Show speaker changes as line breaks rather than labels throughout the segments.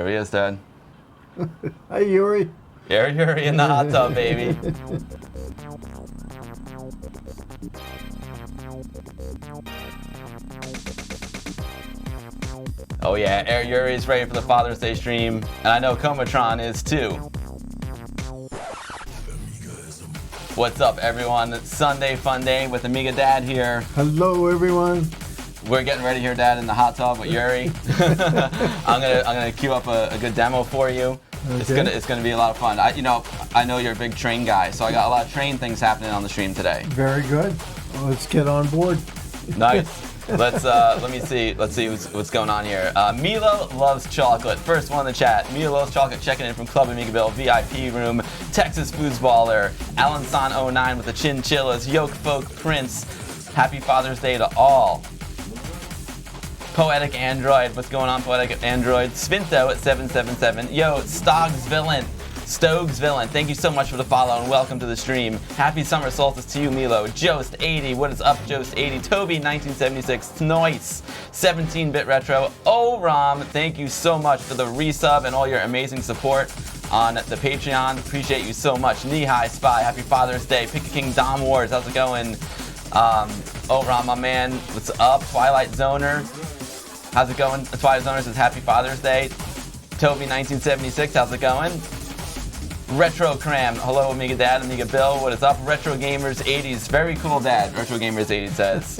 There he is, Dad.
Hi, Yuri.
Yuri in the hot tub, baby. Oh yeah, Air Yuri's ready for the Father's Day stream, and I know Comatron is too. What's up, everyone? It's Sunday Fun Day with AmigaDad here.
Hello, everyone.
We're getting ready here, Dad, in the hot tub with Yuri. I'm gonna queue up a good demo for you. Okay. It's gonna be a lot of fun. I know you're a big train guy, so I got a lot of train things happening on the stream today.
Very good. Well, let's get on board.
Nice. Let's see what's going on here. Milo loves chocolate. First one in the chat. Milo loves chocolate. Checking in from Club Amigaville VIP room. Texas Foosballer. Alanson09 with the chinchillas. Yoke Folk Prince. Happy Father's Day to all. Poetic Android. What's going on, Poetic Android? Svinto at 777. Yo, Stogs Villain, thank you so much for the follow and welcome to the stream. Happy summer solstice to you, Milo. Jost80, what is up, Jost80? Toby, 1976, Noise, 17-bit retro. Oh, Rom, thank you so much for the resub and all your amazing support on the Patreon. Appreciate you so much. Knee-High Spy, happy Father's Day. Pick a King Dom Wars, how's it going? Oh, Rom, my man, what's up? Twilight Zoner, how's it going? Twilight Zoner says happy Father's Day. Toby, 1976, how's it going? Retro Cram, hello Amiga Dad, Amiga Bill, what is up? Retro Gamers 80s, very cool Dad, Retro Gamers 80s says.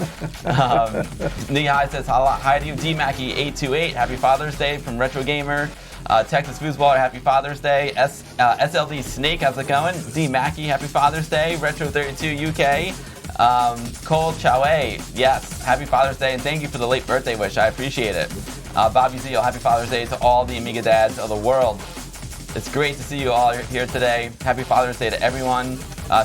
Knee High says hi to you. D-Mackie 828, happy Father's Day from Retro Gamer. Texas Foosball, happy Father's Day. SLD Snake, how's it going? D-Mackie, happy Father's Day. Retro 32 UK. Cole Chow, yes, happy Father's Day and thank you for the late birthday wish, I appreciate it. Bobby Zeal, happy Father's Day to all the Amiga Dads of the world. It's great to see you all here today. Happy Father's Day to everyone.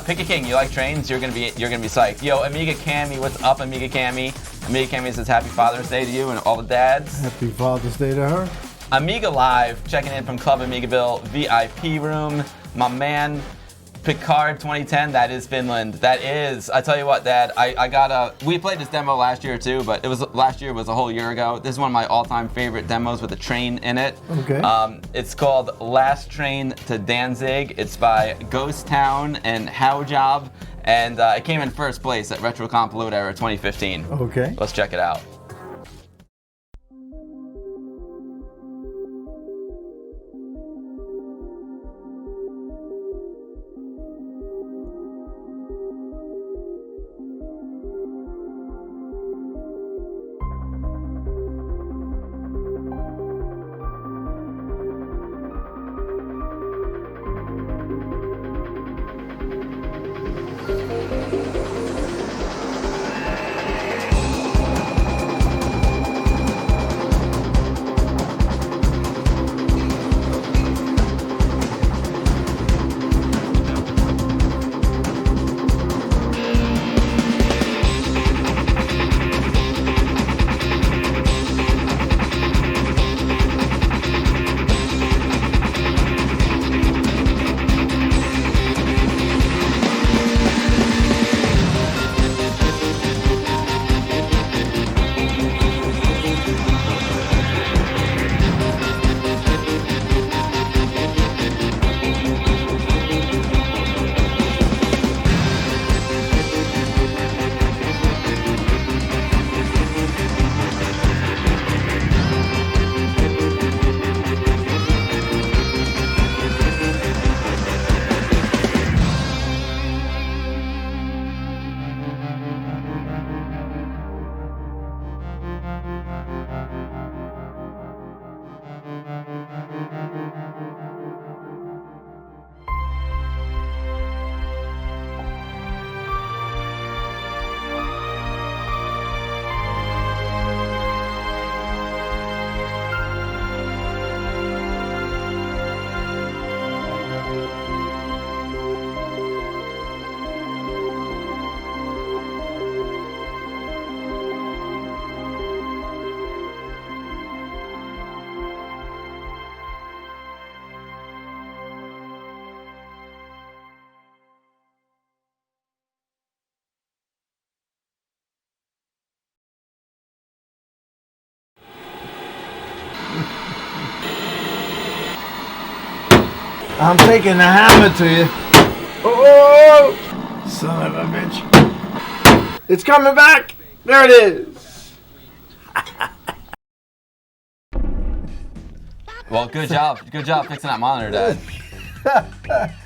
Pick a King, you like trains? You're gonna be psyched. Yo, Amiga Cammy, what's up, Amiga Cammy? Amiga Cammy says happy Father's Day to you and all the dads.
Happy Father's Day to her.
Amiga Live, checking in from Club Amigaville VIP room. My man, Picard 2010, that is Finland. That is. I tell you what, Dad, we played this demo last year too, but last year was a whole year ago. This is one of my all-time favorite demos with a train in it.
Okay.
It's called Last Train to Danzig. It's by Ghost Town and Howjob, and it came in first place at RetroComp Load Era 2015.
Okay.
Let's check it out.
I'm taking the hammer to you. Oh, son of a bitch. It's coming back. There it is.
Well, good job fixing that monitor, Dad.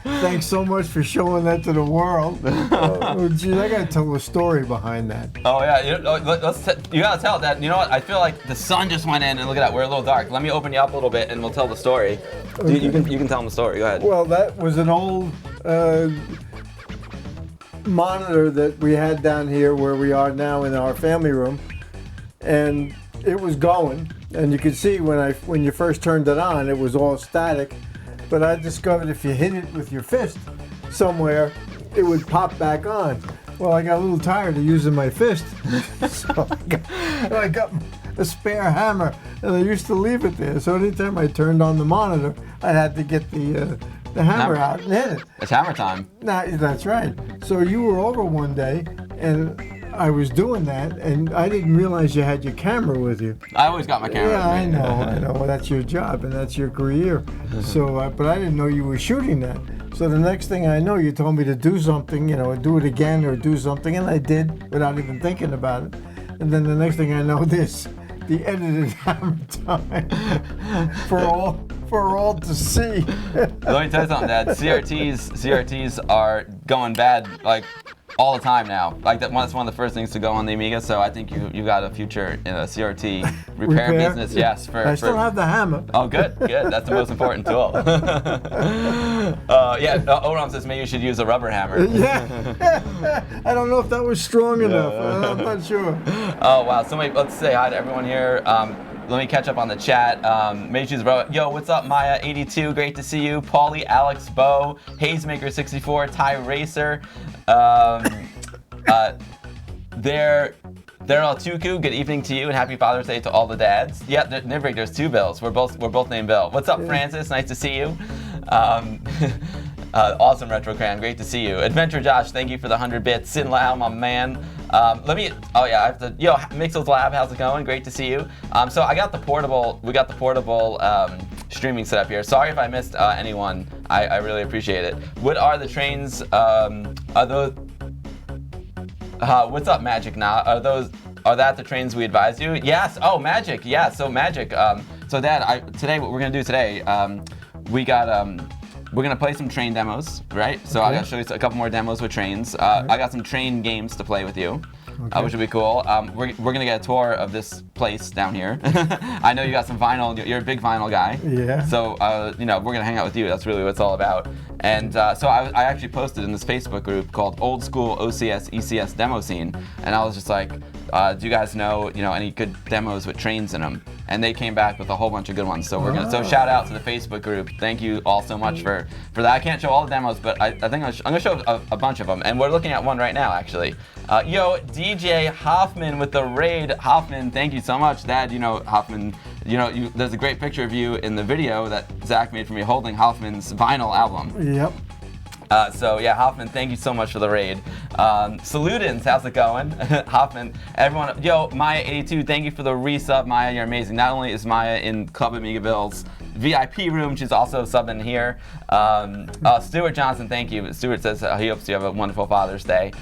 Thanks so much for showing that to the world. Oh, geez, I gotta tell a story behind that.
Oh yeah, you gotta tell that. You know what? I feel like the sun just went in, and look at that. We're a little dark. Let me open you up a little bit, and we'll tell the story.
Okay.
You can tell them the story. Go ahead.
Well, that was an old monitor that we had down here where we are now in our family room, and it was going, and you could see when you first turned it on, it was all static. But I discovered if you hit it with your fist somewhere, it would pop back on. Well, I got a little tired of using my fist, so I got a spare hammer, and I used to leave it there. So anytime I turned on the monitor, I had to get the hammer out and hit it.
It's hammer time.
That's right. So you were over one day, and I was doing that, and I didn't realize you had your camera with you.
I always got my camera.
Yeah, I
with me.
know. Well, that's your job and that's your career. So, but I didn't know you were shooting that. So the next thing I know, you told me to do something, do it again or do something, and I did without even thinking about it. And then the next thing I know, the edited hammer time for all to see.
Let me tell you something, Dad. CRTs are going bad like all the time now. Like that's one of the first things to go on the Amiga. So I think you got a future in a CRT repair business. Yes,
I still have the hammer.
Oh, good. That's the most important tool. Oram says maybe you should use a rubber hammer.
Yeah. I don't know if that was strong enough. I'm not sure.
Oh wow. Let's say hi to everyone here. Let me catch up on the chat. Yo, what's up, Maya82? Great to see you. Paulie, Alex, Bo, Hazemaker64, Ty Racer. Daryl Tuku, good evening to you and happy Father's Day to all the dads. Yeah, Nivrig, there's two Bills. We're both named Bill. What's up, Francis? Nice to see you. Awesome, Retro Cran. Great to see you. Adventure Josh, thank you for the 100 bits. Sin Lau, my man. Mixel's Lab, how's it going? Great to see you. So we got the portable streaming set up here. Sorry if I missed anyone. I really appreciate it. What are the trains? What's up, Magic? Are that the trains we advised you? Yes. Oh, Magic. Yeah. So Magic. So Dad, what we're gonna do today? We're gonna play some train demos, right? So okay. I gotta show you a couple more demos with trains. I got some train games to play with you, which would be cool. We're gonna get a tour of this place down here. I know you got some vinyl. You're a big vinyl we're gonna hang out with you. That's really what it's all about. And so I actually posted in this Facebook group called Old School OCS ECS Demo Scene, and I was just like, do you guys know any good demos with trains in them? And they came back with a whole bunch of good ones. So so shout out to the Facebook group. Thank you all so much for that. I can't show all the demos, but I think I'm gonna show a bunch of them. And we're looking at one right now, actually. DJ Hoffman with the raid. Hoffman, thank you so much, Dad. Hoffman. There's a great picture of you in the video that Zach made for me holding Hoffman's vinyl album.
Yep.
Hoffman, thank you so much for the raid. Salutins, how's it going? Hoffman, everyone, Maya82, thank you for the resub. Maya, you're amazing. Not only is Maya in Club Amigaville's VIP room, she's also subbing here. Stuart Johnson, thank you. Stuart says he hopes you have a wonderful Father's Day.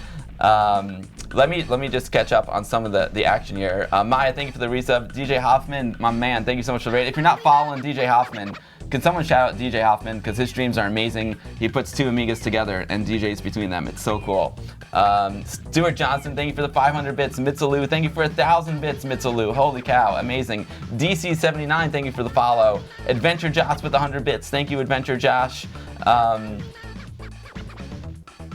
Let me just catch up on some of the action here. Maya, thank you for the resub. DJ Hoffman, my man, thank you so much for the raid. If you're not following DJ Hoffman, can someone shout out DJ Hoffman, because his streams are amazing. He puts two Amigas together and DJs between them. It's so cool. Stuart Johnson, thank you for the 500 bits. Mitsalu, thank you for 1,000 bits, Mitsalu. Holy cow, amazing. DC79, thank you for the follow. Adventure Josh with 100 bits. Thank you, Adventure Josh.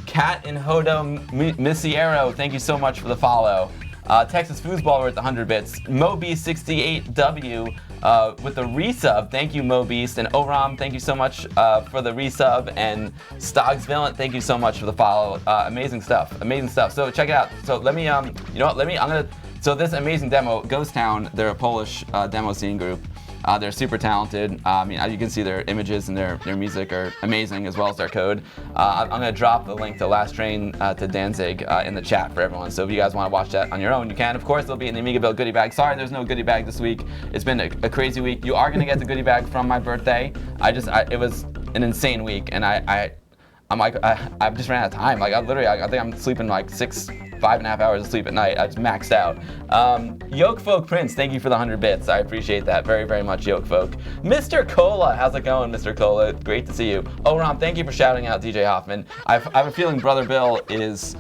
Cat in Hodo Missiero, thank you so much for the follow. Texas Foosballer with 100 bits. Mobeast68W with the resub. Thank you, Mobeast. And Oram, thank you so much for the resub. And Stogs Villain, thank you so much for the follow. Amazing stuff. So check it out. So so this amazing demo, Ghost Town, they're a Polish demo scene group. They're super talented. As you can see, their images and their music are amazing, as well as their code. I'm going to drop the link to Last Train to Danzig in the chat for everyone. So if you guys want to watch that on your own, you can. Of course, they'll be in the AmigaBill goodie bag. Sorry, there's no goodie bag this week. It's been a crazy week. You are going to get the goodie bag from my birthday. an insane week, and I'm like, I've just ran out of time. Like, I think I'm sleeping like 5.5 hours of sleep at night. I've maxed out. Yoke Folk Prince, thank you for the 100 bits. I appreciate that very, very much, Yoke Folk. Mr. Cola, how's it going, Mr. Cola? Great to see you. Oh, Ron, thank you for shouting out DJ Hoffman. I have a feeling Brother Bill is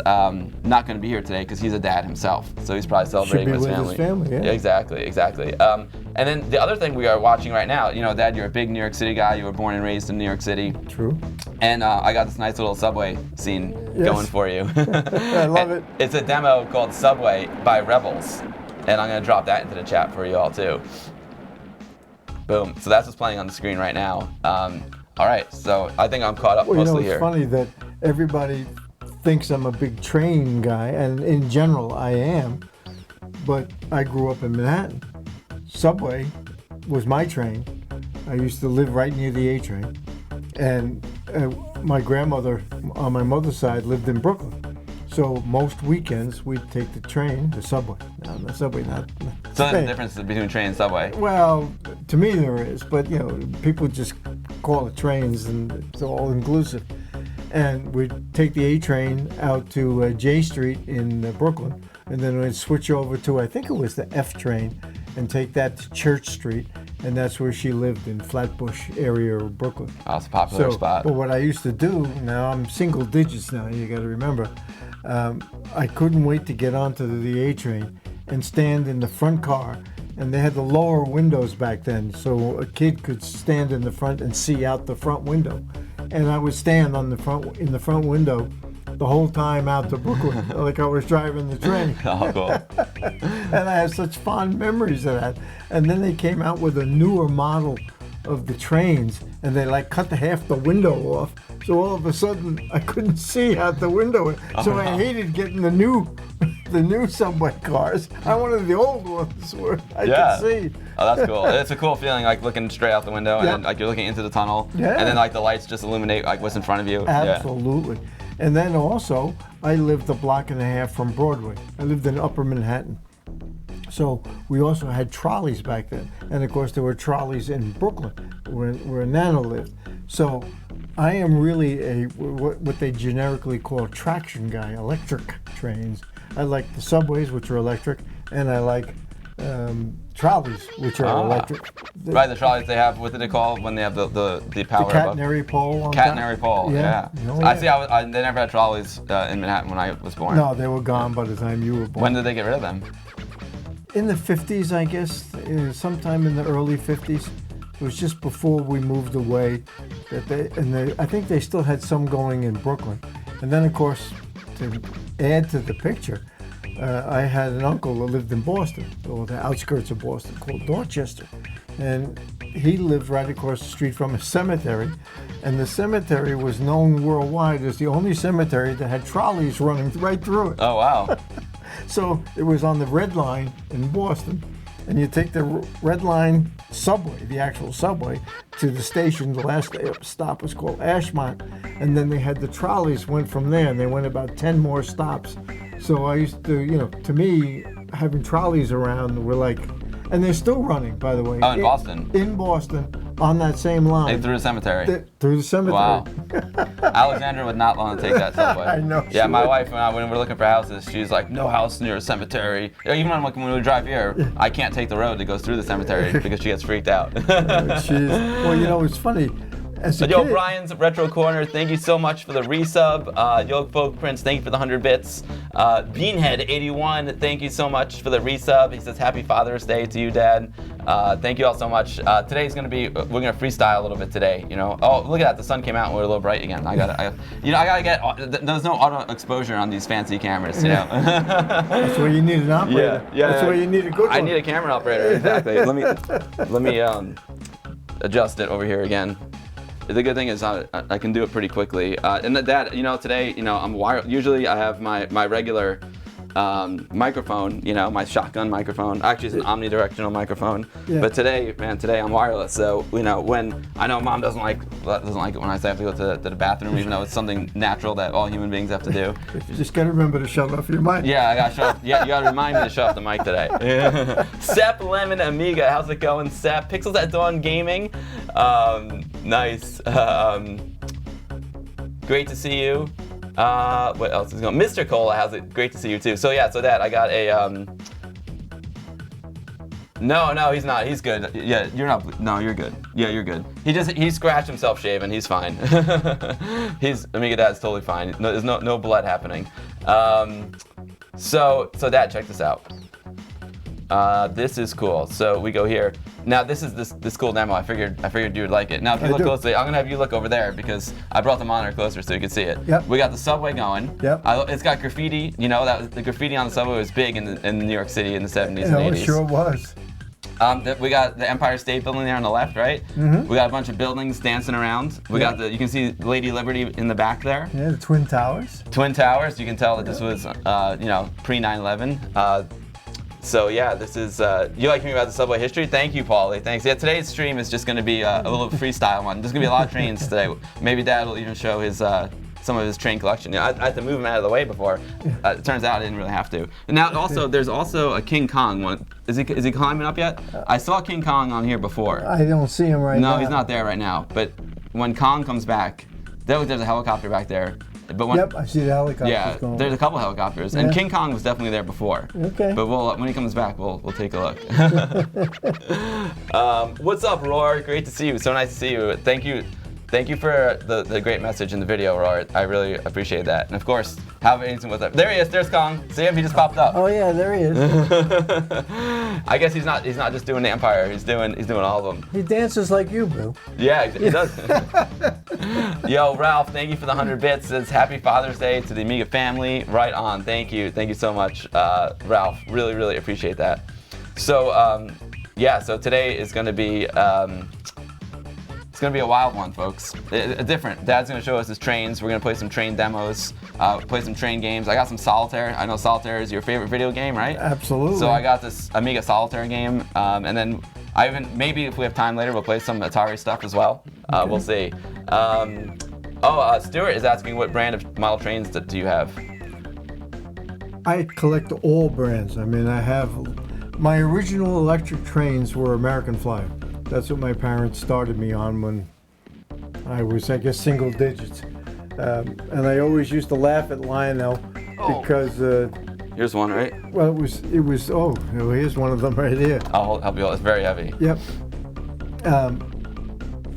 not going to be here today because he's a dad himself, so he's probably celebrating with his family.
Yeah.
Exactly. And then the other thing we are watching right now, you know, Dad, you're a big New York City guy. You were born and raised in New York City.
True.
And I got this nice little Subway scene going for you.
I love it.
It's a demo called Subway by Rebels, and I'm going to drop that into the chat for you all too. Boom. So that's what's playing on the screen right now. All right, so I think I'm caught up mostly here.
It's funny that everybody thinks I'm a big train guy, and in general I am, but I grew up in Manhattan. Subway was my train. I used to live right near the A train, and my grandmother on my mother's side lived in Brooklyn. So most weekends we'd take the train, the subway. No, the subway not.
So there's a difference between train and subway.
Well, to me there is, but you know, people just call it trains, and it's all inclusive. And we'd take the A train out to J Street in Brooklyn, and then we'd switch over to, I think it was the F train, and take that to Church Street, and that's where she lived, in Flatbush area of Brooklyn.
Oh, it's a popular spot.
But what I used to do, now I'm single digits now, you got to remember, I couldn't wait to get onto the A train and stand in the front car, and they had the lower windows back then, so a kid could stand in the front and see out the front window. And I would stand in the front window the whole time out to Brooklyn, like I was driving the train.
Oh, cool.
And I have such fond memories of that. And then they came out with a newer model of the trains, and they like cut half the window off. So all of a sudden, I couldn't see out the window. So I hated getting the new subway cars. I wanted the old ones where I could see.
Oh, that's cool. It's a cool feeling, like looking straight out the window, and then, like you're looking into the tunnel, and then like the lights just illuminate like what's in front of you.
Absolutely. Yeah. And then also, I lived a block and a half from Broadway. I lived in Upper Manhattan. So we also had trolleys back then. And of course, there were trolleys in Brooklyn, where Nana lived. So I am really what they generically call traction guy, electric trains. I like the subways, which are electric, and I like trolleys, which are electric.
Right, the trolleys they have, what do they call when they have the power?
The catenary pole.
Catenary pole, yeah.
Oh,
I see. They never had trolleys in Manhattan when I was born.
No, they were gone by the time you were born.
When did they get rid of them?
In the 50s, I guess, sometime in the early 50s. It was just before we moved away. I think they still had some going in Brooklyn. And then, of course, to add to the picture, I had an uncle that lived in Boston, or the outskirts of Boston, called Dorchester. And he lived right across the street from a cemetery. And the cemetery was known worldwide as the only cemetery that had trolleys running right through it.
Oh, wow.
So it was on the Red Line in Boston, and you take the Red Line subway, the actual subway, to the station. The last stop was called Ashmont, and then they had the trolleys went from there, and they went about 10 more stops. So I used to, to me, having trolleys around were like, and they're still running, by the way.
Oh, in Boston?
In Boston, on that same line.
Through the cemetery?
Through the cemetery.
Wow. Alexandra would not want to take that subway.
I know.
Yeah, my wife, when we're looking for houses, she's like, no house near a cemetery. Even when we drive here, I can't take the road that goes through the cemetery because she gets freaked out.
Well, it's funny.
Yo, Brian's Retro Corner, thank you so much for the resub. Yoke Folk Prince, thank you for the 100 bits. Beanhead81, thank you so much for the resub. He says, Happy Father's Day to you, Dad. Thank you all so much. Today's gonna be, we're gonna freestyle a little bit today. Oh, look at that, the sun came out and we're a little bright again. I gotta get, there's no auto exposure on these fancy cameras,
That's why you need an operator. That's why you need a good one.
I need a camera operator, exactly. Let me adjust it over here again. The good thing is I can do it pretty quickly. And that, today, I'm wired. Usually I have my regular microphone, my shotgun microphone. Actually, it's an omnidirectional microphone. Yeah. But today I'm wireless. So, when I know Mom doesn't like it when I say I have to go to the bathroom, even though it's something natural that all human beings have to do.
You just gotta remember to shut off your mic.
Yeah, I gotta shut off. Yeah, you gotta remind me to shut off the mic today. Sep Lemon Amiga, how's it going, Sep? Pixels at Dawn Gaming. Nice. Great to see you. What else is going on? Mr. Cola has it. Great to see you too. So yeah, so that I got a No, he's not. He's good. Yeah, you're not. No, you're good. Yeah, you're good. He scratched himself shaving. He's fine. AmigaDad's totally fine. No, there's no blood happening. So Dad, check this out. This is cool. So we go here. Now this is this cool demo. I figured you would like it. Now if you look closely, I'm gonna have you look over there because I brought the monitor closer so you can see it.
Yep.
We got the subway going.
Yep.
It's got graffiti. You know the graffiti on the subway was big in New York City in the 70s and 80s.
It sure was.
We got the Empire State Building there on the left, right?
Mm-hmm.
We got a bunch of buildings dancing around. We got you can see Lady Liberty in the back there.
Yeah, the Twin Towers.
Twin Towers. You can tell that this was, pre 9/11. So yeah, this is. You like hearing about the subway history? Thank you, Paulie. Thanks. Yeah, today's stream is just going to be a little freestyle one. There's going to be a lot of trains today. Maybe Dad will even show his. Some of his train collection. You know, I had to move him out of the way before. It turns out I didn't really have to. And now also, there's also a King Kong one. Is he climbing up yet? I saw King Kong on here before.
I don't see him right now.
No, he's not there right now. But when Kong comes back, there's a helicopter back there. But
Yep, I see the helicopters going.
There's a couple helicopters, and King Kong was definitely there before.
Okay.
But when he comes back, we'll take a look. What's up, Roar? Great to see you. So nice to see you. Thank you for the great message in the video, Roar. I really appreciate that. And of course, have anything with it. There he is. There's Kong. See him? He just popped up.
Oh yeah, there he is.
I guess he's not just doing the Empire. He's doing all of them.
He dances like you, Boo.
Yeah, he does. Yo, Ralph, thank you for the 100 bits. It's Happy Father's Day to the Amiga family. Right on. Thank you so much, Ralph. Really, really appreciate that. So so today is going to be. It's gonna be a wild one, folks. Different. Dad's gonna show us his trains. We're gonna play some train demos, play some train games. I got some Solitaire. I know Solitaire is your favorite video game, right?
Absolutely.
So I got this Amiga Solitaire game, and then maybe if we have time later, we'll play some Atari stuff as well.
Okay.
We'll see. Stuart is asking what brand of model trains do you have?
I collect all brands. I mean, I have my original electric trains were American Flyer. That's what my parents started me on when I was, I guess, single digits. And I always used to laugh at Lionel because...
Here's one, right?
Well, it was. Oh, here's one of them right here.
I'll help you out. It's very heavy.
Yep.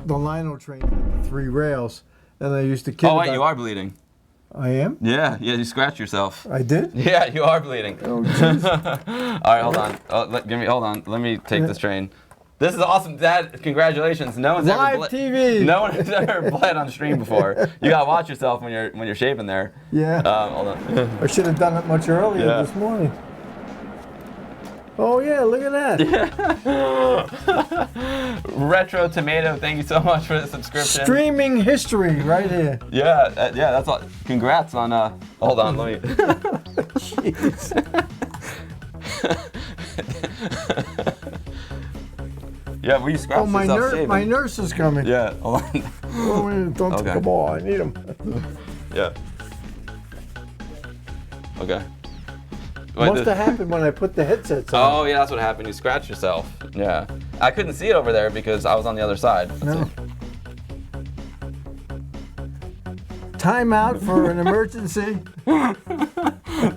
The Lionel train had the 3 rails, and I used to kid
Oh, wait,
about-
you are bleeding.
I am?
Yeah, you scratched yourself.
I did?
Yeah, you are bleeding.
Oh, jeez.
All right, hold on. Hold on. Let me take this train. This is awesome, Dad. Congratulations. No one's
Live
ever
TV.
No one has ever bled on stream before. You gotta watch yourself when you're shaving there.
Yeah.
Hold on.
I should have done it much earlier this morning. Oh yeah, look at that.
Retro Tomato, thank you so much for the subscription.
Streaming history right here.
Yeah, that's all. Congrats on. Hold on, let me.
Jeez.
Yeah, we scratched
Oh,
yourself shaving.
my nurse is coming.
Yeah, hold on.
Oh, don't
Okay.
come on, I need him.
Yeah. Okay.
Must have happened when I put the headsets on.
Oh yeah, that's what happened. You scratched yourself. Yeah. I couldn't see it over there because I was on the other side.
No. Time out for an emergency.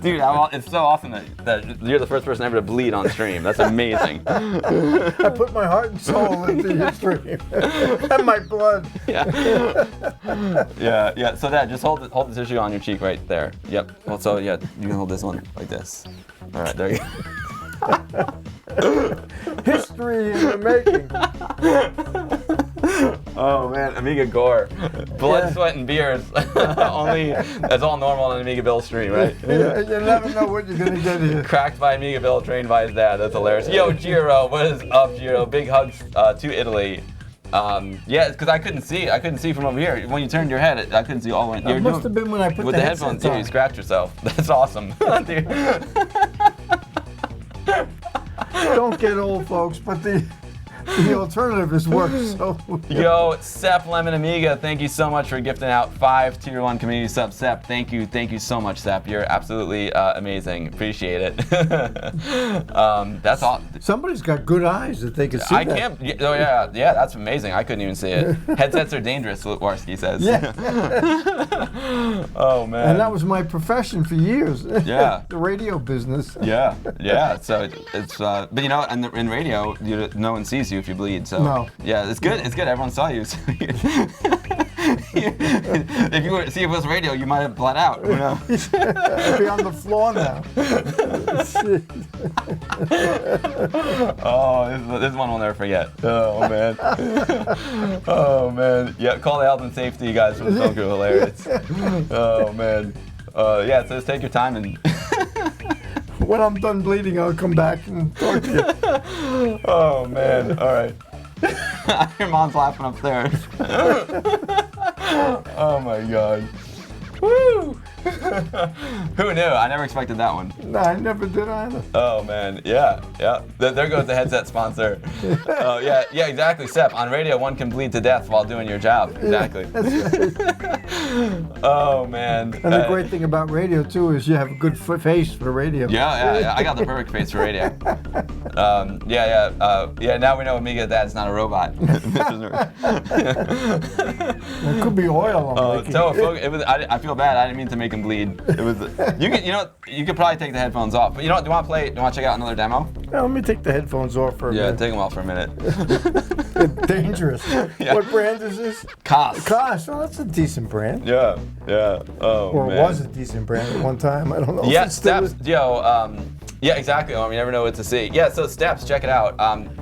Dude, it's so awesome that you're the first person ever to bleed on stream. That's amazing.
I put my heart and soul into your stream. And my blood.
Yeah. Yeah. So Dad, just hold the tissue on your cheek right there. Yep. Well, so yeah, you can hold this one like this. All right, there you go.
History in the making.
Oh man, Amiga gore. Blood, sweat, and beers. That's all normal on an Amiga Bill stream, right?
You never know what you're gonna get here.
Cracked by Amiga Bill, trained by his dad. That's hilarious. Yo, Giro, what is up, Giro? Big hugs to Italy. Yeah, because I couldn't see from over here. When you turned your head, I couldn't see all the way.
It must have been when I put
with
the
headphones.
headsets on.
You scratched yourself. That's awesome. Dude.
Don't get old, folks, but the The alternative is worse. So.
Yo, Sep Lemon Amiga, thank you so much for gifting out 5 Tier 1 community subs. Sep, thank you so much, Sep. You're absolutely amazing. Appreciate it. That's all.
Somebody's got good eyes that they can see.
I can't. Oh yeah, that's amazing. I couldn't even see it. Headsets are dangerous, Warski says.
Yeah.
Oh man.
And that was my profession for years.
Yeah.
The radio business.
Yeah. So it's but you know, in radio, no one sees you if you bleed. So
no.
Yeah, it's good. It's good. Everyone saw you. So if you were to see if it was radio, you might have bled out. You know?
I'd be on the floor now.
Oh, this one we'll never forget. Oh man. Oh man. Yeah, call the health and safety guys from the film crew. Hilarious. Oh man. Yeah, so just take your time and.
When I'm done bleeding, I'll come back and talk to you.
Oh man. All right. Your mom's laughing upstairs. Oh my god. Woo! Who knew? I never expected that one.
No, I never did either.
Oh man, yeah. There goes the headset sponsor. Oh yeah, exactly. Sep, on radio, one can bleed to death while doing your job. Exactly.
Yeah, that's right.
Oh man.
And the great thing about radio too is you have a good face for radio.
Yeah. I got the perfect face for radio. Now we know AmigaDad's not a robot.
It could be oil.
I feel bad. I didn't mean to make him bleed. It was. You could probably take the headphones off. But you know what? Do you want to play? Do you want to check out another demo?
Yeah, let me take the headphones off for a minute.
Yeah, take them off for a minute.
They're dangerous.
Yeah.
What brand is this?
Koss.
Koss. Well, that's a decent brand.
Yeah. Oh
or
man.
Or was a decent brand at one time. I don't know.
Yeah, Steps. Yeah, exactly. You never know what to see. Yeah, so Steps, check it out.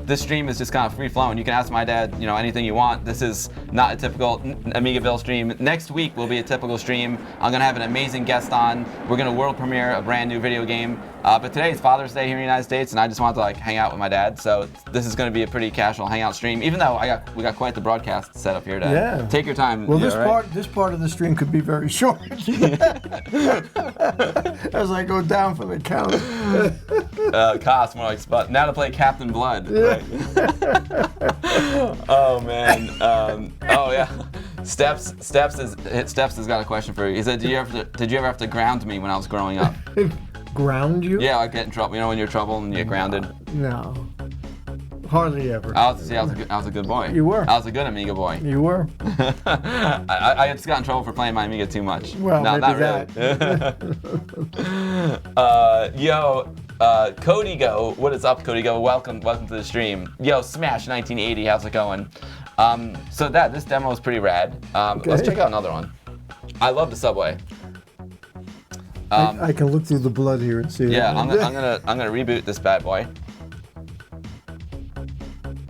This stream is just kind of free flowing. You can ask my dad, anything you want. This is not a typical Amigaville stream. Next week will be a typical stream. I'm gonna have an amazing guest on. We're gonna world premiere a brand new video game. But today is Father's Day here in the United States, and I just wanted to hang out with my dad. So this is gonna be a pretty casual hangout stream. Even though we got quite the broadcast set up here, Dad.
Yeah.
Take your time.
Well, this part of the stream could be very short. As I go down for the count.
Cost more like Spud. Now to play Captain Blood. Right? Oh man. Oh yeah. Steps has got a question for you. He said, did you ever have to ground me when I was growing up?
Ground you?
Yeah, like get in trouble. When you're in trouble and you get grounded.
No. Hardly ever.
I was a good boy.
You were.
I was a good Amiga boy.
You were.
I just got in trouble for playing my Amiga too much.
Well,
no,
maybe
not really. Cody Go, what is up, Cody Go? Welcome to the stream. Yo, Smash 1980, how's it going? So this demo is pretty rad.
Okay.
Let's check out another one. I love the subway.
I can look through the blood here and see.
Yeah, I'm gonna reboot this bad boy.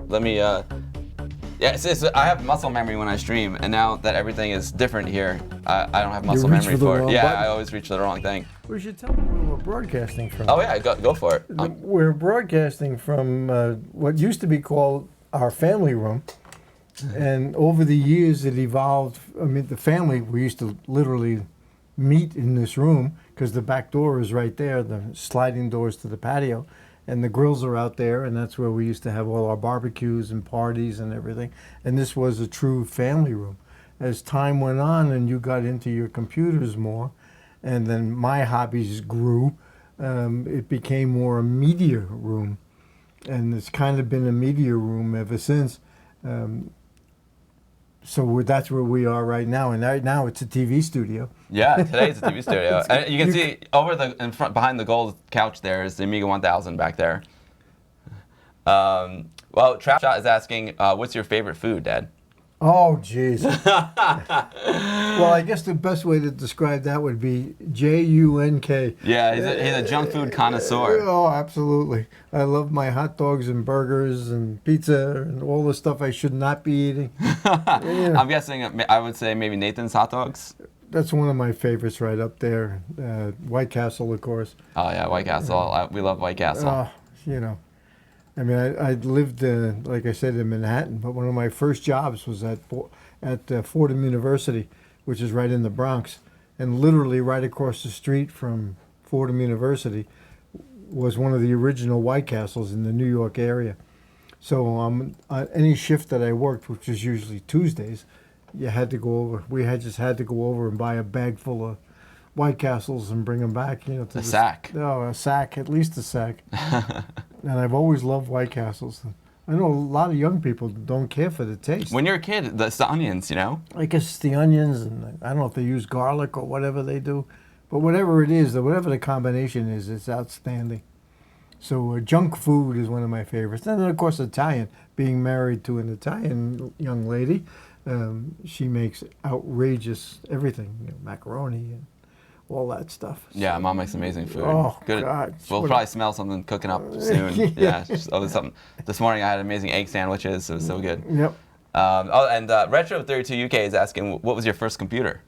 Let me. I have muscle memory when I stream, and now that everything is different here, I don't have muscle memory for it. Yeah,
button.
I always reach the wrong thing.
We should tell them where we're broadcasting from.
Oh yeah, go for it.
We're broadcasting from what used to be called our family room, and over the years it evolved. I mean, the family, we used to literally meet in this room because the back door is right there, the sliding doors to the patio, and the grills are out there, and that's where we used to have all our barbecues and parties and everything. And this was a true family room. As time went on and you got into your computers more, and then my hobbies grew, it became more a media room. And it's kind of been a media room ever since. So that's where we are right now, and right now it's a TV studio.
Yeah, today's a TV studio. And you can see behind the gold couch there is the Amiga 1000 back there. Well, Trap Shot is asking, what's your favorite food, Dad?
Oh, jeez. Well, I guess the best way to describe that would be Junk.
Yeah, he's a junk food connoisseur.
Oh, absolutely. I love my hot dogs and burgers and pizza and all the stuff I should not be eating. Yeah.
I'm guessing, I would say maybe Nathan's hot dogs.
That's one of my favorites right up there. White Castle, of course.
Oh, yeah, White Castle. We love White Castle.
I mean, I lived, like I said, in Manhattan, but one of my first jobs was at Fordham University, which is right in the Bronx. And literally right across the street from Fordham University was one of the original White Castles in the New York area. So any shift that I worked, which was usually Tuesdays, you had to go over. Just had to go over and buy a bag full of White Castles and bring them back. To
a sack.
No, a sack, at least a sack. And I've always loved White Castles. I know a lot of young people don't care for the taste.
When you're a kid, it's the onions,
I guess it's the onions, and I don't know if they use garlic or whatever they do. But whatever it is, whatever the combination is, it's outstanding. So junk food is one of my favorites. And then, of course, Italian. Being married to an Italian young lady, she makes outrageous everything, macaroni and all that stuff.
Yeah, Mom makes amazing food.
Oh,
good.
God.
We'll probably smell something cooking up soon. Yeah. Something. This morning I had amazing egg sandwiches. It was so good.
Yep.
And Retro32 UK is asking, what was your first computer?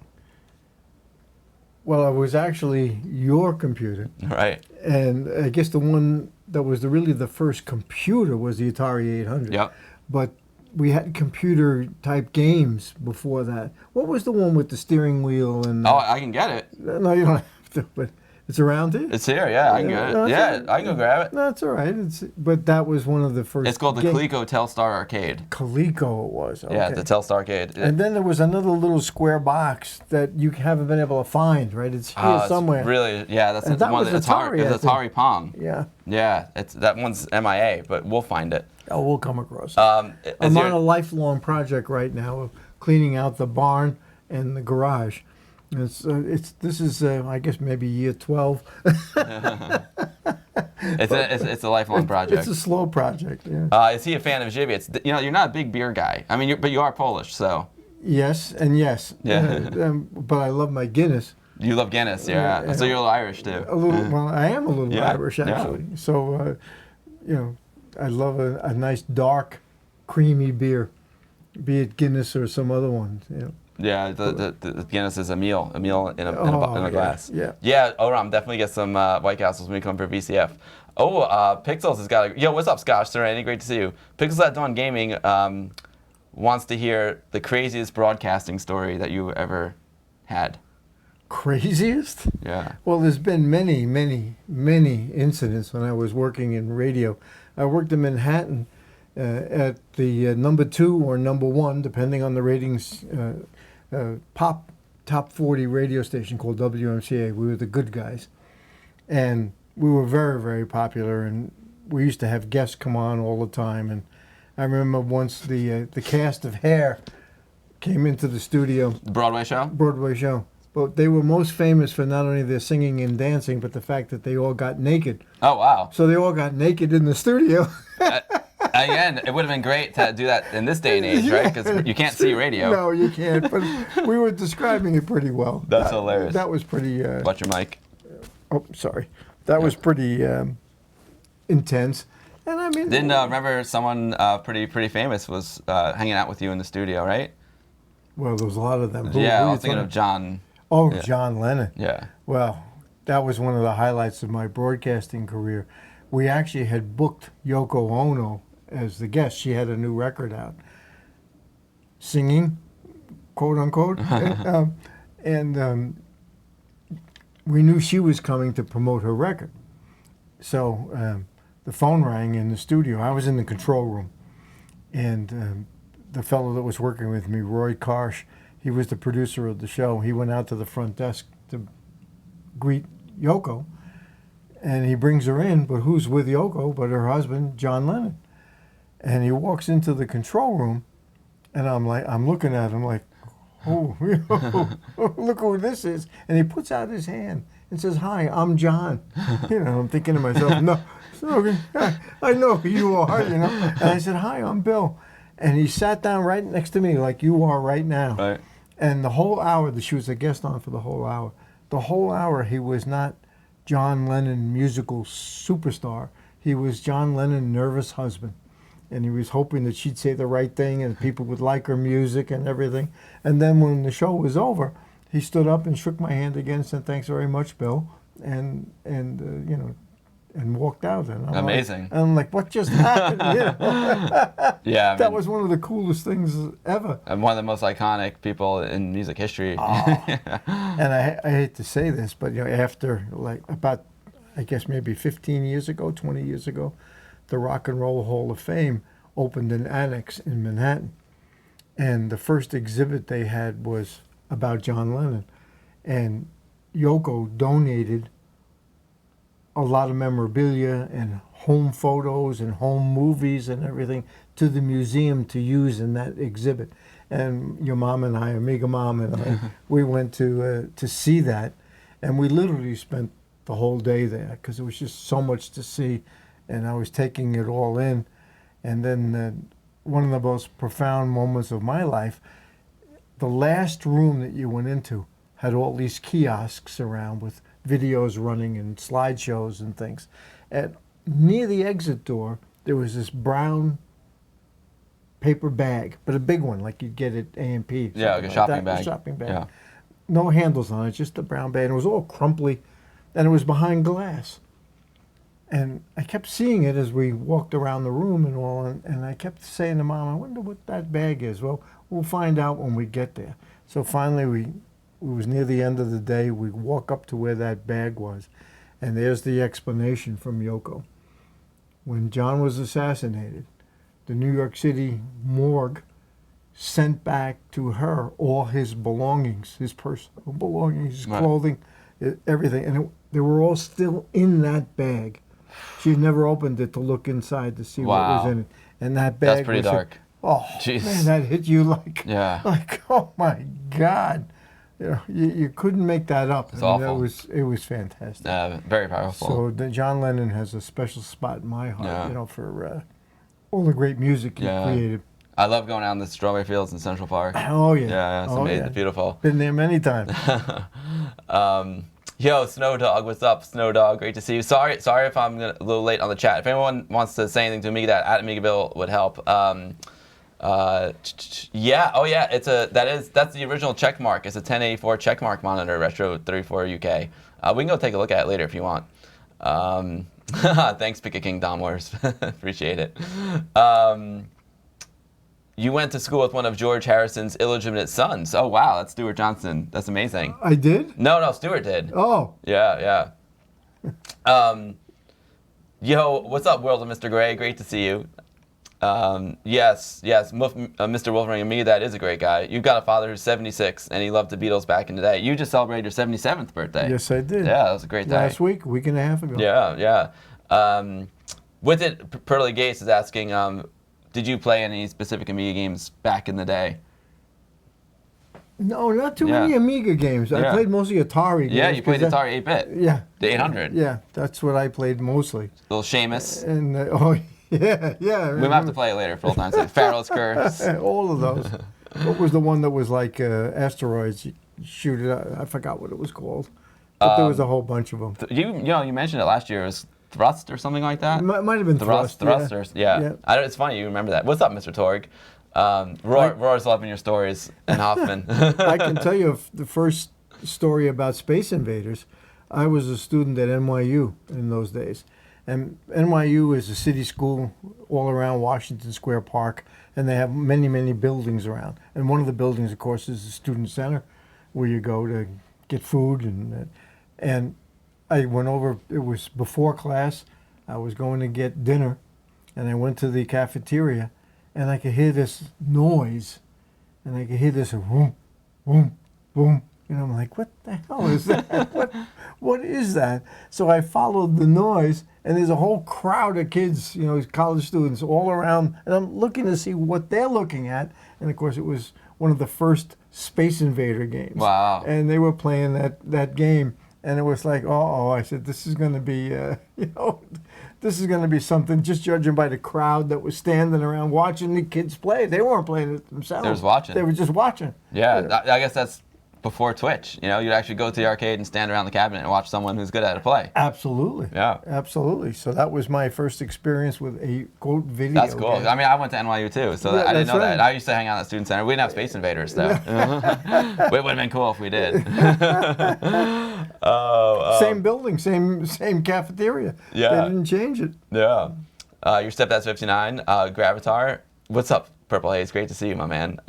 Well, it was actually your computer.
Right.
And I guess the one that was really the first computer was the Atari 800.
Yep.
But we had computer type games before that. What was the one with the steering wheel and?
Oh, I can get it.
No, you don't have to. But it's around here.
It's here. Yeah, I can get it.
No,
Yeah, I can go grab it.
No, it's all right. But that was one of the first.
It's called the Coleco Telstar Arcade.
Coleco it was. Okay.
Yeah, the Telstar Arcade.
And then there was another little square box that you haven't been able to find. Right, it's here somewhere.
Really? Yeah, that's
And
the
that
one.
was Atari,
It's Atari Pong.
Yeah.
Yeah, that one's MIA, but we'll find it.
Oh, we'll come across it. I'm on a lifelong project right now of cleaning out the barn and the garage. This is I guess maybe year 12.
It's a lifelong project.
It's a slow project. Yeah.
Is he a fan of Żywiec? You're not a big beer guy. I mean, but you are Polish, so.
Yes and yes.
Yeah.
But I love my Guinness.
You love Guinness, yeah. So you're a little Irish too.
A little. Well, I am a little
Yeah,
Irish actually. Yeah. So, I love a nice dark, creamy beer, be it Guinness or some other one.
Yeah, the Guinness is a meal in a glass.
Yeah.
Yeah, Oram, definitely get some White Castles when we come for VCF. Pixels has got yo, what's up, Scotch Serenity? Great to see you. Pixels at Dawn Gaming wants to hear the craziest broadcasting story that you ever had.
Craziest?
Yeah.
Well, there's been many, many, many incidents when I was working in radio. I worked in Manhattan at the number 2 or number 1, depending on the ratings, top 40 radio station called WMCA. We were the good guys. And we were very, very popular, and we used to have guests come on all the time. And I remember once the cast of Hair came into the studio.
The Broadway show?
Broadway show. But they were most famous for not only their singing and dancing, but the fact that they all got naked.
Oh, wow.
So they all got naked in the studio.
Again, it would have been great to do that in this day and age, right? Because you can't see radio.
No, you can't. But we were describing it pretty well.
That's hilarious.
That was pretty...
Watch your mic.
Oh, sorry. That was pretty intense. And I mean...
Didn't remember someone pretty famous was hanging out with you in the studio, right?
Well, there was a lot of them.
Yeah, I was thinking of John...
Oh, yeah. John Lennon.
Yeah.
Well, that was one of the highlights of my broadcasting career. We actually had booked Yoko Ono as the guest. She had a new record out, singing, quote unquote, and we knew she was coming to promote her record. So the phone rang in the studio. I was in the control room, and the fellow that was working with me, Roy Karsh, he was the producer of the show. He went out to the front desk to greet Yoko, and he brings her in, but who's with Yoko but her husband, John Lennon? And he walks into the control room, and I'm looking at him like, oh, look who this is. And he puts out his hand and says, "Hi, I'm John." I'm thinking to myself, no, I know who you are, And I said, "Hi, I'm Bill." And he sat down right next to me like you are right now.
Right.
And the whole hour, she was a guest on for the whole hour. The whole hour, he was not John Lennon, musical superstar. He was John Lennon, nervous husband. And he was hoping that she'd say the right thing and people would like her music and everything. And then when the show was over, he stood up and shook my hand again and said, "Thanks very much, Bill," and walked out. And
amazing.
I'm like, what just happened?
Yeah.
That was one of the coolest things ever.
And one of the most iconic people in music history.
Oh. And I hate to say this, but after about, I guess maybe 15 years ago, 20 years ago, the Rock and Roll Hall of Fame opened an annex in Manhattan. And the first exhibit they had was about John Lennon. And Yoko donated a lot of memorabilia and home photos and home movies and everything to the museum to use in that exhibit. And your mom and I, Amiga Mom and I, we went to see that. And we literally spent the whole day there because there was just so much to see. And I was taking it all in. And then one of the most profound moments of my life, the last room that you went into had all these kiosks around with videos running and slideshows and things. And near the exit door, there was this brown paper bag, but a big one, like you'd get at A&P.
Yeah, like a shopping bag.
A shopping bag.
Yeah.
No handles on it, just a brown bag. And it was all crumply, and it was behind glass. And I kept seeing it as we walked around the room and all, and I kept saying to Mom, I wonder what that bag is. Well, we'll find out when we get there. So finally, it was near the end of the day. We walk up to where that bag was, and there's the explanation from Yoko. When John was assassinated, the New York City morgue sent back to her all his belongings, his personal belongings, his clothing, everything. And they were all still in that bag. She had never opened it to look inside to see what was in it. And that bag
That's pretty dark.
Oh,
jeez.
Man, that hit you like,
yeah.
like, oh my God. You know, you couldn't make that up.
It's awful.
It was fantastic.
Very powerful.
So John Lennon has a special spot in my heart,
Yeah.
you know, for all the great music he created.
I love going out in the strawberry fields in Central Park.
Oh yeah.
Yeah, it's amazing. It's beautiful.
Been there many times.
Yo, Snow Dog, what's up, Snow Dog? Great to see you. Sorry if I'm a little late on the chat. If anyone wants to say anything to AmigaDad, at AmigaBill would help. Yeah, oh yeah, that's the original checkmark. It's a 1084 checkmark monitor, Retro 34 UK. We can go take a look at it later if you want. Thanks, Picket King Dom Wars. Appreciate it. You went to school with one of George Harrison's illegitimate sons. Oh wow, that's Stuart Johnson. That's amazing.
I did?
No, Stuart did.
Oh.
Yeah. Yo, what's up, World of Mr. Gray? Great to see you. Yes, Mr. Wolverine, AmigaDad is a great guy. You've got a father who's 76, and he loved the Beatles back in the day. You just celebrated your 77th birthday.
Yes, I did.
Yeah, that was a great day.
Last week, a week and a half ago.
Yeah. With it, Pearly Gates is asking, did you play any specific Amiga games back in the day?
No, not too many Amiga games. I played mostly Atari games.
Yeah, you played Atari 8-bit.
Yeah.
The 800.
Yeah, that's what I played mostly.
Little Seamus.
And, yeah.
We might have to play it later for old time's sake. Pharaoh's Curse.
All of those. What was the one that was like asteroids? You shoot it out. I forgot what it was called. But there was a whole bunch of them.
You mentioned it last year. It was Thrust or something like that?
Might have been Thrust.
Yeah. It's funny you remember that. What's up, Mr. Torg? Roar's loving your stories, and Hoffman.
I can tell you the first story about Space Invaders. I was a student at NYU in those days. And NYU is a city school all around Washington Square Park, and they have many, many buildings around. And one of the buildings, of course, is the student center, where you go to get food. And I went over, it was before class, I was going to get dinner, and I went to the cafeteria, and I could hear this noise, and I could hear this boom, boom, boom. And I'm like, what the hell is that? What is that? So I followed the noise, and there's a whole crowd of kids, college students all around, and I'm looking to see what they're looking at. And of course, it was one of the first Space Invader games.
Wow.
And they were playing that game, and it was like, I said, this is going to be, this is going to be something, just judging by the crowd that was standing around watching the kids play. They weren't playing it themselves.
They was watching.
They were just watching.
Yeah, I guess that's before Twitch. You'd actually go to the arcade and stand around the cabinet and watch someone who's good at it play.
Absolutely.
Yeah.
Absolutely. So that was my first experience with a, quote, video
That's cool.
game.
I mean, I went to NYU too, so I didn't know that. I used to hang out at the Student Center. We didn't have Space Invaders, though. It would have been cool if we did.
Same building, same cafeteria.
Yeah.
They didn't change it.
Yeah. Your stepdad's 59. Gravatar. What's up, Purple Haze? Great to see you, my man.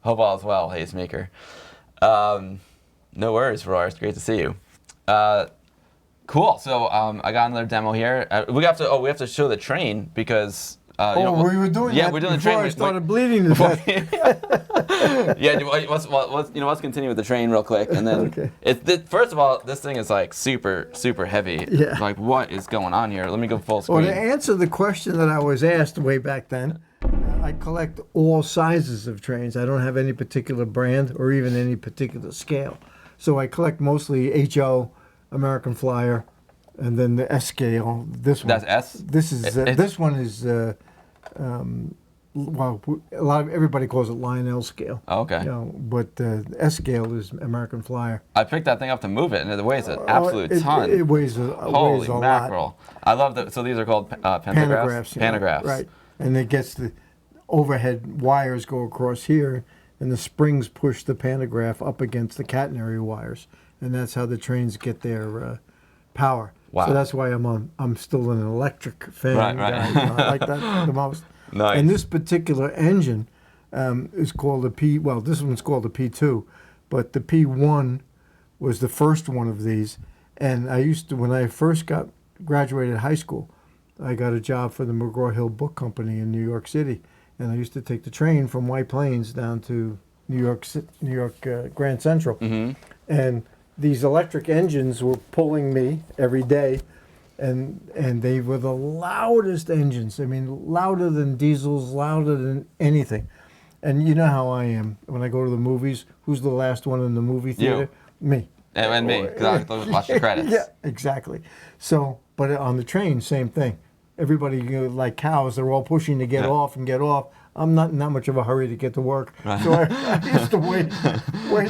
Hope all is well, Haze Maker. No worries, Roar. It's great to see you. Cool. So I got another demo here. We have to show the train because
we were doing that
we're doing the
before
train.
I started bleeding to death.
Let's continue with the train real quick, and then first of all, this thing is like super heavy.
Yeah.
Like, what is going on here? Let me go full screen.
Well, to answer the question that I was asked way back then, I collect all sizes of trains. I don't have any particular brand or even any particular scale. So I collect mostly HO, American Flyer, and then the S scale. This one.
That's S.
This one is well, everybody calls it Lionel scale.
Oh, okay.
But S scale is American Flyer.
I picked that thing up to move it, and it weighs an absolute ton.
It weighs a
Holy mackerel!
lot.
I love that. So these are called pantographs. Pantographs.
Right. And it gets the overhead wires go across here, and the springs push the pantograph up against the catenary wires, and that's how the trains get their power.
Wow.
So that's why I'm still an electric fan.
Right.
I like that the most.
Nice.
And this particular engine is called a P. Well, this one's called a P2, but the P1 was the first one of these. And I used to, when I first graduated high school, I got a job for the McGraw-Hill Book Company in New York City, and I used to take the train from White Plains down to New York Grand Central, and these electric engines were pulling me every day, and they were the loudest engines. I mean, louder than diesels, louder than anything. And you know how I am when I go to the movies. Who's the last one in the movie theater?
You.
Me.
And me, because I watch the credits.
Yeah, exactly. So, but on the train, same thing. Everybody, like cows, they're all pushing to get off and get off. I'm not in that much of a hurry to get to work. Right. So I used to wait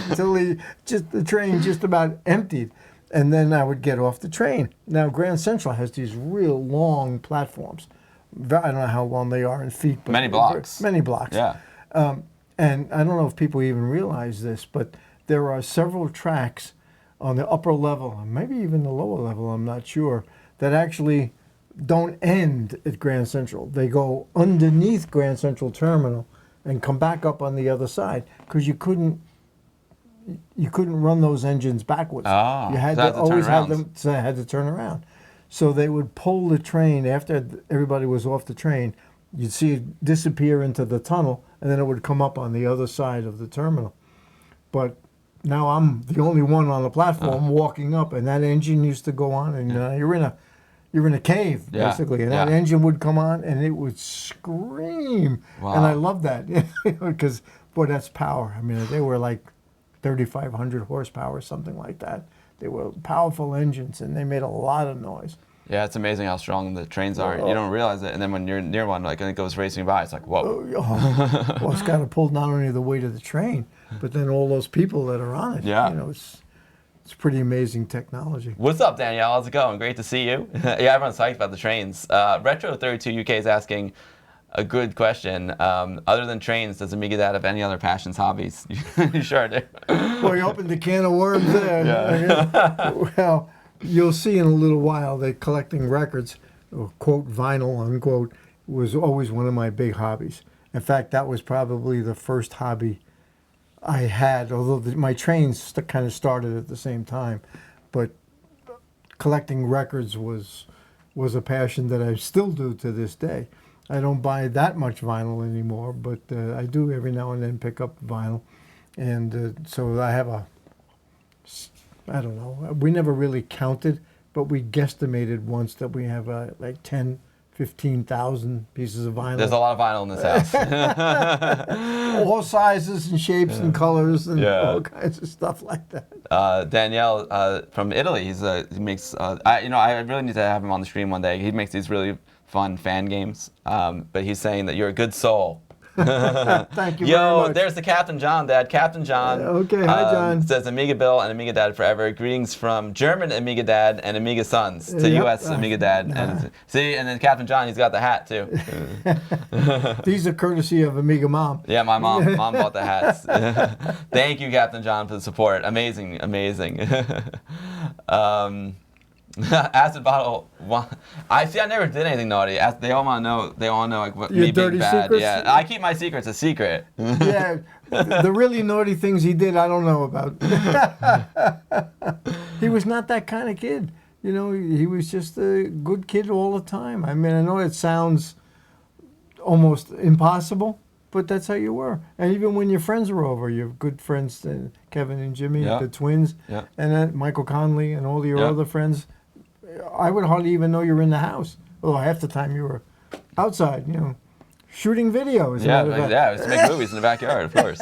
until the train just about emptied. And then I would get off the train. Now, Grand Central has these real long platforms. I don't know how long they are in feet. But
many blocks.
Many blocks.
Yeah.
And I don't know if people even realize this, but there are several tracks on the upper level, and maybe even the lower level, I'm not sure, that actually don't end at Grand Central. They go underneath Grand Central Terminal and come back up on the other side, because you couldn't run those engines backwards.
Oh,
you had
so
to always have them. So I had to turn around. So they would pull the train after everybody was off the train. You'd see it disappear into the tunnel, and then it would come up on the other side of the terminal. But now I'm the only one on the platform walking up, and that engine used to go on, and you're in a cave basically, and that engine would come on, and it would scream. Wow. And I love that because boy, that's power. I mean, they were like 3,500 horsepower, something like that. They were powerful engines, and they made a lot of noise.
Yeah, it's amazing how strong the trains are. You don't realize it, and then when you're near one, like, and it goes racing by, it's like, whoa.
Well, it's got to pull not only the weight of the train, but then all those people that are on it.
Yeah.
You know, it's pretty amazing technology.
What's up, Danielle? How's it going? Great to see you. Yeah, everyone's psyched about the trains. Retro32 UK is asking a good question. Other than trains, does AmigaDad have any other passions, hobbies? You sure do.
Well, you opened the can of worms there. Yeah. Well, you'll see in a little while that collecting records, or quote vinyl, unquote, was always one of my big hobbies. In fact, that was probably the first hobby I had, although my trains kind of started at the same time. But collecting records was a passion that I still do to this day. I don't buy that much vinyl anymore, but I do every now and then pick up vinyl. And so I have I don't know, we never really counted, but we guesstimated once that we have like 10, 15,000 pieces of vinyl.
There's a lot of vinyl in this house.
All sizes and shapes and colors and all kinds of stuff like that.
Danielle from Italy, he makes, I really need to have him on the stream one day. He makes these really fun fan games, but he's saying that you're a good soul.
Thank you very much.
There's the Captain John, Dad. Captain John.
Okay, hi, John.
Says Amiga Bill and AmigaDad forever. Greetings from German AmigaDad and Amiga Sons to U.S. AmigaDad. And then Captain John, he's got the hat too.
These are courtesy of Amiga Mom.
Yeah, my mom bought the hats. Thank you, Captain John, for the support. Amazing. Acid bottle. I never did anything naughty. They all want to know. They all know like what
Your
me being
dirty
bad.
secrets?
Yeah, I keep my secrets a secret.
Yeah, the really naughty things he did, I don't know about. He was not that kind of kid. You know, he was just a good kid all the time. I mean, I know it sounds almost impossible, but that's how you were. And even when your friends were over, your good friends, Kevin and Jimmy,
Yeah.
the twins,
Yeah.
and then Michael Conley and all your
Yeah.
other friends, I would hardly even know you were in the house. Well, half the time you were outside, shooting video. As a
Yeah,
matter of fact.
yeah, it's to make movies in the backyard, of course.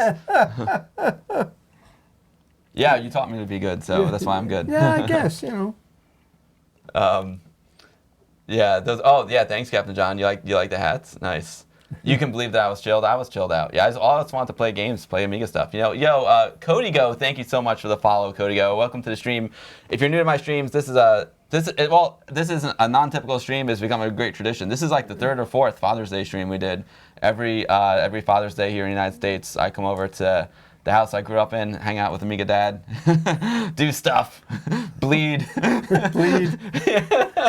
Yeah, you taught me to be good, so that's why I'm good.
Yeah, I guess,
Yeah, thanks, Captain John. You like the hats? Nice. You can believe that I was chilled. I was chilled out. Yeah, I just wanted to play games, play Amiga stuff. Cody Go, thank you so much for the follow, Cody Go. Welcome to the stream. If you're new to my streams, this is a non-typical stream. It's become a great tradition. This is like the third or fourth Father's Day stream we did. Every Father's Day here in the United States, I come over to the house I grew up in, hang out with AmigaDad, do stuff, bleed,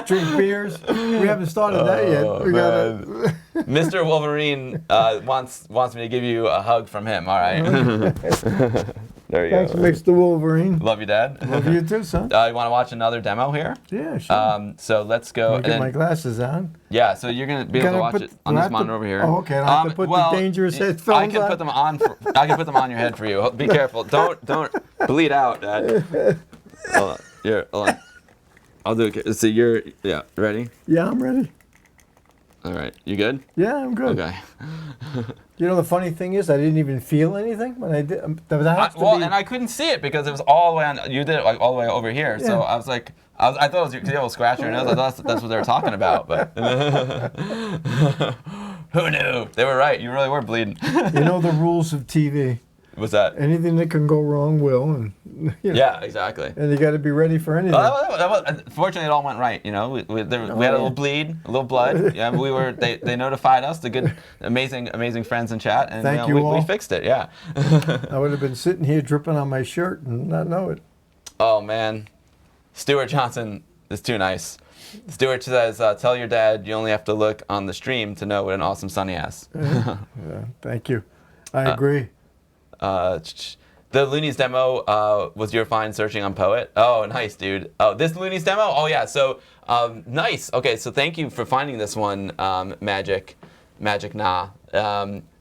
drink beers. We haven't started that yet. We gotta.
Mr. Wolverine wants me to give you a hug from him. All right. There you
Thanks,
go.
Mr. Wolverine.
Love you, Dad.
Love you too, son.
You want to watch another demo here?
Yeah, sure.
So let's go.
I'll get my glasses on.
Yeah, so you're gonna be able to watch it on this monitor over here.
Oh, okay. I have to put the dangerous headphones
I can put them on. I can put them on your head for you. Be careful. Don't bleed out, Dad. Hold on. Here, hold on. I'll do it. So ready?
Yeah, I'm ready.
All right. You good?
Yeah, I'm good.
Okay.
The funny thing is, I didn't even feel anything when I did.
And I couldn't see it because it was all the way on. You did it like all the way over here.
Yeah.
So I was like, I thought it was your little scratch your nose. I thought that's what they were talking about. But who knew? They were right. You really were bleeding.
You know the rules of TV.
What's that?
Anything that can go wrong will, and
Yeah, exactly.
and you got to be ready for anything.
Fortunately, it all went right. We had a little bleed, a little blood. Yeah, we were. They notified us, the good, amazing friends in chat, and
Thank you all.
We fixed it. Yeah.
I would have been sitting here dripping on my shirt and not know it.
Oh man, Stuart Johnson is too nice. Stuart says, "Tell your dad you only have to look on the stream to know what an awesome son he has."
Yeah, thank you. I agree.
The Loonies demo was your find searching on Poet. Oh, nice, dude. Oh, this Loonies demo? Oh, yeah. So, nice. Okay, so thank you for finding this one, Magic Nah.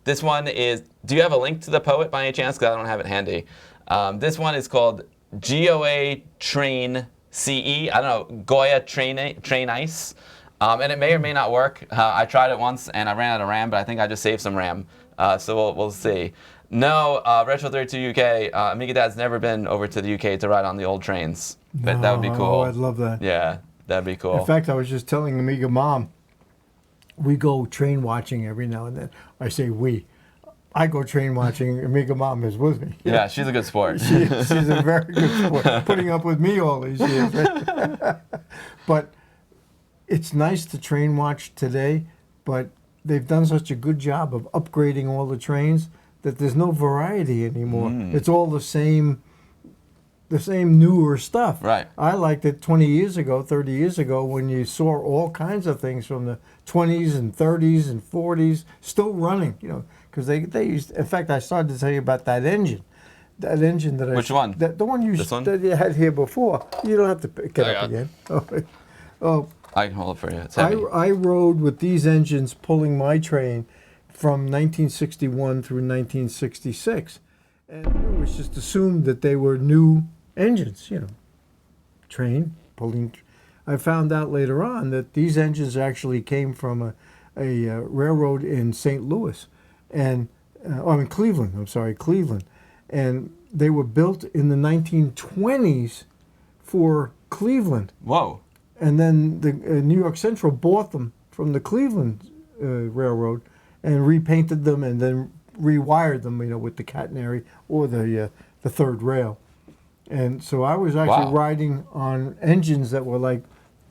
This one is, do you have a link to the Poet by any chance? Because I don't have it handy. This one is called GOA Train CE. I don't know, Goya Train Ice. And it may or may not work. I tried it once and I ran out of RAM, but I think I just saved some RAM. So we'll see. No, Retro32 UK, AmigaDad's never been over to the UK to ride on the old trains. But that would be cool.
Oh, I'd love that.
Yeah, that'd be cool.
In fact, I was just telling Amiga Mom, we go train watching every now and then. I say we. I go train watching. Amiga Mom is with me.
Yeah, she's a good sport.
She's a very good sport, putting up with me all these years. But it's nice to train watch today, but they've done such a good job of upgrading all the trains that there's no variety anymore. It's all the same newer stuff.
Right.
I liked it 20 years ago, 30 years ago, when you saw all kinds of things from the 20s and 30s and 40s still running, because they used, in fact, I started to tell you about that engine. That engine that
Which one?
The one
This one?
that you had here before. You don't have to pick it
I
up
got it.
again. Oh,
I can hold it for you. It's heavy.
I rode with these engines pulling my train from 1961 through 1966. And it was just assumed that they were new engines, train, pulling. I found out later on that these engines actually came from a railroad in St. Louis, and Cleveland, I'm sorry, Cleveland. And they were built in the 1920s for Cleveland.
Whoa.
And then the New York Central bought them from the Cleveland Railroad and repainted them and then rewired them, with the catenary or the third rail. And so I was actually riding on engines that were like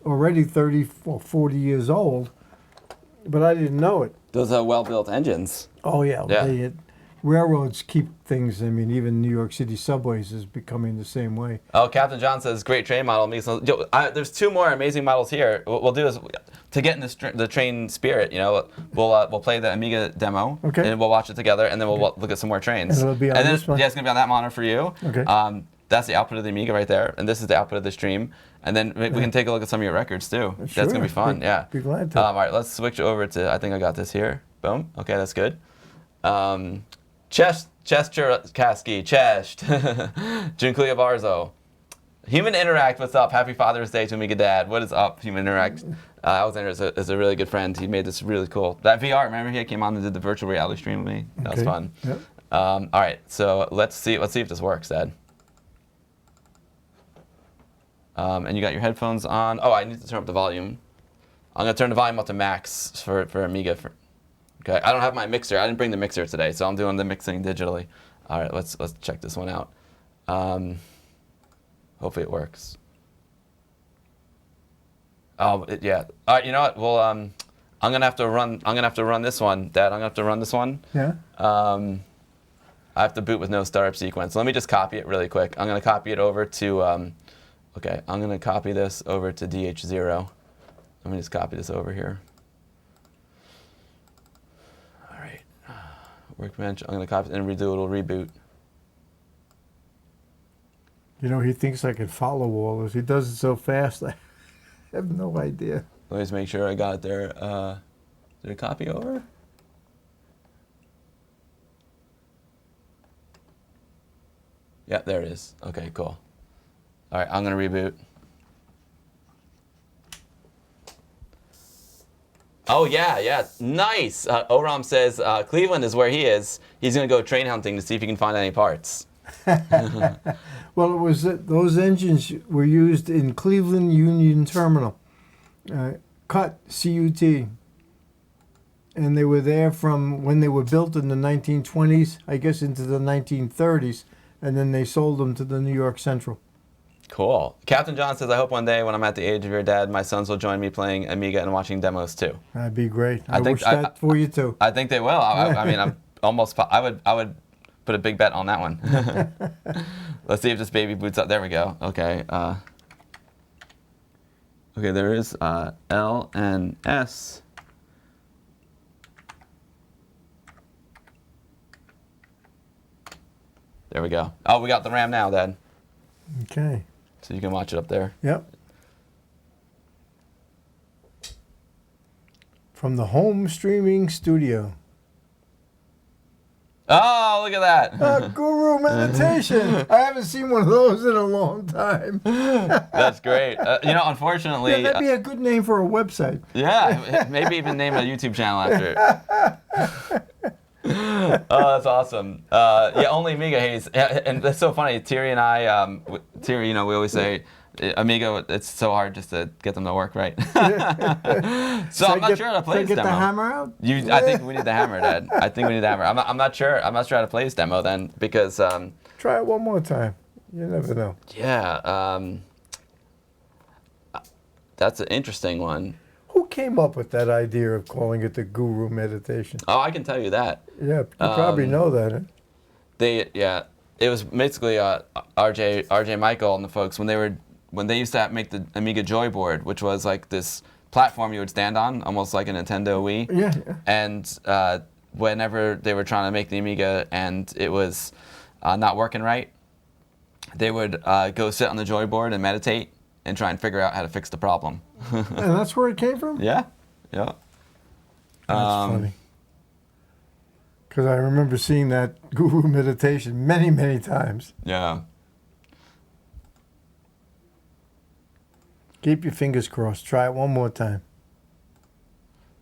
already 30 or 40 years old, but I didn't know it.
Those are well-built engines.
Oh, yeah. Railroads keep things, even New York City subways is becoming the same way.
Oh, Captain John says, great train model. There's two more amazing models here. What we'll do is, to get in the train spirit, we'll play the Amiga demo,
Okay.
and we'll watch it together, and then we'll look at some more trains.
And it'll be on this one?
Yeah, it's going to be on that monitor for you.
Okay.
That's the output of the Amiga right there, and this is the output of the stream. And then we can take a look at some of your records too.
Sure.
That's gonna be fun. Yeah.
Be glad to.
All right, let's switch over to. I think I got this here. Boom. Okay, that's good. Chester Kasky, Chest, Junclia Barzo. Human Interact, what's up? Happy Father's Day to AmigaDad. What is up, Human Interact? Alexander is a really good friend. He made this really cool. That VR, remember he came on and did the virtual reality stream with me? That was fun.
Yep.
All right, so let's see if this works, Dad. And you got your headphones on. Oh, I need to turn up the volume. I'm gonna turn the volume up to max for Amiga. Okay, I don't have my mixer. I didn't bring the mixer today, so I'm doing the mixing digitally. All right, let's check this one out. Hopefully it works. Oh, yeah. All right, you know what? Well, I'm gonna have to run this one, Dad. I'm gonna have to run this one.
Yeah.
I have to boot with no startup sequence. Let me just copy it really quick. I'm gonna copy it over to. Okay, I'm gonna copy this over to DH0. Let me just copy this over here. All right. Workbench. I'm gonna copy it and redo it. It'll reboot.
You know, he thinks I can follow all this. He does it so fast, I have no idea.
Let me just make sure I got it there. Did it copy over? Yeah, there it is. Okay, cool. All right, I'm gonna reboot. Oh yeah, nice. Oram says Cleveland is where he is. He's gonna go train hunting to see if he can find any parts.
Well, it was those engines were used in Cleveland Union Terminal, CUT, C-U-T, and they were there from when they were built in the 1920s, I guess into the 1930s, and then they sold them to the New York Central.
Cool. Captain John says, I hope one day when I'm at the age of your dad, my sons will join me playing Amiga and watching demos too.
That'd be great. I wish that for you too.
I think they will. I mean, I would put a big bet on that one. Let's see if this baby boots up. There we go. Okay. Okay, there is L and S. There we go. Oh, we got the RAM now, Dad.
Okay.
So you can watch it up there.
Yep. From the home streaming studio.
Oh, look at that.
Guru meditation. I haven't seen one of those in a long time.
That's great. You know, unfortunately.
Yeah, that'd be a good name for a website.
Yeah, maybe even name a YouTube channel after it. Oh, that's awesome. Yeah, only Amiga hates. And that's so funny. Thierry and I, Thierry, you know, we always say, Amiga, it's so hard just to get them to work right. So I'm not sure how to play this demo.
Get the hammer out?
I think we need the hammer, Dad. I think we need the hammer. I'm not sure. I'm not sure how to play this demo then because.
Try it one more time. You never know.
Yeah. That's an interesting one.
Who came up with that idea of calling it the Guru meditation?
Oh, I can tell you that.
Yeah, you probably know that. Huh?
It was basically RJ Michael and the folks when they used to make the Amiga Joy board, which was like this platform you would stand on, almost like a Nintendo Wii.
Yeah.
And whenever they were trying to make the Amiga and it was not working right, they would go sit on the Joy board and meditate and try and figure out how to fix the problem.
And that's where it came from?
Yeah.
That's funny. Because I remember seeing that Guru meditation many, many times.
Yeah.
Keep your fingers crossed. Try it one more time.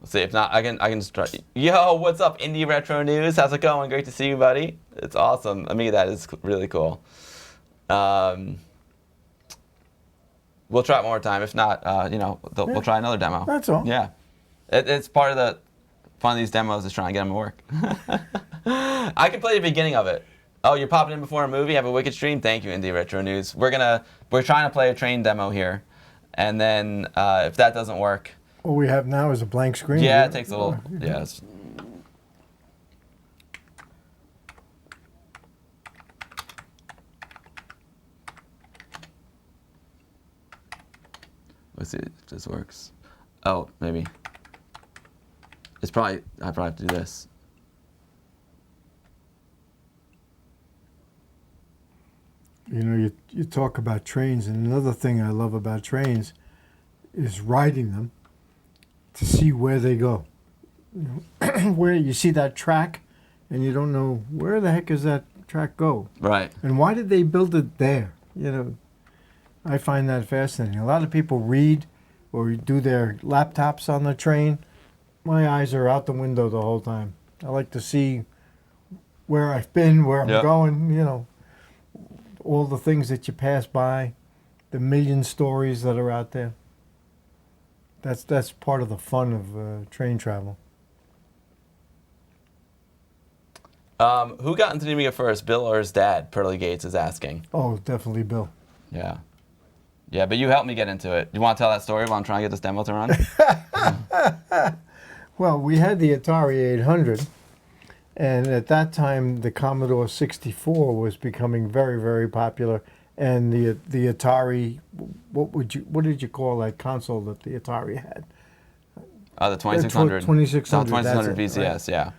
Let's see. If not, I can just try. Yo, what's up, Indie Retro News? How's it going? Great to see you, buddy. It's awesome. AmigaDad is really cool. We'll try it one more time. If not, we'll try another demo.
That's all.
Yeah. It's part of the fun of these demos is trying to get them to work. I can play the beginning of it. Oh, you're popping in before a movie? Have a wicked stream? Thank you, Indie Retro News. We're trying to play a train demo here. And then if that doesn't work.
All we have now is a blank screen.
Yeah, it takes a little. Yeah. Let's see if this works. Oh, maybe. I probably have to do this.
You know, you talk about trains, and another thing I love about trains is riding them to see where they go. You know, where you see that track, and you don't know where the heck does that track go,
Right.
and why did they build it there? You know, I find that fascinating. A lot of people read or do their laptops on the train. My eyes are out the window the whole time. I like to see where I've been, where I'm
Yep.
going, you know, all the things that you pass by, the million stories that are out there. That's part of the fun of train travel.
Who got into the Amiga first, Bill or his dad? Pearly Gates is asking.
Oh, definitely Bill.
Yeah. Yeah, but you helped me get into it. You want to tell that story while I'm trying to get this demo to run?
Well, we had the Atari 800, and at that time the Commodore 64 was becoming very, very popular, and the Atari, what did you call that console that the Atari had?
The 2600.
2600,
2600
that's it,
VCS,
right.
yeah.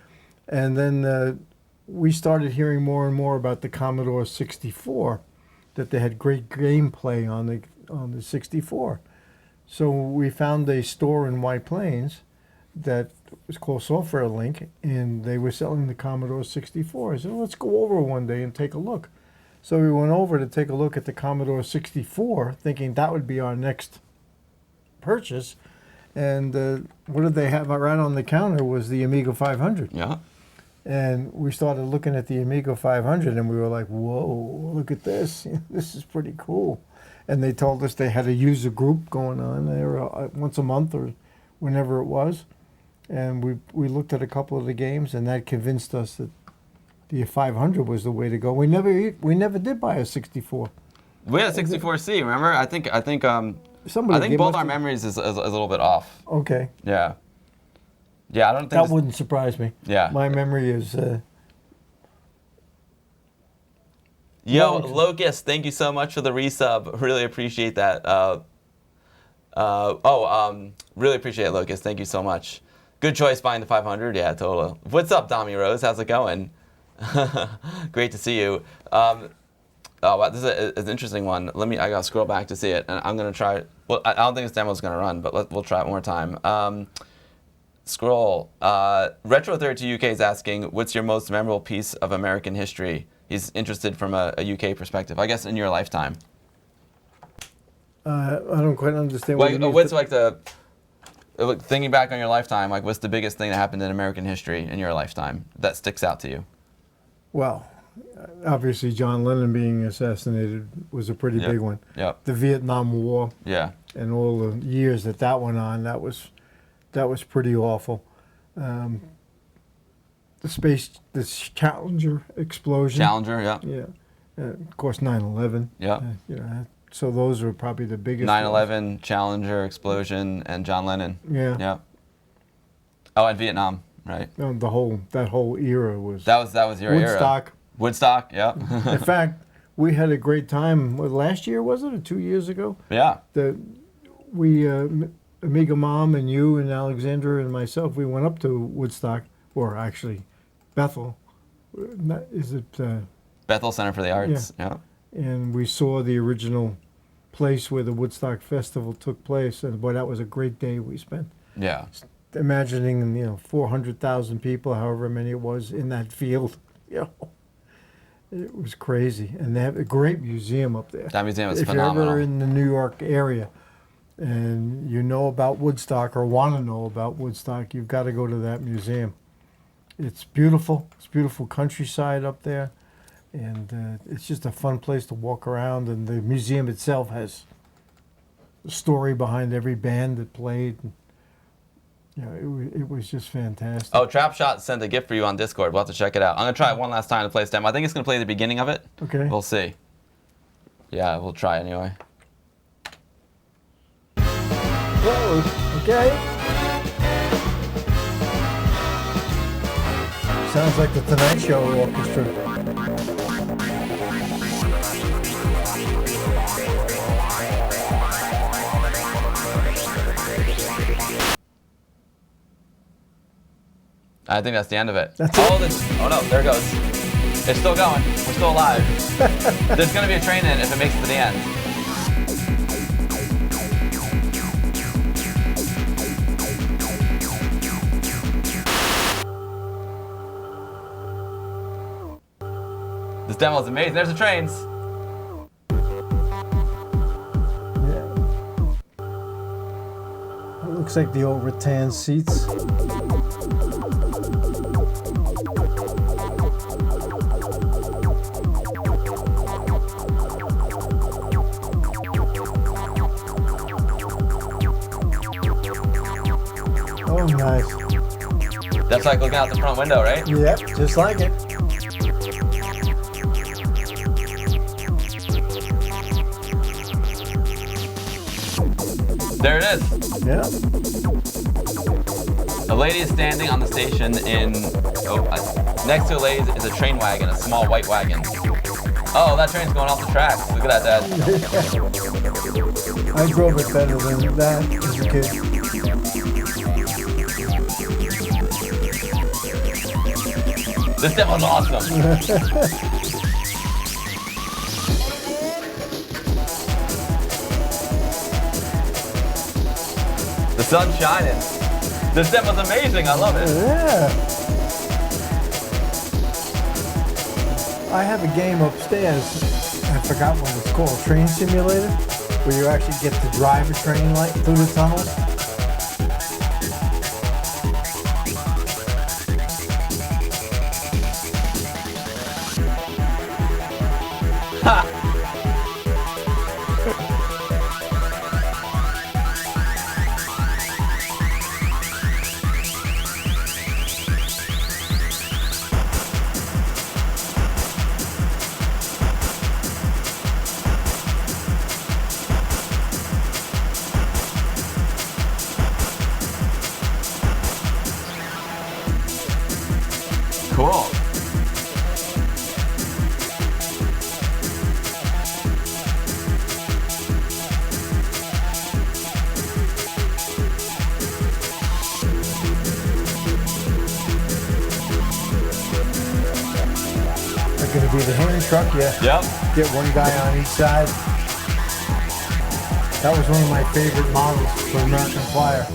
And then we started hearing more and more about the Commodore 64, that they had great gameplay on the 64. So we found a store in White Plains that was called Software Link, and they were selling the Commodore 64. I said, well, let's go over one day and take a look. So we went over to take a look at the Commodore 64, thinking that would be our next purchase. And what did they have right on the counter was the Amiga 500.
Yeah.
And we started looking at the Amiga 500, and we were like, whoa, look at this. This is pretty cool. And they told us they had a user group going on there once a month or whenever it was. And we looked at a couple of the games, and that convinced us that the 500 was the way to go. We never did buy a 64.
We had a 64C, remember? I think
Somebody
both our memories is a little bit off.
Okay.
Yeah. Yeah, I don't think
That wouldn't surprise me.
Yeah.
My memory is...
Yo, Locust, thank you so much for the resub. Really appreciate that. Really appreciate it, Locust. Thank you so much. Good choice buying the 500. Yeah, totally. What's up, Dami Rose? How's it going? Great to see you. Oh, wow, this is an interesting one. I gotta scroll back to see it, and I'm gonna try. Well, I don't think this demo's gonna run, but we'll try it one more time. Scroll. Retro32 UK is asking, what's your most memorable piece of American history? He's interested from a UK perspective, I guess, in your lifetime.
I don't quite understand what you mean.
What's like thinking back on your lifetime, like what's the biggest thing that happened in American history in your lifetime that sticks out to you?
Well, obviously John Lennon being assassinated was a pretty big one.
Yep.
The Vietnam War.
Yeah.
And all the years that went on, that was pretty awful. This Challenger explosion.
Challenger, yeah.
Yeah. Of course, 9/11.
Yeah.
So those were probably the biggest.
9/11, Challenger explosion, and John Lennon.
Yeah.
Yeah. Oh, and Vietnam, right?
No, that whole era was.
That was your
Woodstock.
era. Woodstock, yeah.
In fact, we had a great time. Last year was it, or 2 years ago?
Yeah.
Amiga Mom and you and Alexandra and myself, we went up to Woodstock, or actually Bethel. Is it?
Bethel Center for the Arts. Yeah.
And we saw the original place where the Woodstock Festival took place, and boy, that was a great day we spent.
Yeah.
Imagining 400,000 people, however many it was, in that field. It was crazy, and they have a great museum up there.
That museum is
if
phenomenal.
If you're ever in the New York area, and you know about Woodstock or want to know about Woodstock, you've got to go to that museum. It's beautiful. It's beautiful countryside up there, and it's just a fun place to walk around. And the museum itself has a story behind every band that played. It was just fantastic.
Oh, Trapshot sent a gift for you on Discord. We'll have to check it out. I'm going to try it one last time to play this demo. I think it's going to play the beginning of it.
Okay.
We'll see. Yeah, we'll try anyway.
Whoa, okay. Sounds like the Tonight Show orchestra.
I think that's the end of it.
That's it?
Oh no, there it goes. It's still going. We're still alive. There's gonna be a train in it if it makes it to the end. This demo is amazing. There's the trains.
Yeah. It looks like the old rattan seats. Oh, nice.
That's like looking out the front window, right?
Yep, just like it.
There it is.
Yeah.
A lady is standing on the station next to a lady is a train wagon, a small white wagon. Oh, that train's going off the tracks. Look at that, Dad.
I drove it better than that as a kid.
This demo's awesome. The sun's shining. This demo's amazing. I love it.
Yeah. I have a game upstairs. I forgot what it's called. Train Simulator, where you actually get to drive a train like through the tunnels.
Ha! Cool.
They're going to be the hand truck, yeah.
Yep.
Get one guy on each side. That was one of my favorite models for American Flyer.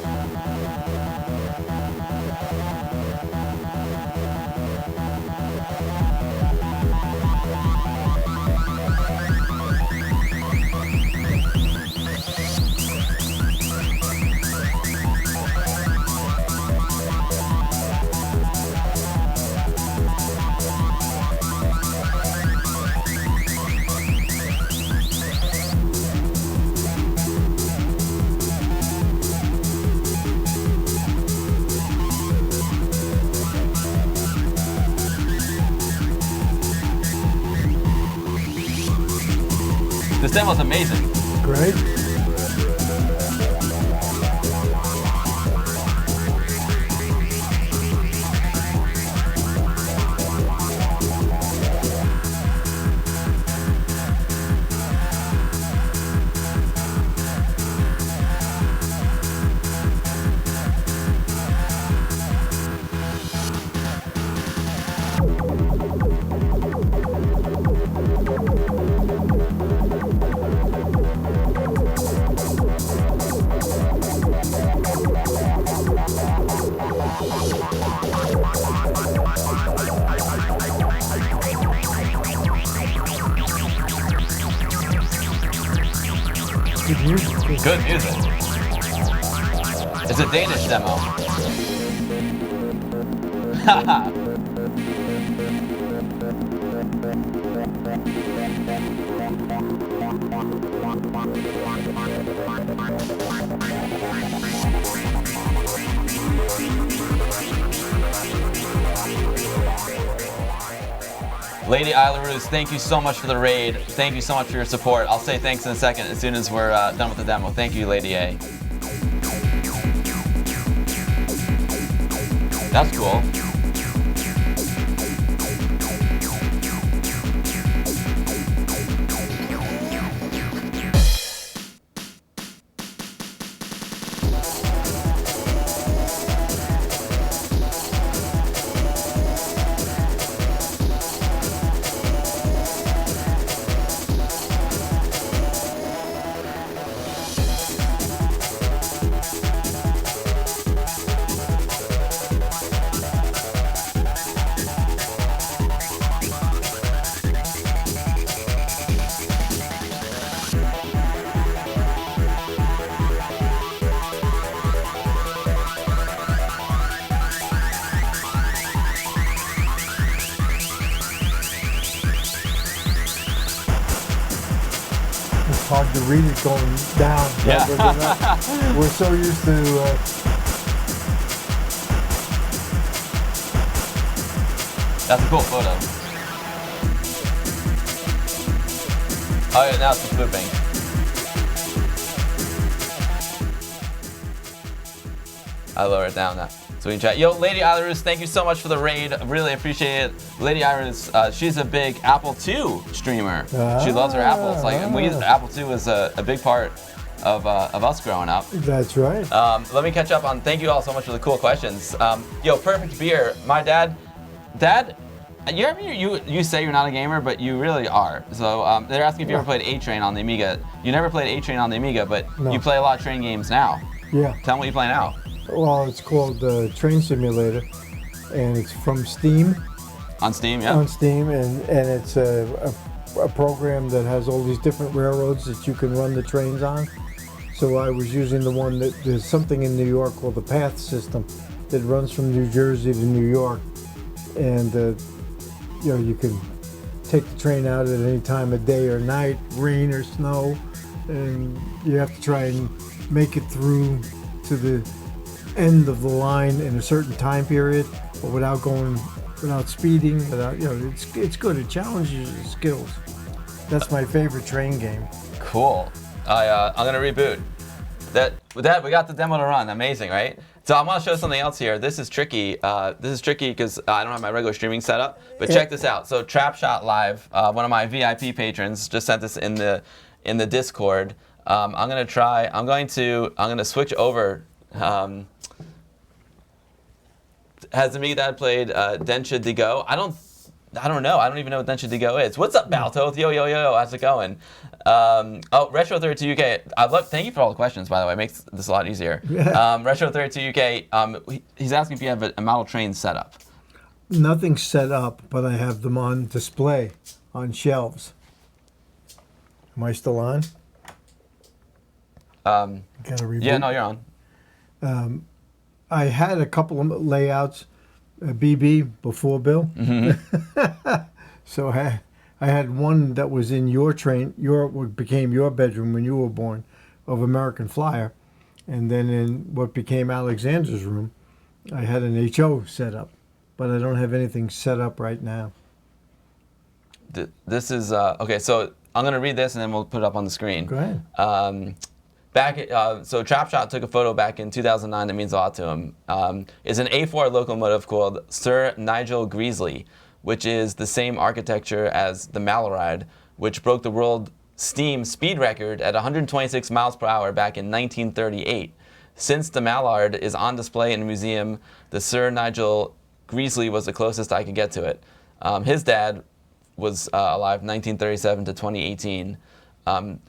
This demo's amazing.
Great. Good music.
Good music. It's a Danish demo. Haha. Lady Ilarus, thank you so much for the raid. Thank you so much for your support. I'll say thanks in a second as soon as we're done with the demo. Thank you, Lady A. That's cool.
hard to read it going down.
Yeah.
We're so used to.
That's a cool photo. Oh yeah, now it's just looping. I lower it down now. So we can chat. Yo, Lady Iris, thank you so much for the raid. Really appreciate it. Lady Iris, she's a big Apple II streamer. She loves her apples. Like, and Apple II was a big part of us growing up.
That's right.
Let me catch up on. Thank you all so much for the cool questions. Yo, perfect beer. My dad, you say you're not a gamer, but you really are. So they're asking if you ever played A-Train on the Amiga. You never played A-Train on the Amiga, but you play a lot of train games now.
Yeah.
Tell them what you play now.
Well, it's called Train Simulator, and it's from Steam.
On Steam, yeah.
On Steam, and it's a program that has all these different railroads that you can run the trains on. So I was using the one that there's something in New York called the Path System that runs from New Jersey to New York, and you can take the train out at any time of day or night, rain or snow, and you have to try and make it through to the end of the line in a certain time period, but without speeding, it's good. It challenges your skills. That's my favorite train game.
Cool. I'm gonna reboot. With that, we got the demo to run. Amazing, right? So I want to show something else here. This is tricky. This is tricky because I don't have my regular streaming set up. But check this out. So Trapshot Live, one of my VIP patrons, just sent this in the Discord. I'm gonna switch over. Has AmigaDad played Densha Digo? I don't know. I don't even know what Densha Digo is. What's up, Balto? Yo. How's it going? Retro32 UK. Thank you for all the questions, by the way. It makes this a lot easier. Retro32 UK. He's asking if you have a model train set up.
Nothing's set up, but I have them on display on shelves. Am I still on?
Got
a reboot?
Yeah, no, you're on.
I had a couple of layouts, BB before Bill.
Mm-hmm.
So I had one that was in your train, what became your bedroom when you were born, of American Flyer, and then in what became Alexander's room, I had an HO set up, but I don't have anything set up right now.
This is okay. So I'm gonna read this and then we'll put it up on the screen.
Go ahead.
So Trapshot took a photo back in 2009 that means a lot to him. It's an A4 locomotive called Sir Nigel Greasley, which is the same architecture as the Mallard, which broke the world steam speed record at 126 miles per hour back in 1938. Since the Mallard is on display in a museum, the Sir Nigel Greasley was the closest I could get to it. His dad was alive 1937 to 2018.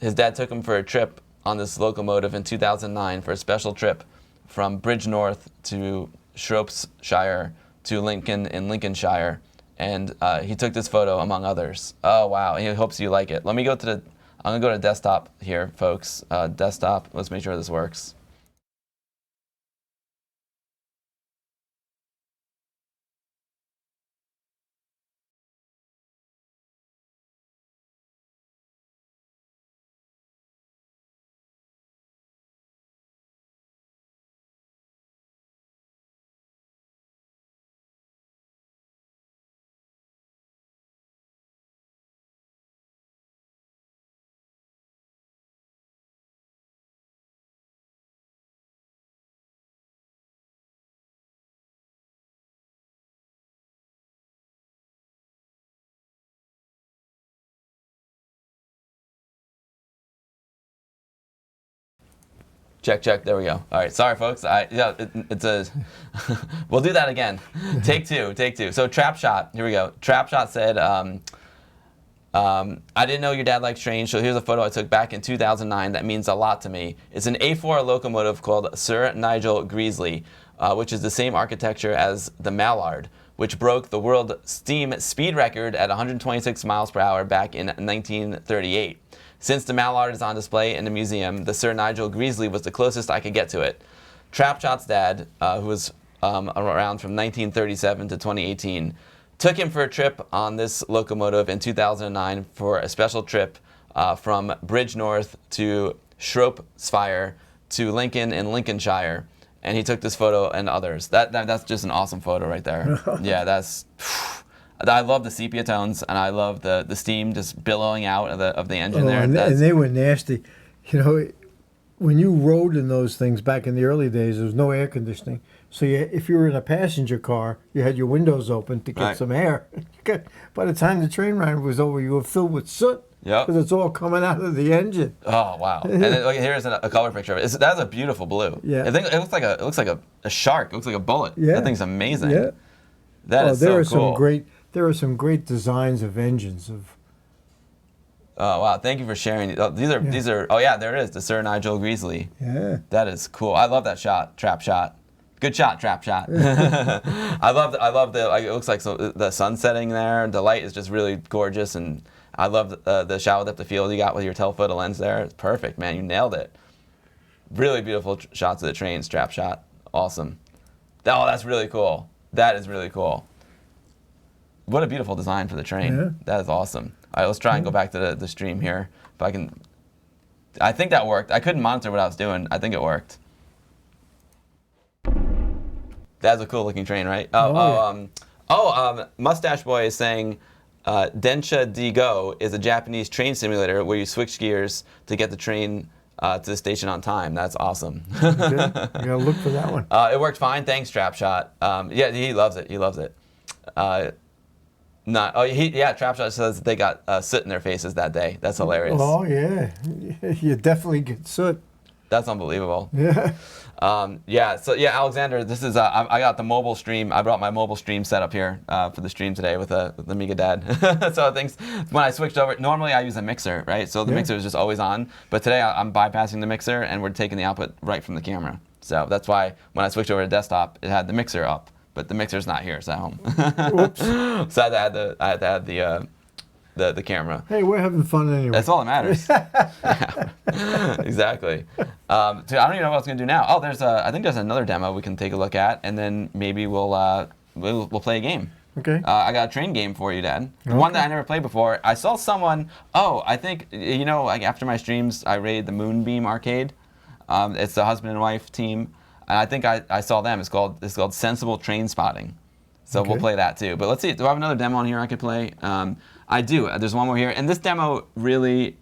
His dad took him for a trip on this locomotive in 2009 for a special trip from Bridge North to Shropshire to Lincoln in Lincolnshire, and he took this photo among others. Oh wow! He hopes you like it. Let me go to I'm gonna go to desktop here, folks. Desktop. Let's make sure this works. Check. There we go. All right. Sorry, folks. It's a. We'll do that again. Take two. So Trapshot. Here we go. Trapshot said, I didn't know your dad liked trains, so here's a photo I took back in 2009 that means a lot to me. It's an A4 locomotive called Sir Nigel Greasley, which is the same architecture as the Mallard, which broke the world steam speed record at 126 miles per hour back in 1938. Since the Mallard is on display in the museum, the Sir Nigel Greasley was the closest I could get to it. Trapshot's dad, who was around from 1937 to 2018, took him for a trip on this locomotive in 2009 for a special trip from Bridge North to Shropshire to Lincoln and Lincolnshire. And he took this photo and others. That's just an awesome photo right there. Yeah, that's. I love the sepia tones, and I love the steam just billowing out of the engine there.
And they were nasty. You know, when you rode in those things back in the early days, there was no air conditioning. So if you were in a passenger car, you had your windows open to get some air. By the time the train ride was over, you were filled with soot.
Yep.
Because it's all coming out of the engine.
Oh wow! And then, here's a color picture of it. That's a beautiful blue.
Yeah.
I think it looks like a shark. It looks like a bullet.
Yeah.
That thing's amazing.
Yeah.
That is so cool.
There are some great designs of engines of.
Oh wow! Thank you for sharing. These are. Oh yeah, there it is. The Sir Nigel Greasley.
Yeah.
That is cool. I love that shot. Trap shot. Good shot. Trap shot. I love the. It looks like the sun setting there. The light is just really gorgeous, and I love the shallow depth of field you got with your telephoto lens there. It's perfect, man. You nailed it. Really beautiful shots of the trains. Trap shot. Awesome. Oh, that's really cool. That is really cool. What a beautiful design for the train.
Yeah.
That is awesome. All right, let's try and go back to the stream here. If I can. I think that worked. I couldn't monitor what I was doing. I think it worked. That's a cool looking train, right? Mustache Boy is saying Densha D Go is a Japanese train simulator where you switch gears to get the train to the station on time. That's awesome.
Okay. You gotta look for that one.
It worked fine. Thanks, Trap Shot. Yeah, he loves it. He loves it. Trap Shot says they got soot in their faces that day. That's hilarious.
Oh yeah, you definitely get soot.
That's unbelievable.
Yeah.
Alexander, this is I got the mobile stream. I brought my mobile stream set up here for the stream today with the AmigaDad. So things when I switched over, normally I use a mixer, right? So the mixer is just always on. But today I'm bypassing the mixer and we're taking the output right from the camera. So that's why when I switched over to desktop, it had the mixer up, but the mixer's not here. It's at home.
Whoops.
So I had to add the camera.
Hey, we're having fun anyway.
That's all that matters. Exactly. I don't even know what I was gonna do now. Oh, I think there's another demo we can take a look at, and then maybe we'll play a game.
Okay.
I got a train game for you, Dad. One that I never played before. I saw someone. Oh, I think like after my streams, I raided the Moonbeam Arcade. It's the husband and wife team, and I think I saw them. It's called Sensible Train Spotting. So we'll play that too. But let's see. Do I have another demo on here I could play? I do. There's one more here. And this demo really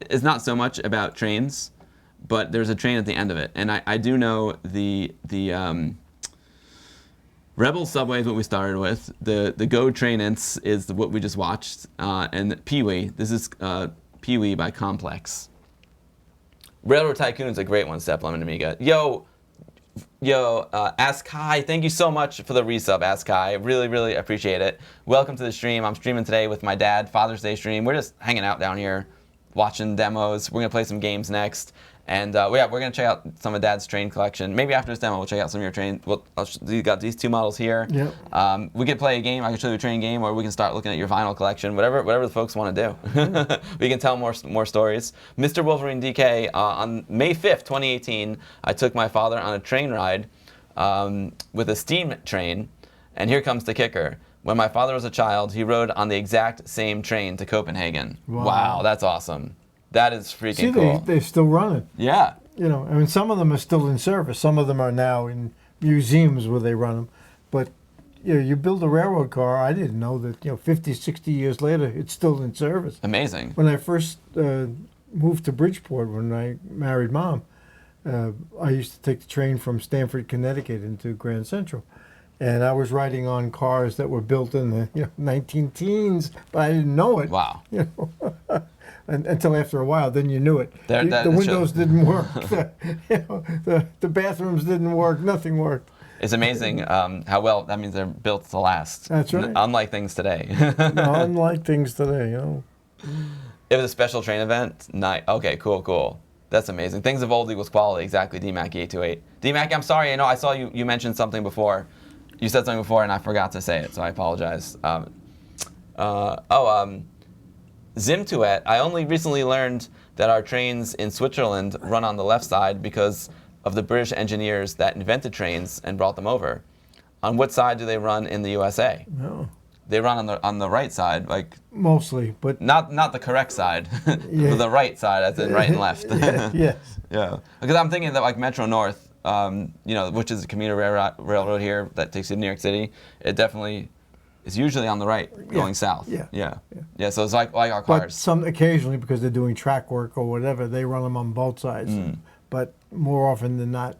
is not so much about trains, but there's a train at the end of it. And I do know the Rebel Subway is what we started with. The Go Train-Ints is what we just watched. And Pee-wee. This is Pee-wee by Complex. Railroad Tycoon is a great one, Step Lemon Amiga. Ask Kai, thank you so much for the resub, Ask Kai. Really, really appreciate it. Welcome to the stream. I'm streaming today with my dad, Father's Day stream. We're just hanging out down here, watching demos. We're going to play some games next. And we're going to check out some of Dad's train collection. Maybe after this demo, we'll check out some of your train. You got these two models here.
Yep.
We could play a game. I can show you a train game, or we can start looking at your vinyl collection. Whatever the folks want to do. We can tell more stories. Mr. Wolverine DK, on May 5th, 2018, I took my father on a train ride with a steam train. And here comes the kicker. When my father was a child, he rode on the exact same train to Copenhagen. Wow, that's awesome. That is freaking cool.
They're still running.
Yeah.
Some of them are still in service. Some of them are now in museums where they run them. But you build a railroad car. I didn't know that 50, 60 years later, it's still in service.
Amazing.
When I first moved to Bridgeport, when I married Mom, I used to take the train from Stamford, Connecticut into Grand Central. And I was riding on cars that were built in the 19-teens, but I didn't know it.
Wow.
Until after a while, then you knew it. The windows didn't work. The bathrooms didn't work. Nothing worked.
It's amazing how well, that means they're built to last.
That's right.
Unlike things today.
Unlike things today,
It was a special train event? Okay, cool. That's amazing. Things of old equals quality. Exactly, DMAC828. DMAC, I'm sorry. I saw you mentioned something before. You said something before, and I forgot to say it, so I apologize. Zimtuet, I only recently learned that our trains in Switzerland run on the left side because of the British engineers that invented trains and brought them over. On what side do they run in the USA?
No.
they run on the right side, like
Mostly, but
not the correct side,
Yeah.
the right side, as in right and left.
yes.
Yeah, because I'm thinking that like Metro North, which is a commuter railroad here that takes you to New York City, it definitely is usually on the right going south. Yeah. So it's like our
But
cars.
some occasionally, because they're doing track work or whatever, they run them on both sides. But more often than not,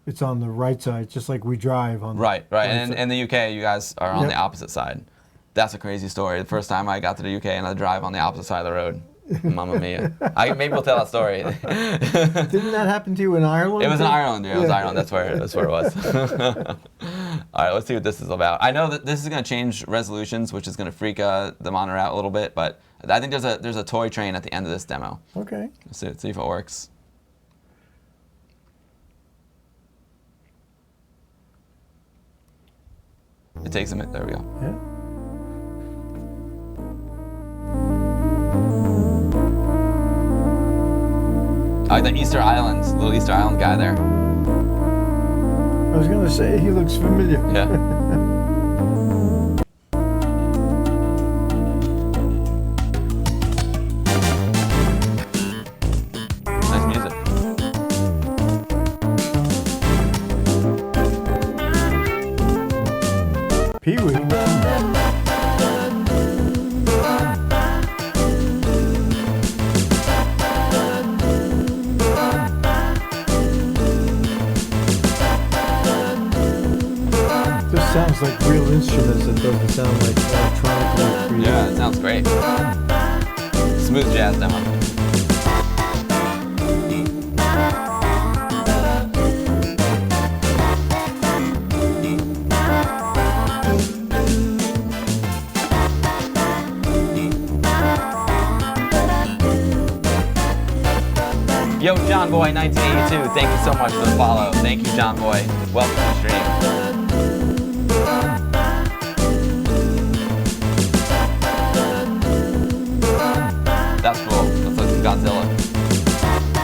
it's on the right side, just like we drive on.
Right.
the
And
side.
in the UK, you guys are on
Yep.
the opposite side. That's a crazy story. The first time I got to the UK and I drive on the opposite side of the road. Mamma mia. Maybe we'll tell that story.
Didn't that happen to you in Ireland?
It was in
too?
Ireland. Yeah, it was Ireland. That's where it was. All right, let's see what this is about. I know that this is going to change resolutions, which is going to freak the monitor out a little bit, but I think there's a toy train at the end of this demo.
Okay.
Let's see if it works. It takes a minute. There we go.
Yeah.
I like the Easter Islands, little Easter Island guy there.
I was gonna say he looks familiar.
Yeah. Nice music.
Pee-wee. This sounds like real instruments. It doesn't sound like electronically created.
Yeah, it sounds great. Smooth jazz demo. Yo, John Boy 1982, thank you so much for the follow. Thank you, John Boy. Welcome to the stream. That's cool. Looks like some Godzilla.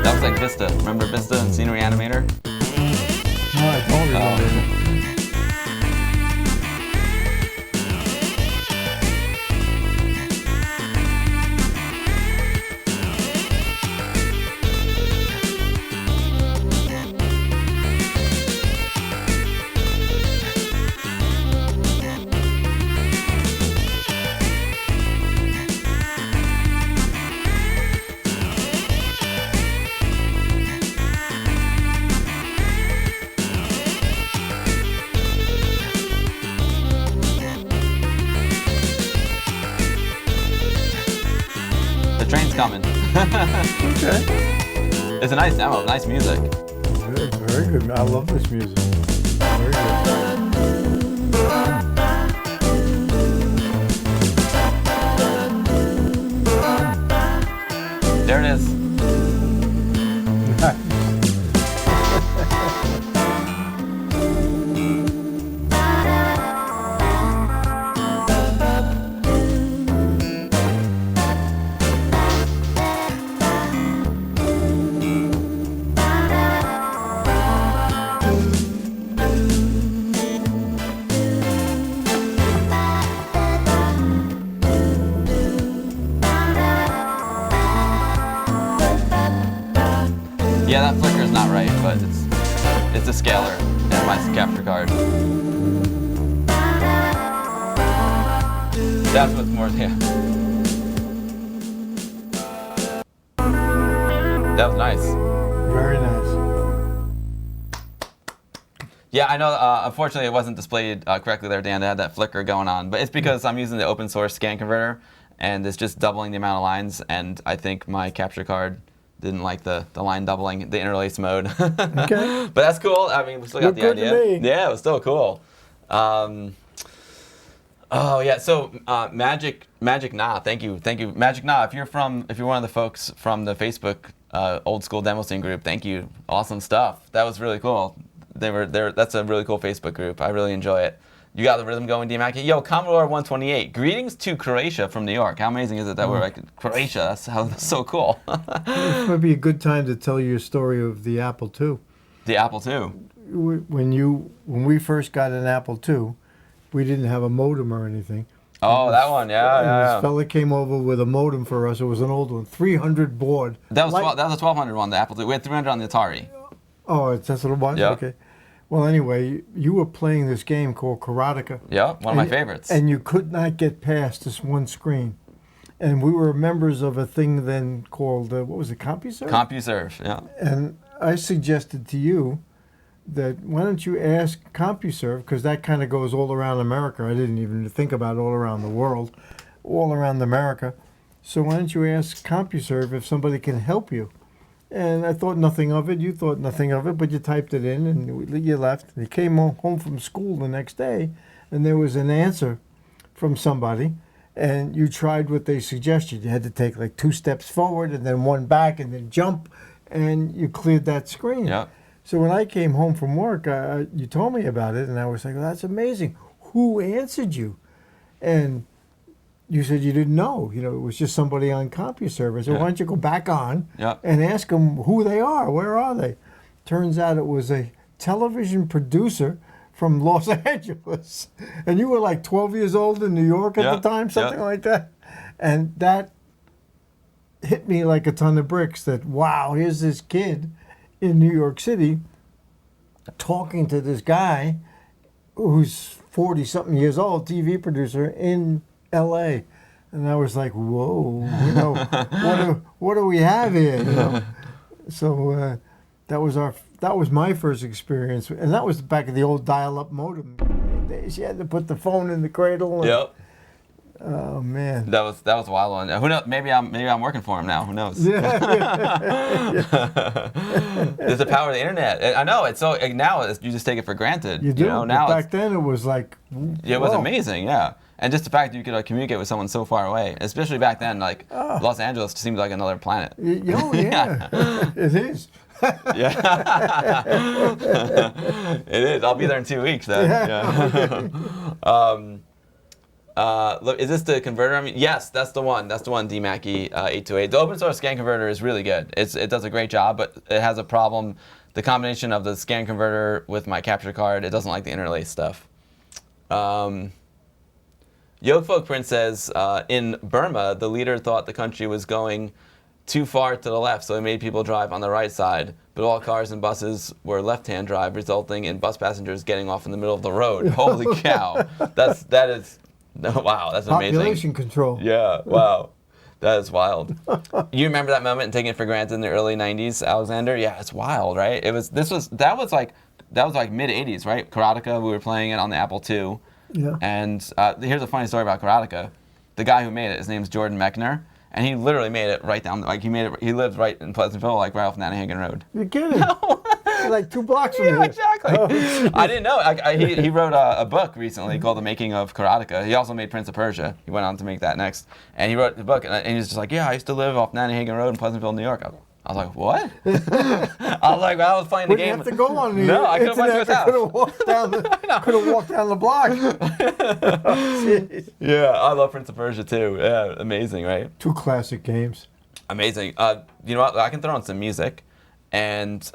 That was like Vista. Remember Vista and Scenery Animator?
No, I don't remember.
The train's coming.
Okay.
It's a nice demo, nice music.
Good, very good. I love this music. Very good.
There it is. Yeah, that flicker's not right, but it's a scaler and my capture card. That's what's more, yeah. That was nice.
Very nice.
Yeah, I know, unfortunately it wasn't displayed correctly there, Dan. They had that flicker going on, but it's because I'm using the open source scan converter, and it's just doubling the amount of lines, and I think my capture card didn't like the line doubling, the interlace mode.
Okay.
But that's cool. I mean, we still got
Looked
the
good to
idea.
me.
Yeah, it was still cool. Oh yeah, so Magic Na, thank you, Magic Na. If you're one of the folks from the Facebook old school demo scene group, thank you, awesome stuff. That was really cool. That's a really cool Facebook group. I really enjoy it. You got the rhythm going, D-Mac. Yo, Commodore 128. Greetings to Croatia from New York. How amazing is it that we're like Croatia? That's so cool.
This might be a good time to tell you a story of the Apple II.
The Apple II.
When we first got an Apple II, we didn't have a modem or anything.
Oh, that one, yeah.
This fella came over with a modem for us. It was an old one, 300 baud.
That was a 1200 one, the Apple II. We had 300 on the Atari.
Oh, that's what it was?
Yeah.
Okay. Well, anyway, you were playing this game called Karateka.
Yeah, one of my favorites.
And you could not get past this one screen. And we were members of a thing then called, what was it, CompuServe?
CompuServe, yeah.
And I suggested to you that why don't you ask CompuServe, because that kind of goes all around America. I didn't even think about all around the world, all around America. So why don't you ask CompuServe if somebody can help you? And I thought nothing of it. You thought nothing of it, but you typed it in and you left. You came home from school the next day, and there was an answer from somebody, and you tried what they suggested. You had to take like 2 steps forward and then 1 back and then jump, and you cleared that screen.
Yeah.
So when I came home from work, you told me about it, and I was like, well, that's amazing. Who answered you? And you said you didn't know. You know, it was just somebody on CompuServe. I said, why don't you go back on and ask them who they are? Where are they? Turns out it was a television producer from Los Angeles. And you were like 12 years old in New York at the time, something like that. And that hit me like a ton of bricks that, wow, here's this kid in New York City talking to this guy who's 40-something years old, TV producer in L.A. And I was like, whoa, you know, what do we have here? You know? So that was my first experience, and that was back in the old dial-up modem days. You had to put the phone in the cradle. And, oh man,
that was a wild one. Who knows? Maybe I'm working for him now. Who knows?
Yeah.
There's the power of the internet. I know it's so now you just take it for granted.
You do.
know, now
back then it was like,
it was amazing. Yeah. And just the fact that you could communicate with someone so far away, especially back then, like Los Angeles seemed like another planet.
Oh yeah, it is.
Yeah, it is. I'll be there in 2 weeks. Then. Yeah. Look, is this the converter? I mean, yes, that's the one. That's the one. DMACI 828. The open source scan converter is really good. It does a great job, but it has a problem. The combination of the scan converter with my capture card, it doesn't like the interlace stuff. Yokefolk Prince says, in Burma, the leader thought the country was going too far to the left, so he made people drive on the right side. But all cars and buses were left-hand drive, resulting in bus passengers getting off in the middle of the road. Holy cow. That is, wow, that's amazing.
Population control.
Yeah, wow. That is wild. You remember that moment and taking it for granted in the early 90s, Alexander? Yeah, it's wild, right? That was like mid-80s, right? Karateka, we were playing it on the Apple II.
Yeah.
And here's a funny story about Karateka. The guy who made it, his name's Jordan Mechner, and he literally made it right down, like he lived right in Pleasantville, like right off Nanahagan Road.
You're kidding? No. Like 2 blocks from here.
Yeah, exactly. Oh, I didn't know. He wrote a book recently called The Making of Karateka. He also made Prince of Persia. He went on to make that next. And he wrote the book, and he was just like, yeah, I used to live off Nanahagan Road in Pleasantville, New York. I was like, what? I was like, well, I was playing the game.
Wouldn't have to go on the
No, I couldn't went to his house.
Could have walked down the block. Oh,
yeah, I love Prince of Persia too. Yeah, amazing, right?
2 classic games.
Amazing. You know what? I can throw on some music, and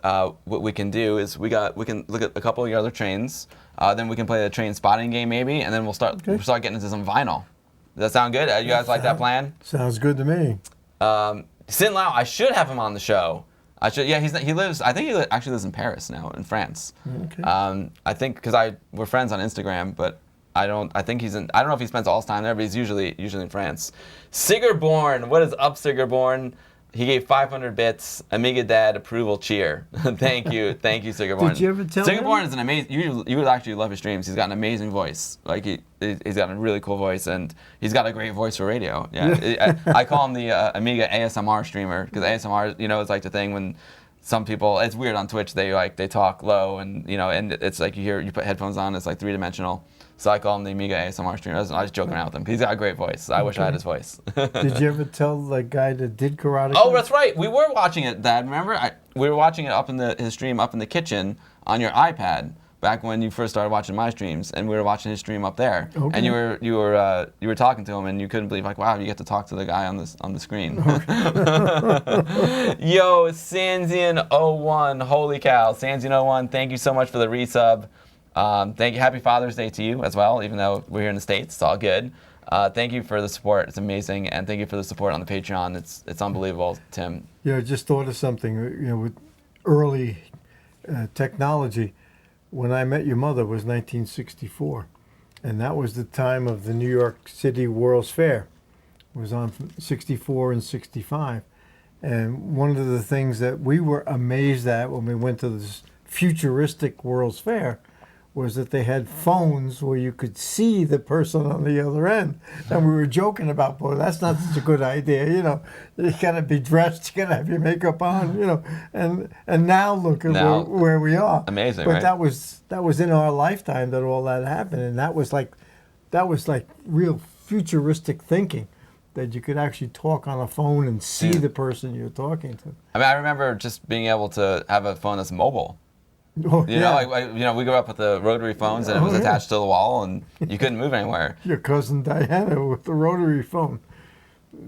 what we can do is we can look at a couple of your other trains. Then we can play the train spotting game maybe, and then we'll start getting into some vinyl. Does that sound good? You guys like that plan?
Sounds good to me.
Sin Lao, I should have him on the show. I should. Yeah, he lives. I think he actually lives in Paris now, in France.
Okay.
I think because we're friends on Instagram, but I don't know if he spends all his time there, but he's usually in France. Sigurborn, what is up, Sigurborn? He gave 500 bits. AmigaDad approval cheer. Thank you, Sigurborn.
Did you ever tell
Sigurborn
him?
is an amazing. You would actually love his streams. He's got an amazing voice. Like he's got a really cool voice, and he's got a great voice for radio. Yeah, I call him the Amiga ASMR streamer because ASMR, is like the thing when some people. It's weird on Twitch. They talk low, and and it's like you put headphones on. It's like 3-dimensional. So I call him the Amiga ASMR streamer. I was joking around with him because he's got a great voice. I wish I had his voice.
Did you ever tell the guy that did Karateka?
Oh, that's right. We were watching it, Dad. Remember? We were watching it his stream up in the kitchen on your iPad. back when you first started watching my streams, and we were watching his stream up there,
Okay.
and you were talking to him, and you couldn't believe, like, wow, you get to talk to the guy on the screen. Yo, Sansian01, holy cow, Sansian01, thank you so much for the resub. Thank you. Happy Father's Day to you as well, even though we're here in the States. It's all good. Thank you for the support. It's amazing, and thank you for the support on the Patreon. It's unbelievable, Tim.
Yeah, I just thought of something. You know, with early technology, when I met your mother was 1964, and that was the time of the New York City World's Fair. It was on 64 and 65, and one of the things that we were amazed at when we went to this futuristic World's Fair was that they had phones where you could see the person on the other end. And we were joking about, boy, that's not such a good idea, you know. You gotta be dressed, you gotta have your makeup on, you know. And now look at where we are.
Amazing,
but
right?
that was in our lifetime that all that happened, and that was like real futuristic thinking, that you could actually talk on a phone and see the person you're talking to.
I mean, I remember just being able to have a phone that's mobile.
Oh,
You know, we grew up with the rotary phones, and it was attached to the wall, and you couldn't move anywhere.
Your cousin Diana with the rotary phone.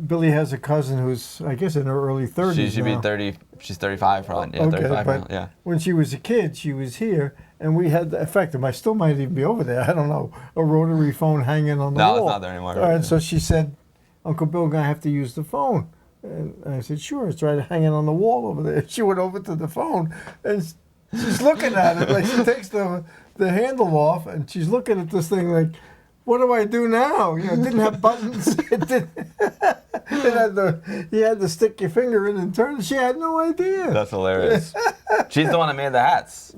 Billy has a cousin who's, I guess, in her early 30s
She should
now.
be 30. She's 35, probably. Yeah,
Okay,
35 now.
but
Yeah.
when she was a kid, she was here, and we had, in fact, I still might even be over there, I don't know, a rotary phone hanging on the wall.
No, it's not there anymore.
And so she said, Uncle Bill, I have to use the phone. And I said, sure, it's right hanging on the wall over there. She went over to the phone, and she's looking at it, like she takes the handle off, and she's looking at this thing like, what do I do now? You know, it didn't have buttons. You had to stick your finger in and turn. She had no idea.
That's hilarious. She's the one that made the hats.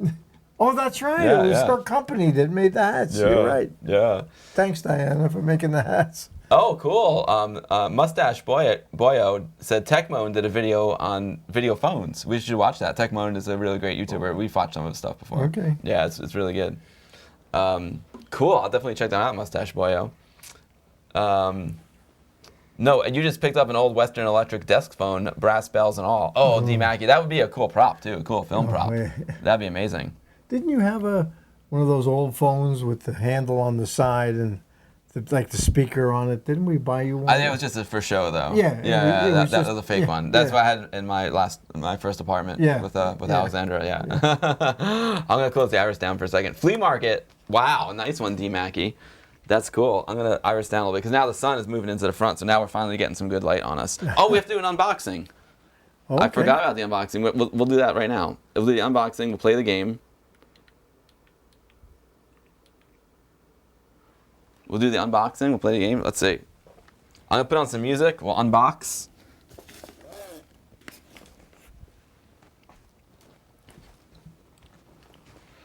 Oh, that's right.
Yeah,
it was
yeah.
her company that made the hats. You're right.
Yeah.
Thanks, Diana, for making the hats.
Oh, cool. Mustache Boyo said Techmoan did a video on video phones. We should watch that. Techmoan is a really great YouTuber. We've watched some of his stuff before.
Okay.
Yeah, it's really good. Cool. I'll definitely check that out, Mustache Boyo. No, and you just picked up an old Western Electric desk phone, brass bells and all. Oh, D-Mackie. That would be a cool prop, too. A cool film prop.
Yeah.
That'd be amazing.
Didn't you have one of those old phones with the handle on the side and like the speaker on it? Didn't we buy you one?
I think it was just for show, though.
Yeah,
that was a fake one. That's what I had in my first apartment with Alexandra. Yeah. I'm gonna close the iris down for a second. Flea market. Wow, nice one, D-Mackie. That's cool. I'm gonna iris down a little bit because now the sun is moving into the front, so now we're finally getting some good light on us. Oh, we have to do an unboxing.
Okay.
I forgot about the unboxing. We'll do that right now. We'll do the unboxing. We'll play the game. We'll do the unboxing. We'll play the game. Let's see. I'm gonna put on some music. We'll unbox.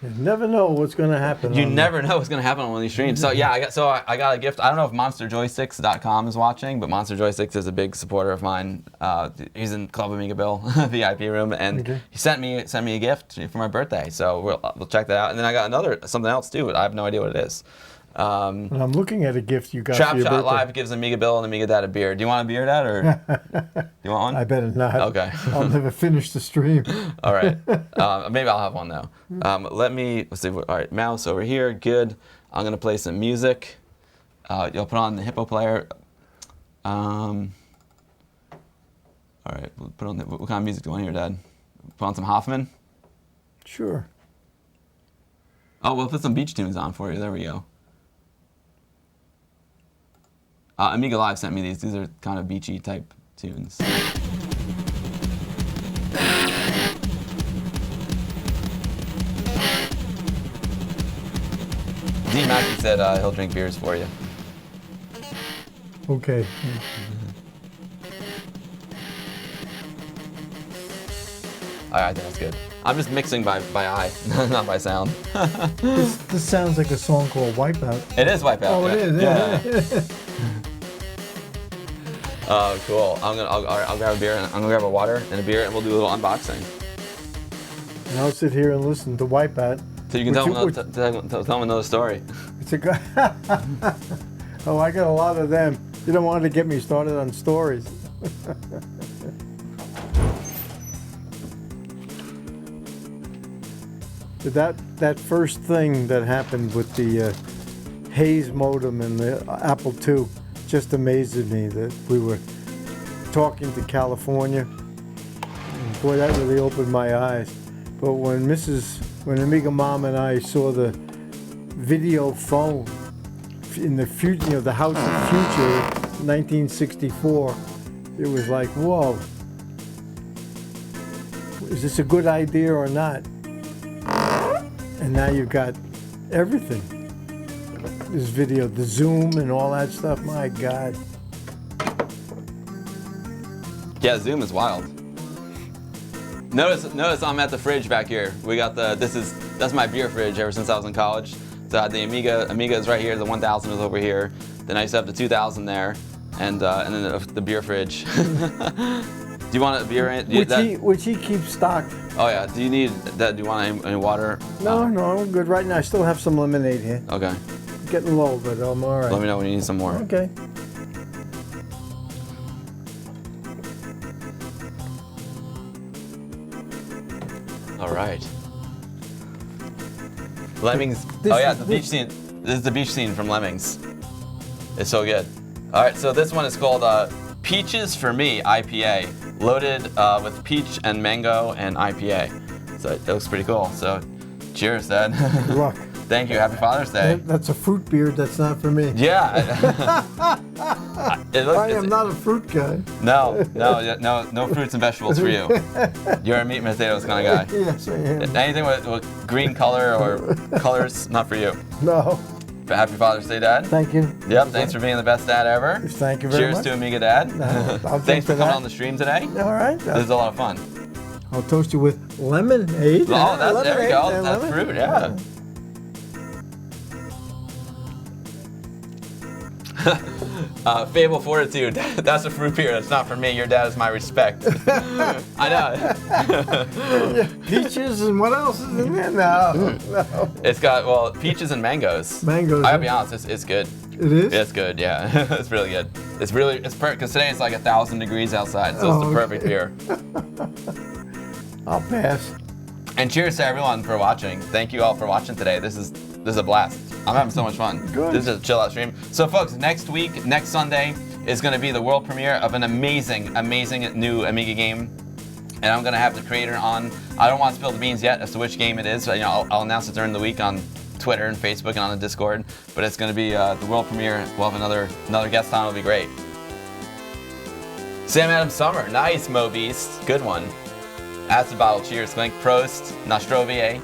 You never know what's going to happen.
You never know what's gonna happen on one of these streams. So yeah, I got a gift. I don't know if MonsterJoy6.com is watching, but MonsterJoy6 is a big supporter of mine. He's in Club Amiga Bill VIP room, and he sent me a gift for my birthday. So we'll check that out. And then I got something else too. I have no idea what it is.
And I'm looking at a gift you got
Trap
for your
Shot
birthday.
Live gives Amiga Bill and Amiga Dad a beer. Do you want a beer, Dad, or do you want one?
I better not.
Okay.
I'll never finish the stream.
All right. Maybe I'll have one though. Let's see. All right, mouse over here. Good. I'm gonna play some music. You'll put on the Hippo player. All right. We'll put on what kind of music do you want to hear, Dad? Put on some Hoffman.
Sure.
Oh, we'll put some beach tunes on for you. There we go. Amiga Live sent me these. These are kind of beachy type tunes. D-Mackie said he'll drink beers for you.
Okay.
I think that's good. I'm just mixing by eye, not by sound.
This sounds like a song called Wipeout.
It is Wipeout.
Oh,
yeah.
it is. Yeah.
Oh, cool. I'll grab a beer. I'm gonna grab a water and a beer, and we'll do a little unboxing.
And I'll sit here and listen to Wipeout.
So you can tell them another story.
It's a good. Oh, I got a lot of them. You don't want to get me started on stories. That first thing that happened with the Hayes modem and the Apple II just amazes me that we were talking to California. And boy, that really opened my eyes. But when Amiga Mom and I saw the video phone in the future, the House of Future, 1964, it was like, whoa, is this a good idea or not? And now you've got everything. This video, the zoom and all that stuff, my God.
Yeah, zoom is wild. Notice I'm at the fridge back here. We got that's my beer fridge ever since I was in college. So I had the Amiga is right here, the 1000 is over here. Then I used to have the 2000 there, and then the beer fridge. Do you want a beer?
Which he keeps stocked.
Oh yeah. Do you need that? Do you want any water?
No, I'm good right now. I still have some lemonade here.
Okay.
Getting low, but I'm all right.
Let me know when you need some more.
Okay.
All right. Lemmings. The beach scene. This is the beach scene from Lemmings. It's so good. All right, so this one is called Peaches for Me IPA, loaded with peach and mango and IPA. So it looks pretty cool. So, cheers, Dad.
Good luck.
Thank you. Happy Father's Day.
That's a fruit beer. That's not for me.
Yeah.
I am not a fruit guy.
No fruits and vegetables for you. You're a meat and potatoes kind of guy.
Yes, I am.
Anything with green color or colors, not for you.
No.
But happy Father's Day, Dad.
Thank you.
Yep, thanks for being the best dad ever.
Thank you very much.
Cheers to AmigaDad.
No,
thanks for coming on the stream today.
All right.
This is a lot of fun.
I'll toast you with lemonade.
Oh, there we go. That's fruit, yeah. Fable Fortitude. That's a fruit beer. That's not for me. Your dad is my respect. I know.
Peaches and what else is in there? No.
It's got, peaches and mangoes.
Mangoes.
I gotta be honest, it's good.
It is?
It's good, yeah. It's really good. It's perfect, because today it's like 1,000 degrees outside, so it's the perfect beer.
I'll pass.
And cheers to everyone for watching. Thank you all for watching today. This is a blast. I'm having so much fun.
Good.
This is a chill out stream. So folks, next Sunday is going to be the world premiere of an amazing new Amiga game. And I'm going to have the creator on. I don't want to spill the beans yet as to which game it is. So, I'll announce it during the week on Twitter and Facebook and on the Discord. But it's going to be the world premiere. We'll have another guest on. It'll be great. Sam Adams Summer. Nice, Mo Beast. Good one. Acid Bottle. Cheers. Clink. Prost. Nostrovie.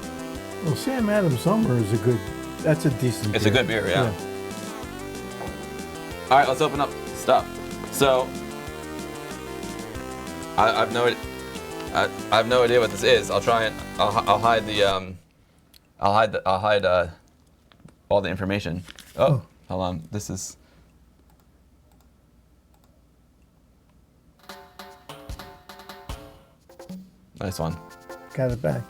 Well, Sam Adams Summer is that's a decent beer.
It's a good beer, yeah. All right, let's open up stuff. So, I have no idea what this is. I'll try and I'll hide the I'll hide all the information. Oh, hold on. This is. Nice one.
Got it back.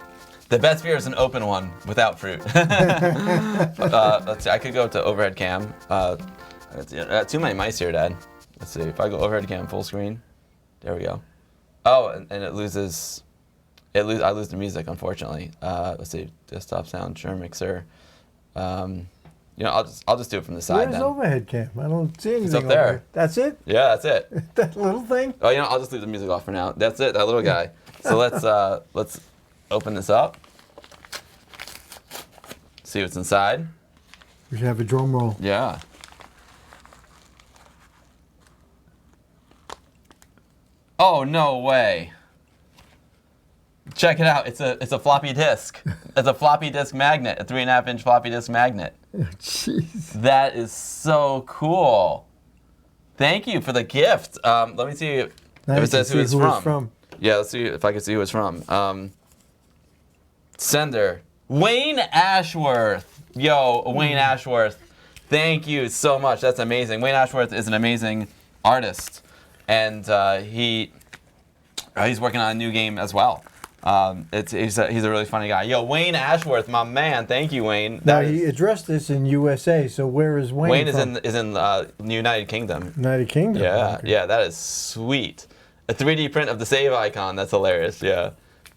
The best beer is an open one without fruit. Let's see. I could go to overhead cam. Too many mice here, Dad. Let's see. If I go overhead cam full screen, there we go. Oh, and it loses. I lose the music, unfortunately. Let's see. Desktop sound, share mixer. I'll just do it from the side.
Where's overhead cam? I don't see anything.
It's up there.
Over. That's it?
Yeah, that's it.
That little thing?
Oh, I'll just leave the music off for now. That's it. That little guy. So let's open this up. See what's inside.
We should have a drum roll.
Yeah. Oh, no way. Check it out. It's a floppy disk. It's a floppy disk magnet, a 3.5-inch floppy disk magnet.
Jeez.
That is so cool. Thank you for the gift. Let me see if it says who it's from. Yeah, let's see if I can see who it's from. Sender. Wayne Ashworth. Yo, Wayne Ashworth. Thank you so much. That's amazing. Wayne Ashworth is an amazing artist. And he's working on a new game as well. He's a really funny guy. Yo, Wayne Ashworth, my man. Thank you, Wayne.
Now, he addressed this in USA, so where is Wayne
Wayne
from?
is in the United Kingdom.
United Kingdom?
Yeah,
okay.
yeah, that is sweet. A 3D print of the save icon. That's hilarious, yeah.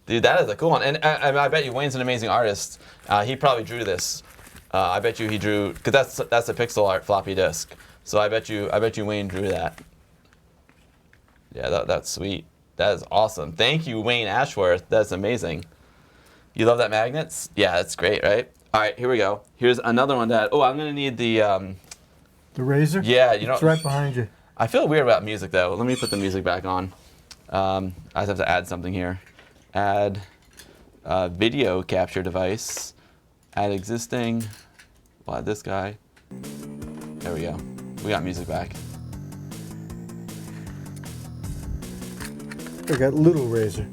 Dude, that is a cool one. And I bet you Wayne's an amazing artist. He probably drew this. I bet you he drew, because that's a pixel art floppy disk. So I bet you Wayne drew that. Yeah, that's sweet. That is awesome. Thank you, Wayne Ashworth. That's amazing. You love that magnets? Yeah, that's great, right? All right, here we go. Here's another one that. Oh, I'm gonna need the.
The razor?
Yeah, you know.
It's right behind you.
I feel weird about music though. Let me put the music back on. I just have to add something here. Add video capture device. Add existing. We'll add this guy. There we go. We got music back.
I got little razor.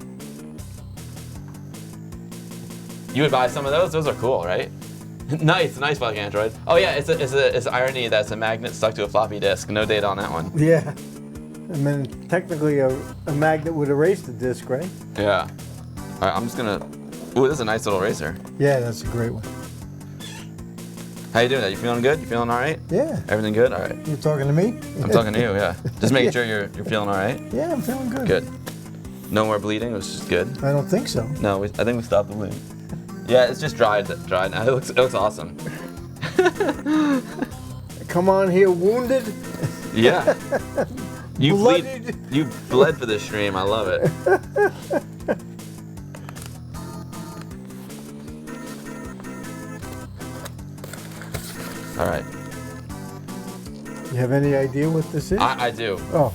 You would buy some of those? Those are cool, right? Nice fucking Android. Oh yeah, it's irony that it's a magnet stuck to a floppy disk. No data on that one.
Yeah. I mean, technically a magnet would erase the disk, right?
Yeah. All right, I'm just gonna. Ooh, this is a nice little eraser.
Yeah, that's a great one.
How you doing? You feeling good? You feeling all right?
Yeah.
Everything good? All right.
You talking to me?
I'm talking to you. Yeah. Just making sure you're feeling all right.
Yeah, I'm feeling good.
Good. No more bleeding, which is good.
I don't think so.
No, I think we stopped the bleeding. Yeah, it's just dried now. It looks awesome.
Come on here, wounded.
Yeah. You
Bloodied.
you bled for this stream. I love it. All right.
You have any idea what this is?
I do.
Oh.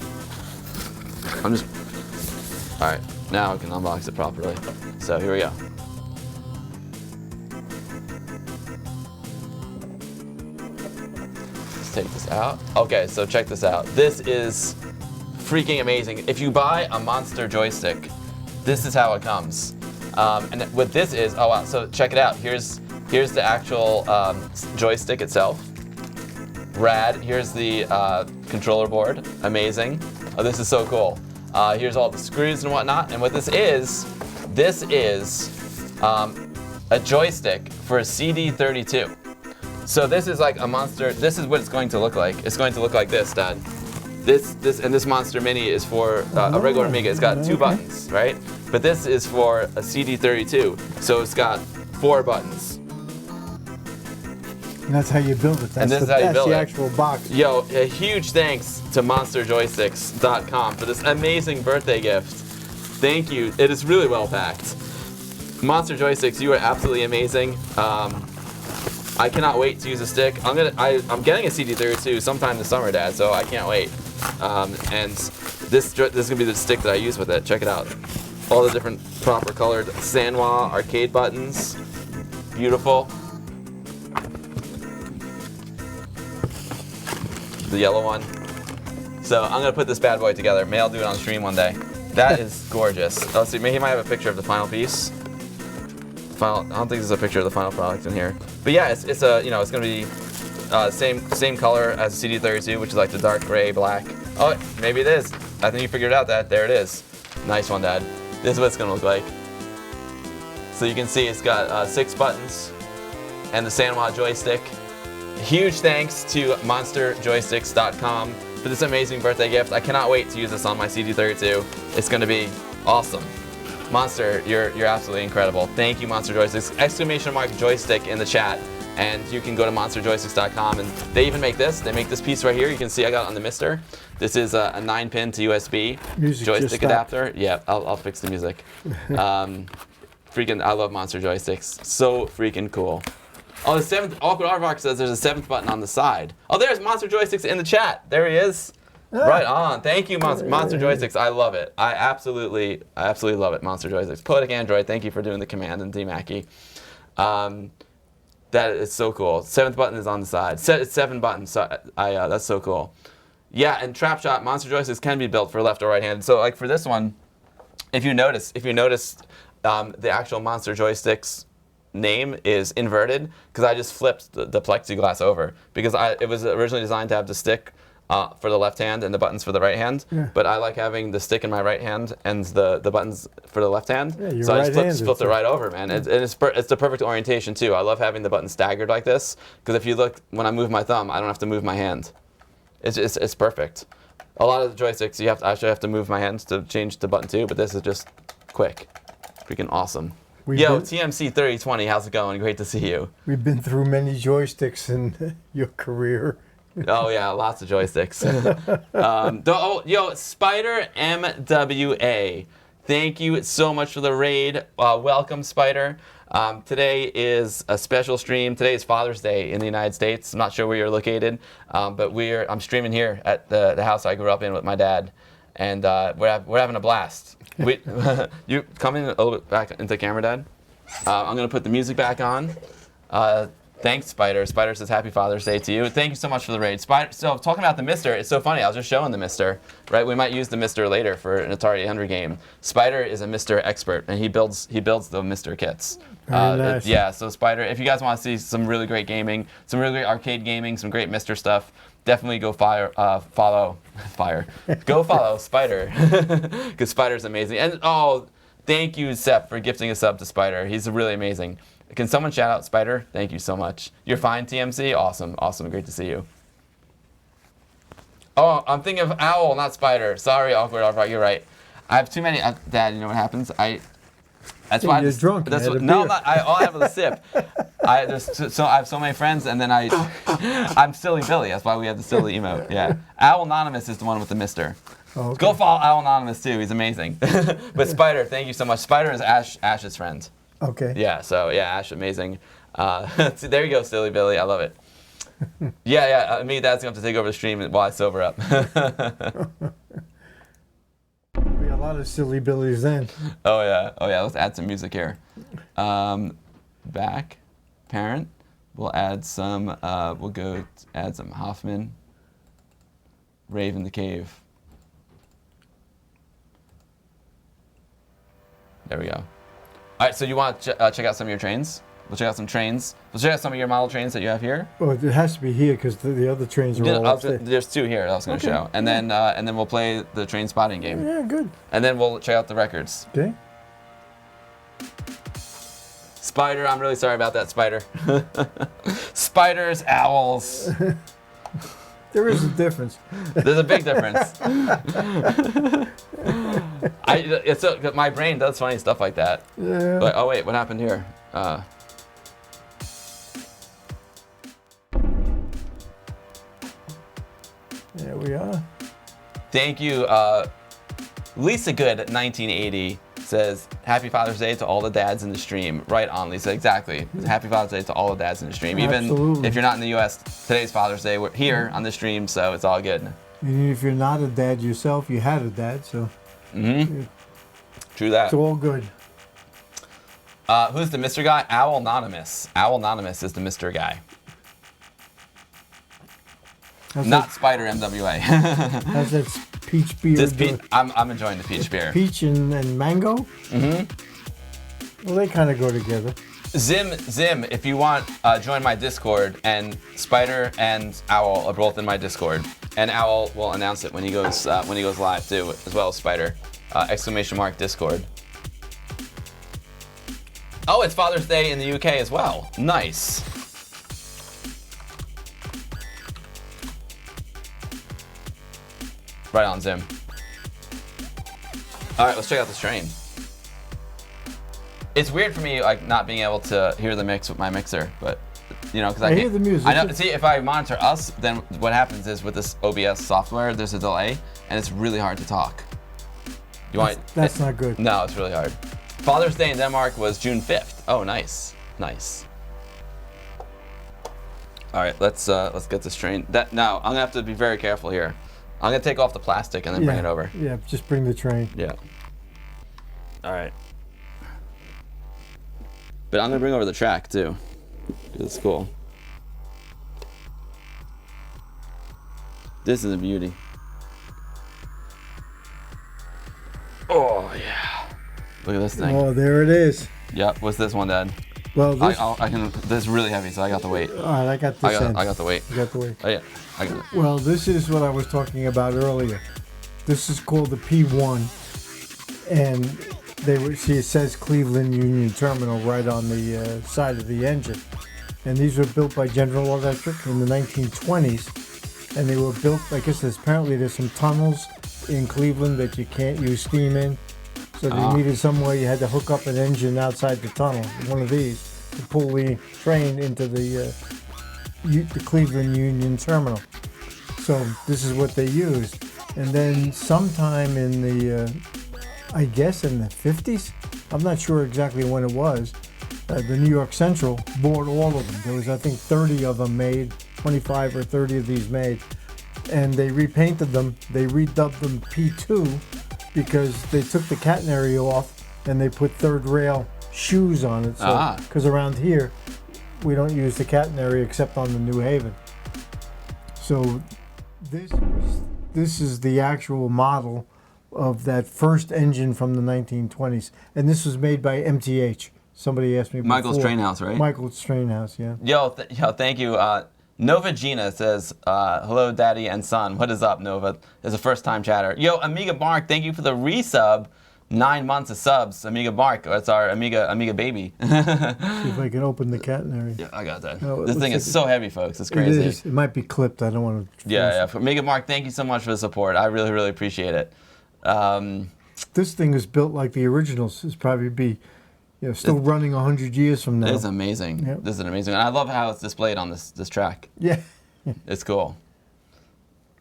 I'm just. All right. Now I can unbox it properly. So here we go. Let's take this out. Okay, so check this out. This is freaking amazing. If you buy a Monster joystick, this is how it comes. And what this is, oh wow, so check it out. Here's the actual joystick itself. Rad. Here's the controller board. Amazing. Oh, this is so cool. Here's all the screws and whatnot. And what this is a joystick for a CD32. So this is like a Monster. This is what it's going to look like. It's going to look like this, Dad. This Monster Mini is for a regular Amiga. It's got 2 buttons, right? But this is for a CD32. So it's got 4 buttons.
And that's how you build it. That's the actual box.
Yo, a huge thanks to MonsterJoysticks.com for this amazing birthday gift. Thank you. It is really well packed. Monster Joysticks, you are absolutely amazing. I cannot wait to use a stick. I'm getting a CD32 sometime this summer, Dad. So I can't wait. And this is gonna be the stick that I use with it. Check it out. All the different proper colored Sanwa arcade buttons. Beautiful. The yellow one. So I'm gonna put this bad boy together. Maybe I'll do it on stream one day. That is gorgeous. Let's see, maybe he might have a picture of the final piece. I don't think there's a picture of the final product in here. But yeah, it's gonna be same color as the CD32, which is like the dark gray black. Oh, maybe it is. I think you figured it out, Dad. There it is. Nice one, Dad. This is what it's gonna look like. So you can see it's got 6 buttons and the Sanwa joystick. Huge thanks to MonsterJoysticks.com for this amazing birthday gift. I cannot wait to use this on my CD32. It's going to be awesome. Monster, you're absolutely incredible. Thank you, Monster Joysticks. Exclamation mark joystick in the chat. And you can go to MonsterJoysticks.com. And they even make this. They make this piece right here. You can see I got it on the Mister. This is a 9-pin to USB joystick adapter. Yeah, I'll fix the music. I love Monster Joysticks. So freaking cool. Oh, the 7th, Awkward Aardvark says there's a 7th button on the side. Oh, there's Monster Joysticks in the chat. There he is. Right on. Thank you, Monster Joysticks. I love it. I absolutely love it, Monster Joysticks. Poetic Android, thank you for doing the command, and D-Mackie. That is so cool. 7th button is on the side. It's 7 buttons. So that's so cool. Yeah, and Trap Shot, Monster Joysticks can be built for left or right handed. So like for this one, if you noticed, the actual Monster Joysticks name is inverted because I just flipped the plexiglass over because it was originally designed to have the stick for the left hand and the buttons for the right hand. Yeah. But I like having the stick in my right hand and the buttons for the left hand. Yeah, so I just flipped it right over, man. And it's the perfect orientation too. I love having the buttons staggered like this because if you look, when I move my thumb, I don't have to move my hand. It's perfect. A lot of the joysticks, I actually have to move my hands to change the button too, but this is just quick. Freaking awesome.
We've
Yo,
been-
TMC 3020, how's it going? Great to see you.
We've been through many joysticks in your career.
Oh yeah, lots of joysticks. Yo, Spider MWA, thank you so much for the raid. Welcome, Spider. Today is a special stream. Today is Father's Day in the United States. I'm not sure where you're located, but I'm streaming here at the house I grew up in with my dad, and we're having a blast. You come in a little bit back into camera, Dad. I'm gonna put the music back on. Thanks, Spider. Spider says Happy Father's Day to you. Thank you so much for the raid. Spider. So talking about the Mister, it's so funny. I was just showing the Mister. Right, we might use the Mister later for an Atari 800 game. Spider is a Mister expert, and he builds the Mister kits.
Nice.
Yeah. So Spider, if you guys want to see some really great gaming, some really great arcade gaming, some great Mister stuff, definitely go follow Spider, because Spider's amazing. And thank you, Sep, for gifting a sub to Spider. He's really amazing. Can someone shout out Spider? Thank you so much. You're fine, TMC? Awesome. Great to see you. Oh, I'm thinking of Owl, not Spider. Sorry, Awkward. All right, you're right. I have too many. Dad, you know what happens? That's why
You're drunk.
That's
You had
what,
a
no,
beer.
I'm not. I have a sip. I have so many friends, and then I'm Silly Billy. That's why we have the silly emote. Yeah. Owl Anonymous is the one with the Mister.
Oh, okay.
Go follow Owl Anonymous too. He's amazing. But Spider, thank you so much. Spider is Ash's friend.
Okay.
Yeah, so yeah, Ash, amazing. See, there you go, Silly Billy. I love it. Yeah. Me and Dad's going to have to take over the stream while I sober up.
Be a lot of silly billies then.
Oh yeah. Let's add some music here. Back, parent. We'll add some. We'll go add some Hoffman. Rave in the Cave. There we go. All right, so you want to check out some of your trains? We'll check out some trains. We'll check out some of your model trains that you have here.
Well, it has to be here because the other trains are all upstairs.
There's two here that I was going to show. And then we'll play the train spotting game.
Yeah, good.
And then we'll check out the records.
Okay.
Spider, I'm really sorry about that, Spider. Spiders, owls.
There is a difference.
There's a big difference. My brain does funny stuff like that.
Yeah.
Like, oh wait, what happened here?
There we are.
Thank you, Lisa Good 1980 says Happy Father's Day to all the dads in the stream. Right on, Lisa. Exactly. Happy Father's Day to all the dads in the stream. Even
Absolutely.
if you're not in the U.S., today's Father's Day. We're here on the stream, so it's all good.
And if you're not a dad yourself, you had a dad, so
True that.
it's all good.
Who's the Mr. guy? Owl Anonymous. Owl Anonymous is the Mr. guy.
How's
Not Spider MWA.
How's that peach beer?
I'm enjoying the peach beer.
Peach and mango? Mm-hmm. Well, they kind of go together.
Zim, if you want, join my Discord, and Spider and Owl are both in my Discord, and Owl will announce it when he goes live too, as well as Spider. !Discord. Oh, it's Father's Day in the UK as well. Nice. Right on, Zim. All right, let's check out this train. It's weird for me, like, not being able to hear the mix with my mixer, but you know, because I
hear the music.
I know. See, if I monitor us, then what happens is with this OBS software, there's a delay, and it's really hard to talk.
That's not good.
No, it's really hard. Father's Day in Denmark was June 5th. Oh, nice. All right, let's get this train. Now I'm gonna have to be very careful here. I'm gonna take off the plastic and then bring it over.
Yeah, just bring the train.
Yeah. All right. But I'm gonna bring over the track too. It's cool. This is a beauty. Oh yeah. Look at this thing.
Oh, there it is.
Yep. What's this one, Dad?
Well, this.
This is really heavy, so I got the weight.
All right, I got this.
I got the weight.
You got the weight.
Oh yeah, I got it.
Well, this is what I was talking about earlier. This is called the P1, and it says Cleveland Union Terminal right on the side of the engine. And these were built by General Electric in the 1920s, and they were built. I guess apparently there's some tunnels in Cleveland that you can't use steam in, So they needed somewhere you had to hook up an engine outside the tunnel, one of these, to pull the train into the Cleveland Union Terminal. So this is what they used. And then sometime in the, I guess in the 50s, I'm not sure exactly when it was, the New York Central bought all of them. There was, I think, 30 of them made, 25 or 30 of these made. And they repainted them. They redubbed them P2 because they took the catenary off and they put third rail shoes on it. So, because around here, we don't use the catenary except on the New Haven. So this is the actual model of that first engine from the 1920s. And this was made by MTH. Somebody asked me before.
Michael's Train House, right?
Michael's Train House, yeah.
Yo, thank you. Nova Gina says, hello, Daddy and Son. What is up, Nova? There's a first-time chatter. Yo, Amiga Mark, thank you for the resub. 9 months of subs. Amiga Mark, that's our Amiga baby.
See if I can open the catenary.
Yeah, I got that. This thing is so heavy, folks. It's crazy.
It is. It might be clipped. I don't want to.
Yeah. Amiga Mark, thank you so much for the support. I really, really appreciate it.
This thing is built like the originals. It's probably be, still running 100 years from now.
It's amazing. Yep. This is amazing. And I love how it's displayed on this track.
Yeah.
It's cool.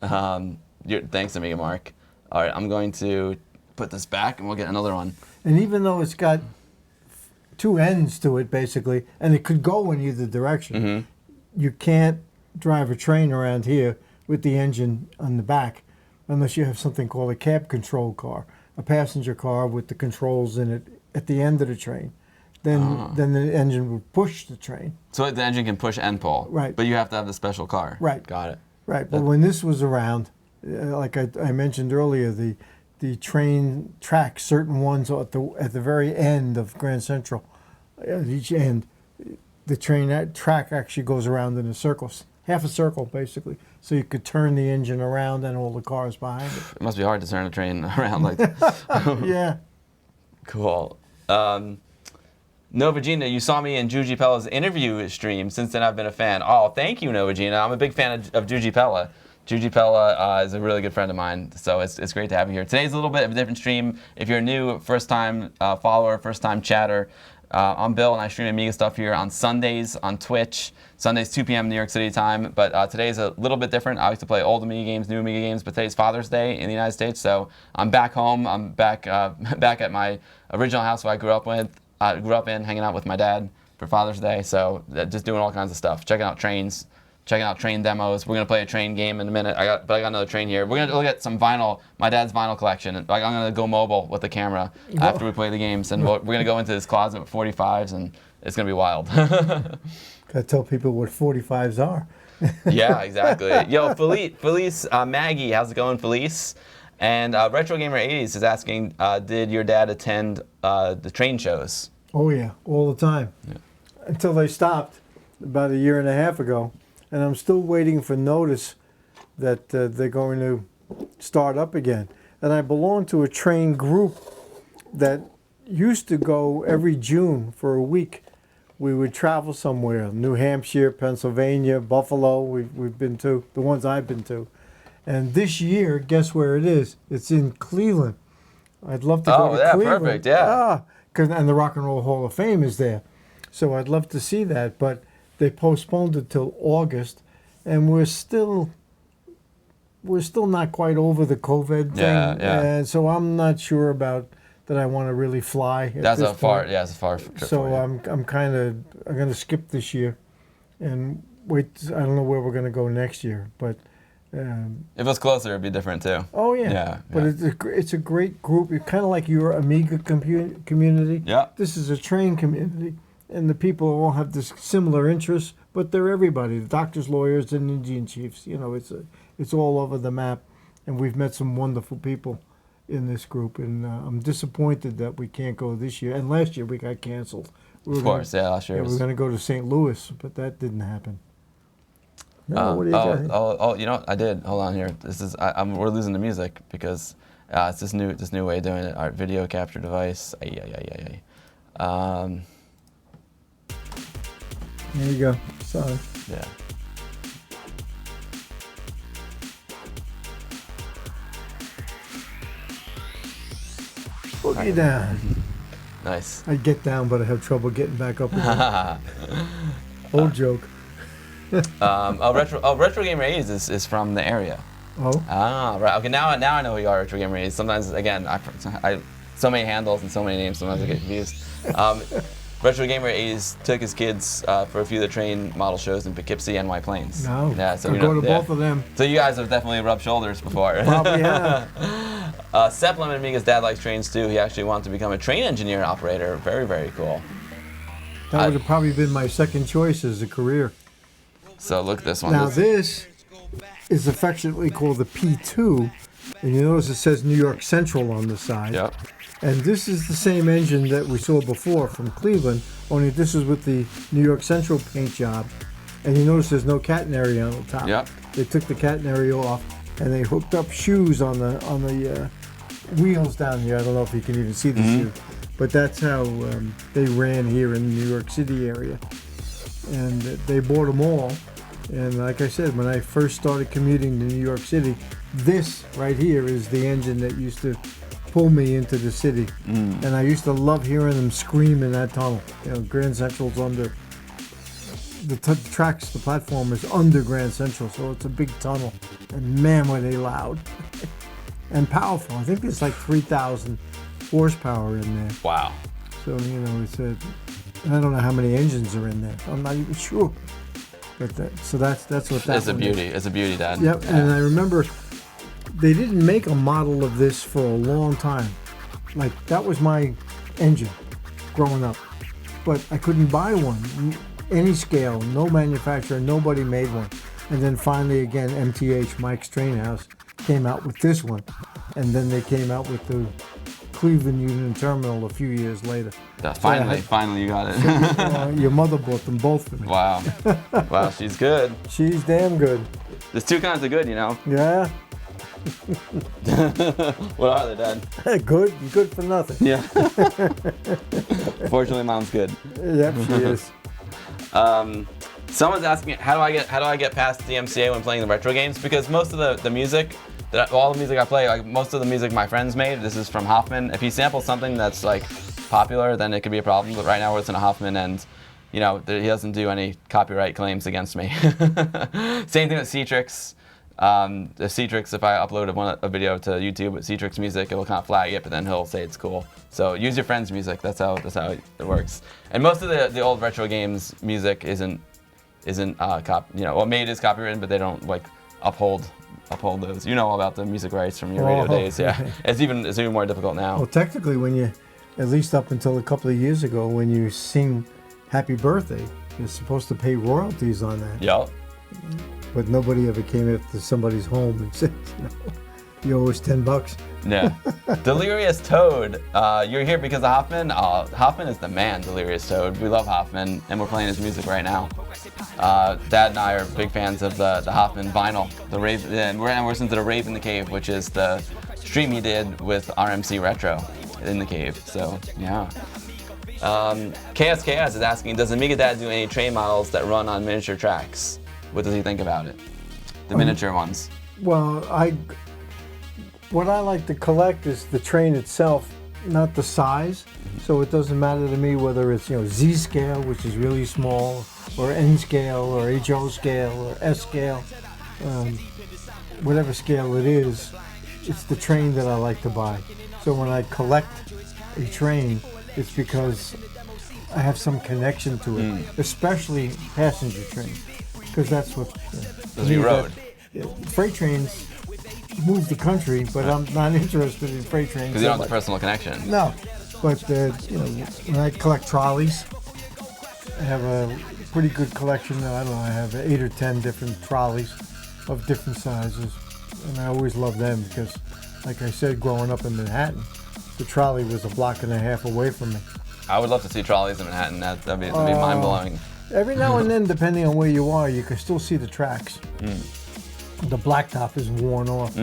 Thanks, Amiga Mark. All right, I'm going to put this back and we'll get another one.
And even though it's got two ends to it, basically, and it could go in either direction, you can't drive a train around here with the engine on the back unless you have something called a cab control car, a passenger car with the controls in it at the end of the train. Then the engine would push the train. So
the engine can push and pull.
Right.
But you have to have the special car.
Right.
Got it.
Right. But when this was around, like I mentioned earlier, the train tracks, certain ones at the very end of Grand Central, at each end, the track actually goes around in a circle, half a circle basically. So you could turn the engine around and all the cars behind it.
It must be hard to turn a train around like that.
Yeah.
Cool. Nova Gina, you saw me in Juji Pella's interview stream. Since then, I've been a fan. Oh, thank you, Nova Gina. I'm a big fan of Juji Pella. Juji Pella is a really good friend of mine, so it's great to have you here. Today's a little bit of a different stream. If you're a new first-time follower, first-time chatter, I'm Bill, and I stream Amiga stuff here on Sundays on Twitch. Sundays, 2 p.m. New York City time, but today's a little bit different. I used to play old Amiga games, new Amiga games, but today's Father's Day in the United States, so I'm back home. I'm back at my original house where I grew up in, hanging out with my dad for Father's Day, so just doing all kinds of stuff, checking out trains, checking out train demos. We're gonna play a train game in a minute. I got another train here. We're gonna look at some vinyl, my dad's vinyl collection. I'm gonna go mobile with the camera after we play the games, and we're gonna go into this closet with 45s, and it's gonna be wild.
Gotta tell people what 45s are.
Yeah, exactly. Yo, Felice, Maggie, how's it going, Felice? And Retro Gamer 80s is asking, did your dad attend the train shows?
Oh yeah, all the time. Yeah. Until they stopped about a year and a half ago. And I'm still waiting for notice that they're going to start up again. And I belong to a train group that used to go every June for a week. We would travel somewhere, New Hampshire, Pennsylvania, Buffalo, we've been to, the ones I've been to. And this year, guess where it is? It's in Cleveland. I'd love to go to Cleveland.
Perfect, yeah.
And the Rock and Roll Hall of Fame is there. So I'd love to see that, but they postponed it till August, and we're still not quite over the COVID thing.
Yeah.
And so I'm not sure about that I want to really fly.
That's a far trip.
So I'm going to skip this year, and wait. I don't know where we're going to go next year, but
if it was closer, it'd be different too.
Oh yeah. But it's a great group. It's kind of like your Amiga community.
Yeah.
This is a train community. And the people all have this similar interests, but they're everybody. The doctors, lawyers, and Indian chiefs. It's all over the map. And we've met some wonderful people in this group. And I'm disappointed that we can't go this year. And last year we got canceled.
Last year.
We were going to go to St. Louis, but that didn't happen.
No, what do you got? You know what? I did. Hold on here. This is we're losing the music because it's this new way of doing it. Our video capture device.
There you go. Sorry.
Yeah.
Boogie down.
Nice.
I get down, but I have trouble getting back up again. Old joke.
Retro Gamer A's is from the area.
Oh.
Ah, right. Okay, now I know who you are, Retro Gamer A's. Sometimes, again, I so many handles and so many names, sometimes I get confused. Retro Gamer A's took his kids for a few of the train model shows in Poughkeepsie and White Plains.
No.
Yeah, so
I go to both of them.
So you guys have definitely rubbed shoulders before.
Probably have.
Seplem and Amiga's dad likes trains too. He actually wanted to become a train engineer and operator. Very, very cool.
That would have probably been my second choice as a career.
So look at this one.
Now this is affectionately called the P2, and you notice it says New York Central on the side.
Yep.
And this is the same engine that we saw before from Cleveland, only this is with the New York Central paint job. And you notice there's no catenary on the top.
Yep.
They took the catenary off, and they hooked up shoes on the wheels down here. I don't know if you can even see the shoe, but that's how they ran here in the New York City area. And they bought them all. And like I said, when I first started commuting to New York City, this right here is the engine that used to pull me into the city. And I used to love hearing them scream in that tunnel. You know, Grand Central's under, the tracks, the platform is under Grand Central, so it's a big tunnel. And man, were they loud. And powerful. I think there's like 3,000 horsepower in there.
Wow.
So, you know, it's I don't know how many engines are in there. I'm not even sure. But so that's what that
It's a beauty. It's a beauty, Dad.
Yep. Yeah. And I remember they didn't make a model of this for a long time. Like, that was my engine growing up. But I couldn't buy one. Any scale, no manufacturer, nobody made one. And then finally, again, MTH, Mike's Train House, came out with this one. And then they came out with the Cleveland Union Terminal a few years later.
Finally you got it.
Your mother bought them both for me.
Wow. Wow, she's good.
She's damn good.
There's two kinds of good, you know.
Yeah.
What are they, Dad?
Good for nothing.
Yeah. Fortunately, Mom's good.
Yep, she is.
Someone's asking, how do I get past the MCA when playing the retro games? Because most of the music, all the music I play, like most of the music my friends made, this is from Hoffman. If he samples something that's like popular, then it could be a problem. But right now we're listening to Hoffman, and you know he doesn't do any copyright claims against me. Same thing with Citrix. The Citrix, if I upload a video to YouTube with Citrix music, it'll kind of flag it, but then he'll say it's cool. So use your friend's music. That's how it works. And most of the old retro games music isn't made is copywritten, but they don't like uphold those. You know all about the music rights from your radio days. Yeah, it's even more difficult now.
Well, technically, when you, at least up until a couple of years ago, when you sing "Happy Birthday," you're supposed to pay royalties on that.
Yep.
But nobody ever came up to somebody's home and said, you owe us $10.
Yeah. Delirious Toad, you're here because of Hoffman? Hoffman is the man, Delirious Toad. We love Hoffman, and we're playing his music right now. Dad and I are big fans of the Hoffman vinyl. And we're listening to the Rave in the Cave, which is the stream he did with RMC Retro in the cave. So, yeah. KSKS is asking, does AmigaDad do any train models that run on miniature tracks? What does he think about it? The miniature ones.
Well, what I like to collect is the train itself, not the size. So it doesn't matter to me whether it's Z scale, which is really small, or N scale, or HO scale, or S scale. Whatever scale it is, it's the train that I like to buy. So when I collect a train, it's because I have some connection to it, especially passenger trains. Because that's what
you rode.
Freight trains move the country, but I'm not interested in freight trains.
Because you don't have the personal connection.
No, but when I collect trolleys, I have a pretty good collection. I don't know, I have 8 or 10 different trolleys of different sizes, and I always love them because, like I said, growing up in Manhattan, the trolley was a block and a half away from me.
I would love to see trolleys in Manhattan. That'd be mind blowing.
Every now and then, depending on where you are, you can still see the tracks. The blacktop is worn off.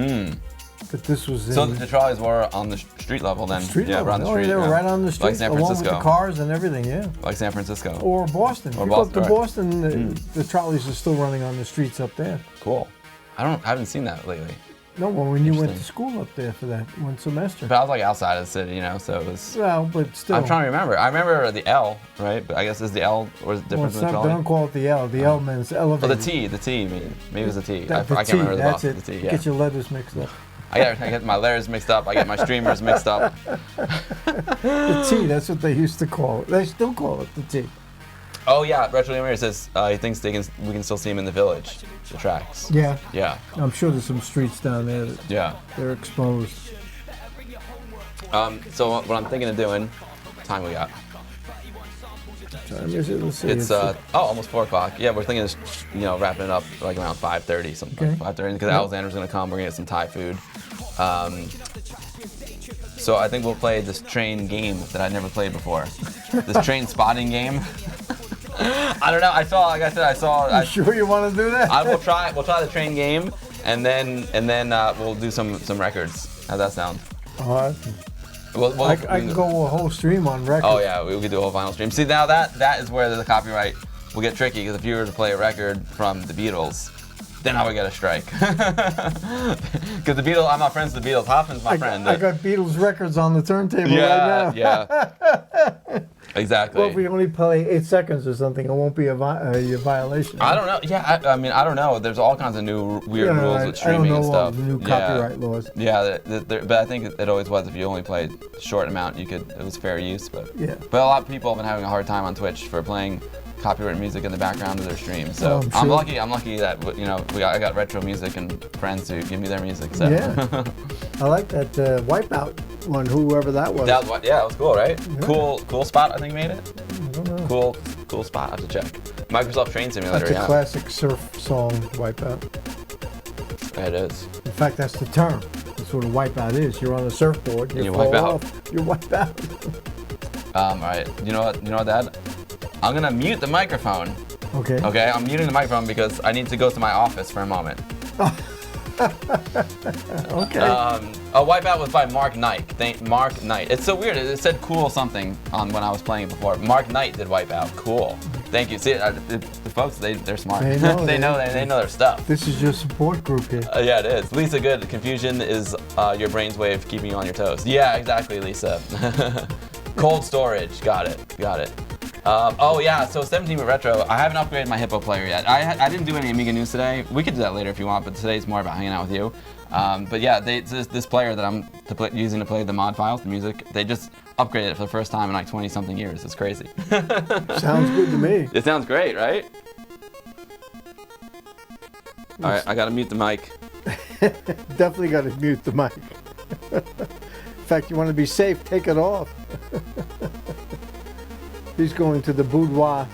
But this was
So the trolleys were on the street level then?
Around the street. They were right on the street,
like San Francisco.
along with the cars and everything, yeah.
Like San Francisco.
Or Boston.
Or
if you go up to Boston, the trolleys are still running on the streets up there.
Cool. I haven't seen that lately.
No, well, when you went to
Interesting.
school up there for that one semester.
But I was like outside of the city, so it was.
Well, but still.
I'm trying to remember. I remember the L, right? But I guess is the L or is it
Well,
different
it's
from the
not,
trolley?
don't call it the L. The L means
Oh,
elevated.
the T. Maybe it was the T.
The
I can't
T,
remember the
that's
box.
it.
The T.
You
Yeah.
get your letters mixed up.
I get my letters mixed up. I get my streamers mixed up.
The T, that's what they used to call it. They still call it the T.
Oh yeah, Retro Gamer says he thinks we can still see him in the village, the tracks.
Yeah.
Yeah.
I'm sure there's some streets down there that
Yeah.
they're exposed.
So what I'm thinking of doing, what time we got?
Time is it? Let's see.
It's almost 4 o'clock. Yeah, we're thinking of wrapping it up like around 5:30, something
Okay.
like 5:30, because Alexander's gonna come. We're gonna get some Thai food. So I think we'll play this train game that I never played before. This train spotting game. I don't know. I saw.
You sure you want to do that?
I will try. We'll try the train game, and then we'll do some records. How's that sound?
Oh, I can go a whole stream on record.
Oh yeah, we could do a whole vinyl stream. See, now that is where the copyright will get tricky, because if you were to play a record from the Beatles, then I would get a strike. Because the Beatles, I'm not friends with the Beatles. Hoffman's my friend.
I got Beatles records on the turntable right now.
Yeah. Exactly.
Well, if we only play 8 seconds or something, it won't be a violation.
I don't know. Yeah, I mean, I don't know. There's all kinds of new weird rules with streaming and stuff.
I don't know all the new copyright laws.
Yeah, but I think it always was. If you only played a short amount, it was fair use. But
Yeah.
But a lot of people have been having a hard time on Twitch for playing copyrighted music in the background of their stream. So
I'm
I'm
sure.
lucky that I got retro music and friends who give me their music. So.
Yeah. I like that Wipeout one, whoever that was.
That was cool, right?
Yeah.
Cool spot. I think made it.
I don't know.
Cool spot. I have to check. Microsoft Train Simulator.
That's a classic surf song, Wipeout.
Yeah, it is.
In fact, that's the term. That's what a wipeout is. You're on a surfboard, you
wipe
fall
out.
off, you wipe out.
All right. You know what, Dad? I'm gonna mute the microphone.
Okay.
Okay, I'm muting the microphone because I need to go to my office for a moment.
Okay.
A Wipeout was by Mark Knight. Mark Knight. It's so weird. It said cool something on when I was playing it before. Mark Knight did Wipeout. Cool. Thank you. See, the folks, they're smart.
They know,
they know their stuff.
This is your support group here.
Yeah, it is. Lisa, good. Confusion is your brain's way of keeping you on your toes. Yeah, exactly, Lisa. Cold storage. Got it. Oh yeah, so 17-bit retro. I haven't upgraded my Hippo player yet. I didn't do any Amiga news today. We could do that later if you want, but today's more about hanging out with you. But yeah, this player that I'm using to play the mod files, the music, they just upgraded it for the first time in like 20-something years. It's crazy.
Sounds good to me.
It sounds great, right? All right, I gotta mute the mic.
Definitely got to mute the mic. In fact, you want to be safe, take it off. He's going to the boudoir.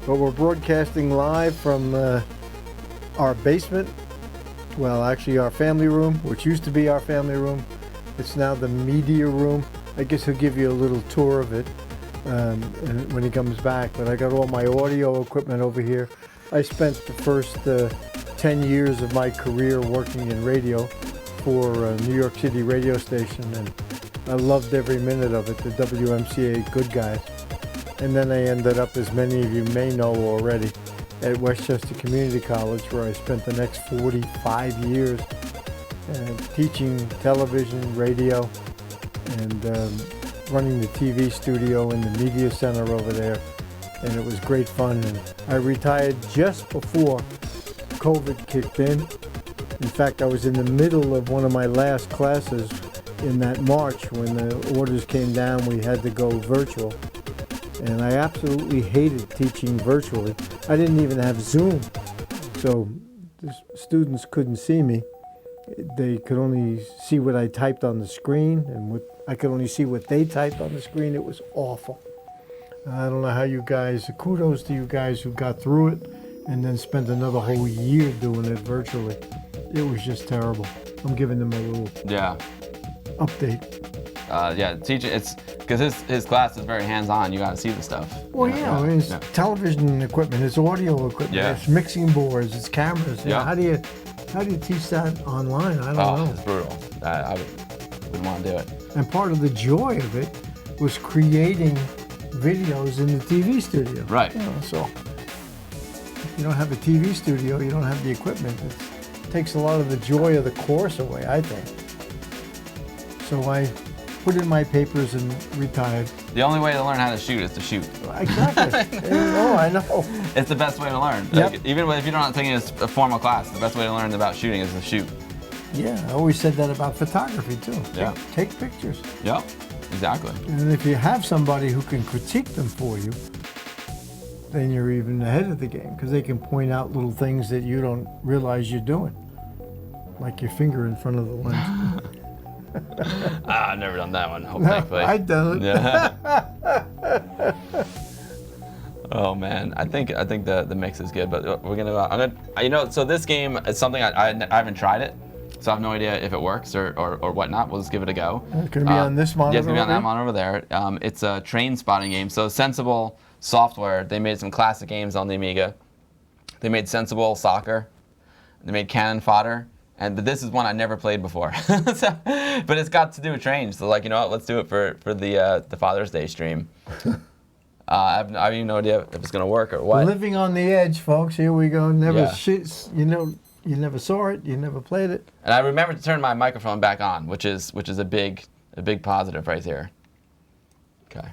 But we're broadcasting live from our basement. Well, actually our family room, which used to be our family room. It's now the media room. I guess he'll give you a little tour of it when he comes back. But I got all my audio equipment over here. I spent the first 10 years of my career working in radio for a New York City radio station, and I loved every minute of it, the WMCA good guys. And then I ended up, as many of you may know already, at Westchester Community College, where I spent the next 45 years teaching television, radio, and running the TV studio in the media center over there. And it was great fun. And I retired just before COVID kicked in. In fact, I was in the middle of one of my last classes in that March when the orders came down. We had to go virtual. And I absolutely hated teaching virtually. I didn't even have Zoom. So the students couldn't see me. They could only see what I typed on the screen, and I could only see what they typed on the screen. It was awful. I don't know how you guys, kudos to you guys who got through it and then spent another whole year doing it virtually. It was just terrible. I'm giving them a little update.
Yeah, teaching, it's because his class is very hands-on. You got to see the stuff.
Well, I mean, it's television equipment, it's audio equipment, it's mixing boards, it's cameras. You know, how do you teach that online? I don't know.
It's brutal. I wouldn't want to do it.
And part of the joy of it was creating videos in the TV studio.
Right.
You know, so if you don't have a TV studio, you don't have the equipment. takes a lot of the joy of the course away, I think. So I put in my papers and retired.
The only way to learn how to shoot is to shoot.
Exactly. Oh, I know.
It's the best way to learn.
Yep.
Like, even if you're not taking a formal class, the best way to learn about shooting is to shoot.
Yeah, I always said that about photography too.
Yeah.
Take pictures.
Yep, exactly.
And if you have somebody who can critique them for you, then you're even ahead of the game because they can point out little things that you don't realize you're doing. Like your finger in front of the lens.
I've never done that one, thankfully.
I've done it.
Yeah. Oh man, I think the mix is good, but we're gonna, so this game is something I haven't tried it, so I have no idea if it works or whatnot. We'll just give it a go.
It's gonna be on this monitor.
Yeah, it's gonna be on that monitor over there. It's a train spotting game. So Sensible Software, they made some classic games on the Amiga. They made Sensible Soccer. They made Cannon Fodder. And this is one I never played before, but it's got to do with trains. So like, you know what? Let's do it for the Father's Day stream. I have no idea if it's gonna work or what.
Living on the edge, folks. Here we go. Never
Yeah.
you know, you never saw it. You never played it.
And I remember to turn my microphone back on, which is a big positive right here. Okay.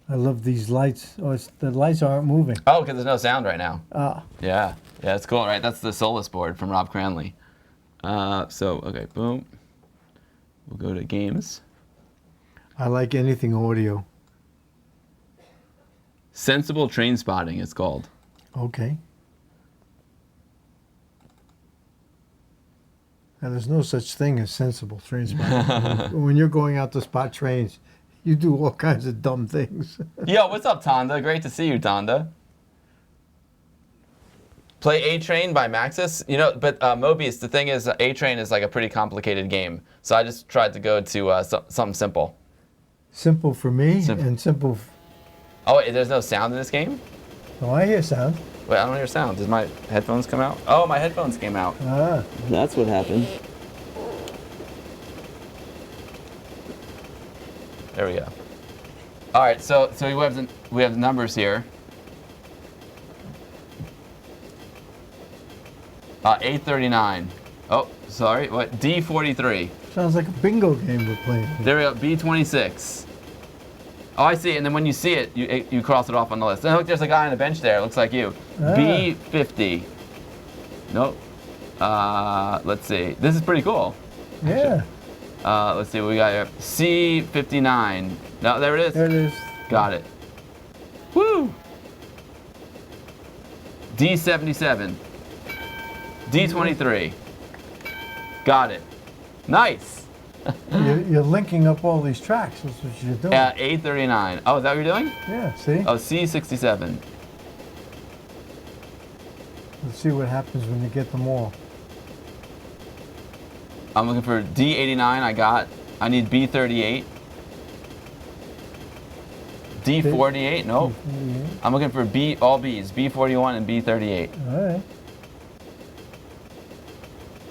I love these lights. Oh, the lights aren't moving.
Oh, because there's no sound right now.
Ah.
Yeah, it's cool, right? That's the Solus board from Rob Cranley. Okay, boom. We'll go to games.
I like anything audio.
Sensible Train Spotting, it's called.
Okay. Now, there's no such thing as sensible train spotting. When you're going out to spot trains, you do all kinds of dumb things.
Yo, what's up, Tonda? Great to see you, Tonda. Play A-Train by Maxis. You know, but Mobius, the thing is, A-Train is like a pretty complicated game. So I just tried to go to something simple.
Simple for me and simple.
Oh, wait, there's no sound in this game?
Oh, I hear sound.
Wait, I don't hear sound. Did my headphones come out? Oh, my headphones came out.
Ah.
That's what happened. There we go. All right, so we have the numbers here. 839. Oh, sorry. What? D43.
Sounds like a bingo game we're playing.
There we go. B26. Oh, I see. And then when you see it, you cross it off on the list. And look, there's a guy on the bench there. It looks like you.
Ah.
B50. Nope. Let's see. This is pretty cool.
Yeah.
Let's see what we got here. C59. No, there it is.
There it is.
Got it. Woo! D77. D23. Got it. Nice.
You're linking up all these tracks. That's what you're doing.
A39. Oh, is that what you're doing?
Yeah, see?
Oh, C67.
Let's see what happens when you get them all.
I'm looking for D89. I need B38. D48. Nope. I'm looking for all Bs. B41 and B38.
All right.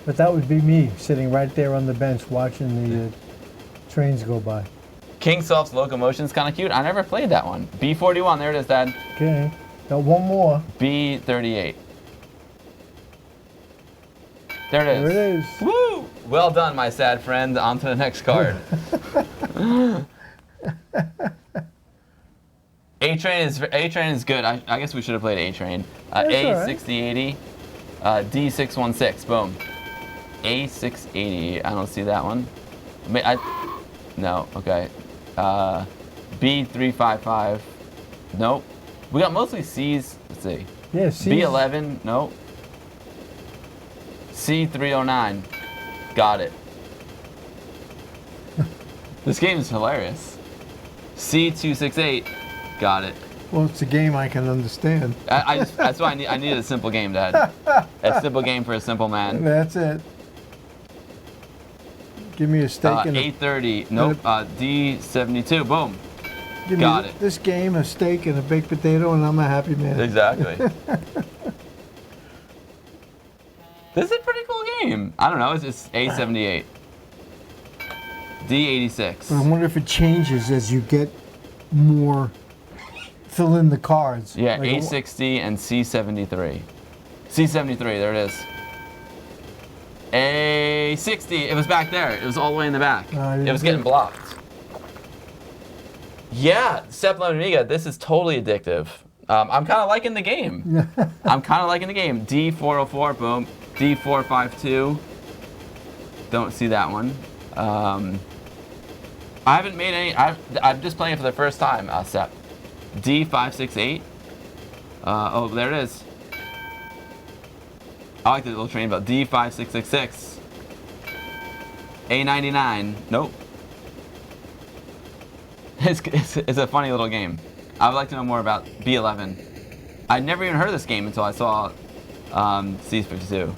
But that would be me sitting right there on the bench watching the trains go by.
Kingsoft's Locomotion's kind of cute. I never played that one. B41. There it is, Dad.
Okay. Got one more.
B38. There it is.
There it is.
Woo! Well done, my sad friend. On to the next card. A-Train is good. I guess we should have played A-Train. A6080. D616. Boom. A680. I don't see that one. No. Okay. B355. Nope. We got mostly C's. Let's see.
Yeah, C's.
B11. Nope. C309. Got it. This game is hilarious. C268. Got it.
Well, it's a game I can understand.
That's why I needed a simple game, Dad. A simple game for a simple man.
That's it. Give me a steak and
830. Nope. D72. Boom.
give
got
me
it.
This game, a steak and a baked potato, and I'm a happy man.
Exactly. This is a pretty cool game. I don't know. It's just A78. D86.
But I wonder if it changes as you get more. Fill in the cards.
Yeah,
Like
A60 and C73. C73, there it is. A60, it was back there. It was all the way in the back. It was getting blocked. Yeah, step-alone Amiga, this is totally addictive. I'm kind of liking the game. I'm kind of liking the game. D404, boom. D452. Don't see that one. I haven't made any. I'm just playing it for the first time. Sep. D568. Oh, there it is. I like the little train bell. D5666. A99. Nope. It's a funny little game. I would like to know more about B11. I'd never even heard of this game until I saw C52.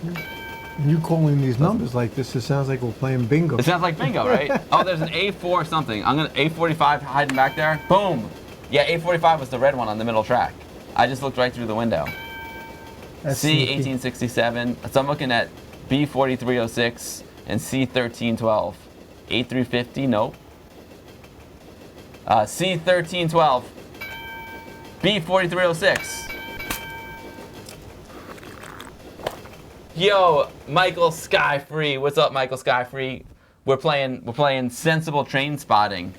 You calling these numbers like this, it sounds like we're playing bingo.
It sounds like bingo, right? Oh, there's an A4 something. I'm gonna A45 hiding back there. Boom. Yeah, A45 was the red one on the middle track. I just looked right through the window. C1867. So I'm looking at B4306 and C1312. A350, nope. C1312. B4306. Yo, Michael Skyfree. What's up, Michael Skyfree? We're playing sensible train spotting.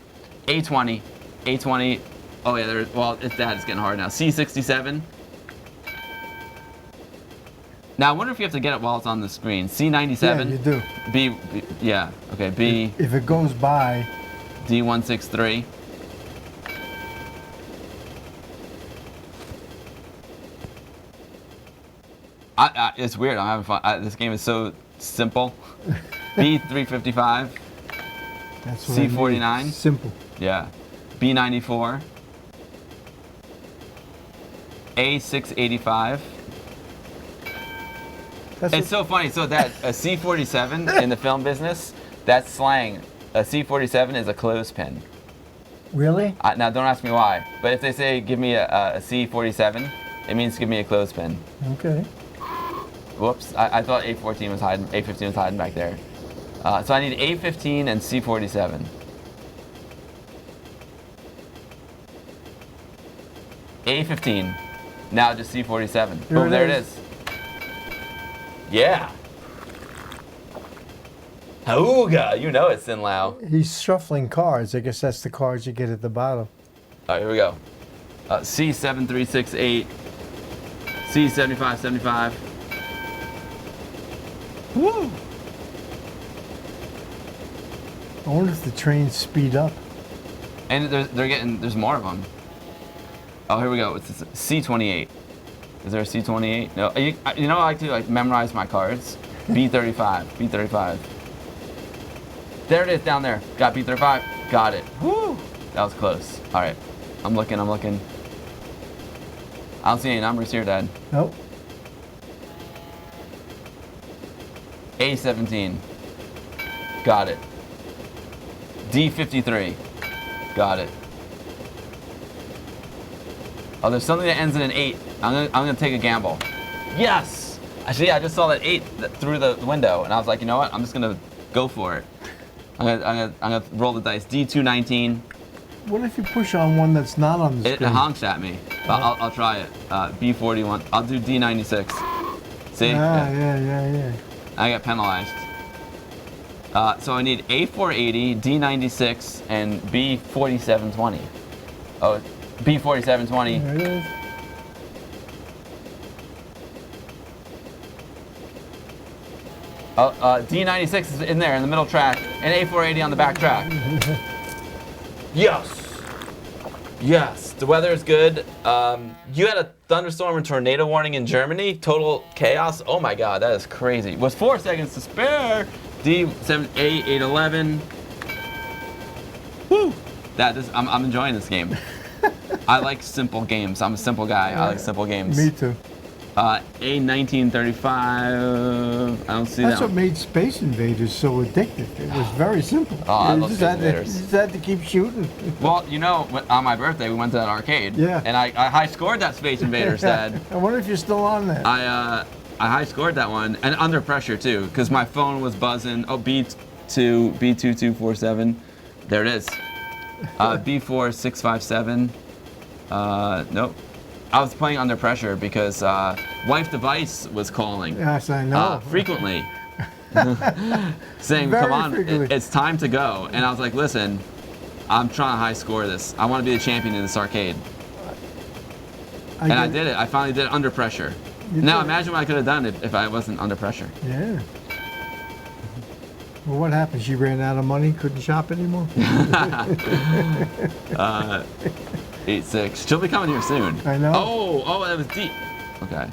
A20. A20. Oh yeah, well, it's getting hard now. C67. Now I wonder if you have to get it while it's on the screen. C97.
Yeah, you do.
B yeah, okay, B.
If it goes by.
D163. It's weird. I'm having fun. This game is so simple. B355.
That's what
C49.
Simple.
Yeah. B94. A685. It's so funny. So that a C47 in the film business, that's slang. A C47 is a clothespin.
Really?
Now don't ask me why, but if they say give me a C47, it means give me a clothespin.
Okay.
Whoops, I thought A14 was hiding, A15 was hiding back there. So I need A15 and C47. A15, now just C47. Boom, there it is. Yeah. Auga, you know it's Sin Lao.
He's shuffling cards. I guess that's the cards you get at the bottom.
All right, here we go. C7368, C7575. Woo!
I wonder if the trains speed up.
And there's more of them. Oh, here we go. It's C28. Is there a C28? No. You know, I like to memorize my cards. B35. B35. There it is down there. Got B35. Got it. Woo! That was close. All right. I'm looking. I don't see any numbers here, Dad.
Nope.
A17. Got it. D53. Got it. Oh, there's something that ends in an 8. I'm gonna take a gamble. Yes! Actually, I just saw that 8 through the window, and I was like, you know what? I'm just gonna go for it. I'm gonna roll the dice. D219.
What if you push on one that's not on the screen?
It honks at me. I'll try it. B41. I'll do D96. See?
Yeah.
I got penalized. So I need A480, D96, and B4720. Oh, B4720.
There it is.
D96 is in there in the middle track, and A480 on the back track. Yes! Yes, the weather is good. You had a thunderstorm and tornado warning in Germany. Total chaos. Oh my God, that is crazy. With 4 seconds to spare. D7A811. Woo! I'm enjoying this game. I like simple games. I'm a simple guy. I like simple games.
Me too.
A1935. I don't see
That's
that.
what made Space Invaders so addictive. It was very simple.
Oh, I
you
love
just
Space
had
Invaders.
You just had to keep shooting.
Well, you know, on my birthday, we went to that arcade.
Yeah.
And I high scored that Space Invaders, Dad.
I wonder if you're still on that.
I high scored that one, and under pressure too, because my phone was buzzing. Oh, B2247. There it is. B4657. Nope. I was playing under pressure because wife device was calling.
Yes, I know.
Frequently. Saying,
Very
come on,
frequently.
it's time to go. And I was like, listen, I'm trying to high score this. I want to be the champion in this arcade. And I did it. I finally did it under pressure. Now imagine what I could have done if I wasn't under pressure.
Yeah. Well, what happened? She ran out of money, couldn't shop anymore?
8-6. She'll be coming here soon.
I know.
Oh, that was deep. Okay.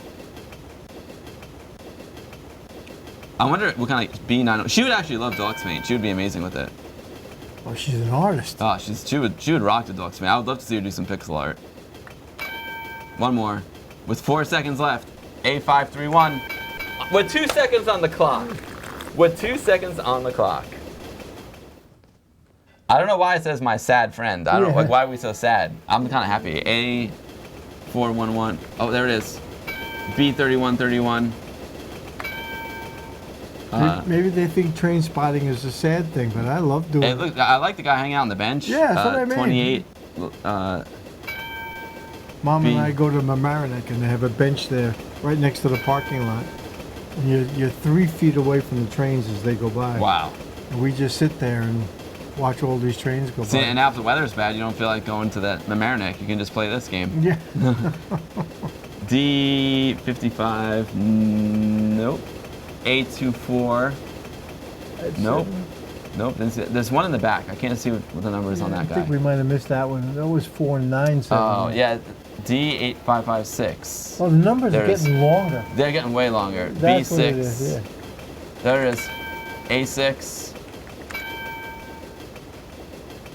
I wonder what kind of B9. She would actually love Deluxe Paint. She would be amazing with it.
Oh, she's an artist.
Oh, she would rock the Deluxe Paint. I would love to see her do some pixel art. One more. With 4 seconds left. A531. With 2 seconds on the clock. With 2 seconds on the clock. I don't know why it says my sad friend. I don't know, like, why are we so sad? I'm kind of happy. A411. Oh, there it is. B3131.
Maybe they think train spotting is a sad thing, but I love doing it.
Look, I like the guy hanging out on the bench.
Yeah, that's what I mean.
28.
Mom and I go to Mamaroneck and they have a bench there right next to the parking lot. And you're 3 feet away from the trains as they go by.
Wow.
And we just sit there and watch all these trains go
See,
by.
and now if the weather's bad, you don't feel like going to that Mamaroneck. You can just play this game.
Yeah.
D55. Nope. A24. Nope. Nope. There's one in the back. I can't see what the number is on that
I
guy.
think we might have missed that one. That was 497.
Oh, yeah. D8556.
Oh, the numbers are getting longer.
They're getting way longer.
That's
B6.
what it is, yeah.
There it is. A6.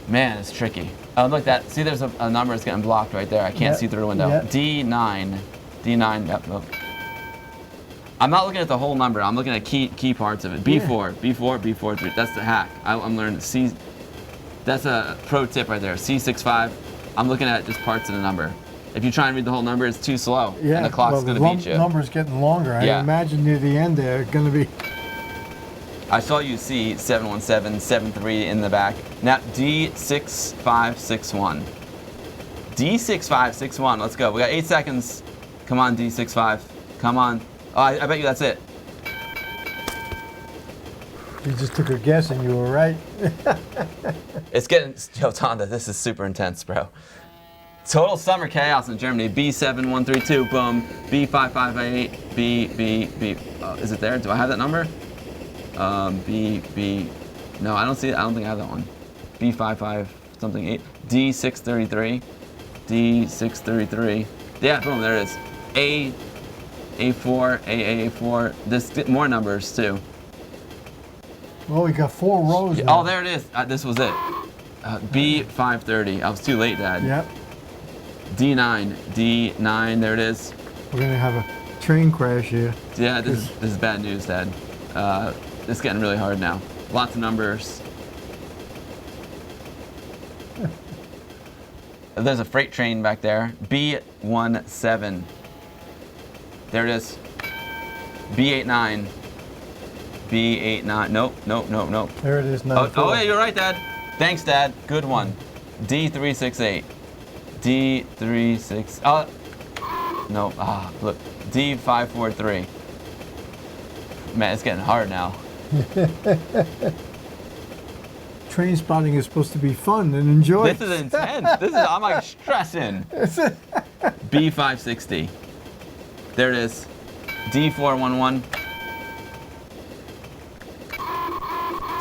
Man, it's tricky. Oh, look, see, there's a number that's getting blocked right there. I can't see through the window.
Yep.
D9. D9. Yep. I'm not looking at the whole number. I'm looking at key parts of it. B4. B4. B4. 3. That's the hack. I'm learning C. That's a pro tip right there. C65. I'm looking at just parts of the number. If you try and read the whole number, it's too slow.
Yeah.
And the clock's going to beat you.
The number's getting longer. I imagine near the end they're going to be.
I saw you see 71773 in the back. Now D6561. D6561. Let's go. We got 8 seconds. Come on, D65. Come on. Oh, I bet you that's it.
You just took a guess and you were right.
It's getting. Yo, Tonda, this is super intense, bro. Total summer chaos in Germany. B7132. Boom. B5588. B. Is it there? Do I have that number? B. No, I don't see it. I don't think I have that one. B55 something 8. D633. D633. Yeah, boom. There it is. A4. A4. This more numbers too.
Well, we got 4 rows.
Yeah, oh, there it is. This was it. B530. I was too late, Dad.
Yep.
D9. D9. There it is.
We're gonna have a train crash here.
Yeah, this is bad news, Dad. It's getting really hard now. Lots of numbers. There's a freight train back there. B17. There it is. B89. B89. Nope.
There it is now.
Oh, yeah, you're right, Dad. Thanks, Dad. Good one. D368. D36. No. Look. D543. Man, it's getting hard now.
Train spotting is supposed to be fun and enjoy.
This is intense. I'm like stressing. B560. There it is. D411.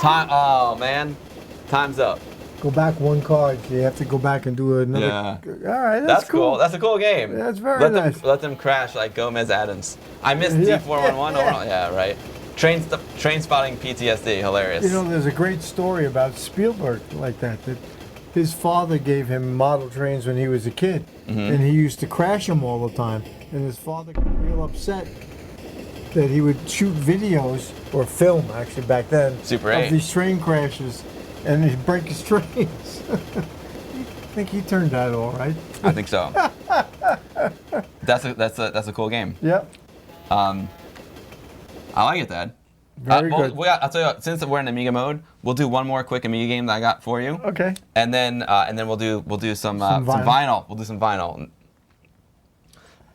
Time. Oh man, time's up.
Go back 1 card. You have to go back and do another.
Yeah.
All right,
That's cool. That's a cool game.
That's very nice.
Let them crash like Gomez Adams. I missed D411. Yeah, right. Train spotting PTSD. Hilarious.
You know, there's a great story about Spielberg like that. That his father gave him model trains when he was a kid, and he used to crash them all the time. And his father got real upset that he would shoot videos or film actually back then
Super
of
8.
these train crashes, and he'd break his trains. I think he turned out all right.
I think so. That's a cool game.
Yep.
I like it, Dad.
Very good.
I'll tell you what, since we're in Amiga mode, we'll do one more quick Amiga game that I got for you.
Okay.
And then we'll do some vinyl. We'll do some vinyl.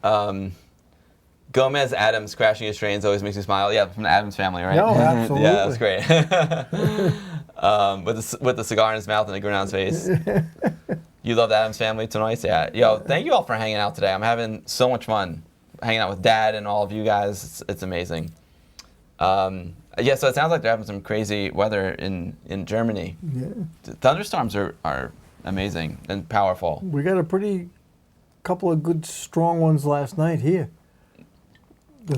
Gomez Adams crashing his trains always makes me smile. Yeah, from the Adams family, right?
No, absolutely.
Yeah, that's great. With the cigar in his mouth and a grin on his face. You love the Adams family tonight? Yeah. Yo, thank you all for hanging out today. I'm having so much fun hanging out with Dad and all of you guys. It's amazing. Yeah, so it sounds like they're having some crazy weather in Germany.
Yeah.
Thunderstorms are amazing and powerful.
We got a couple of good strong ones last night here.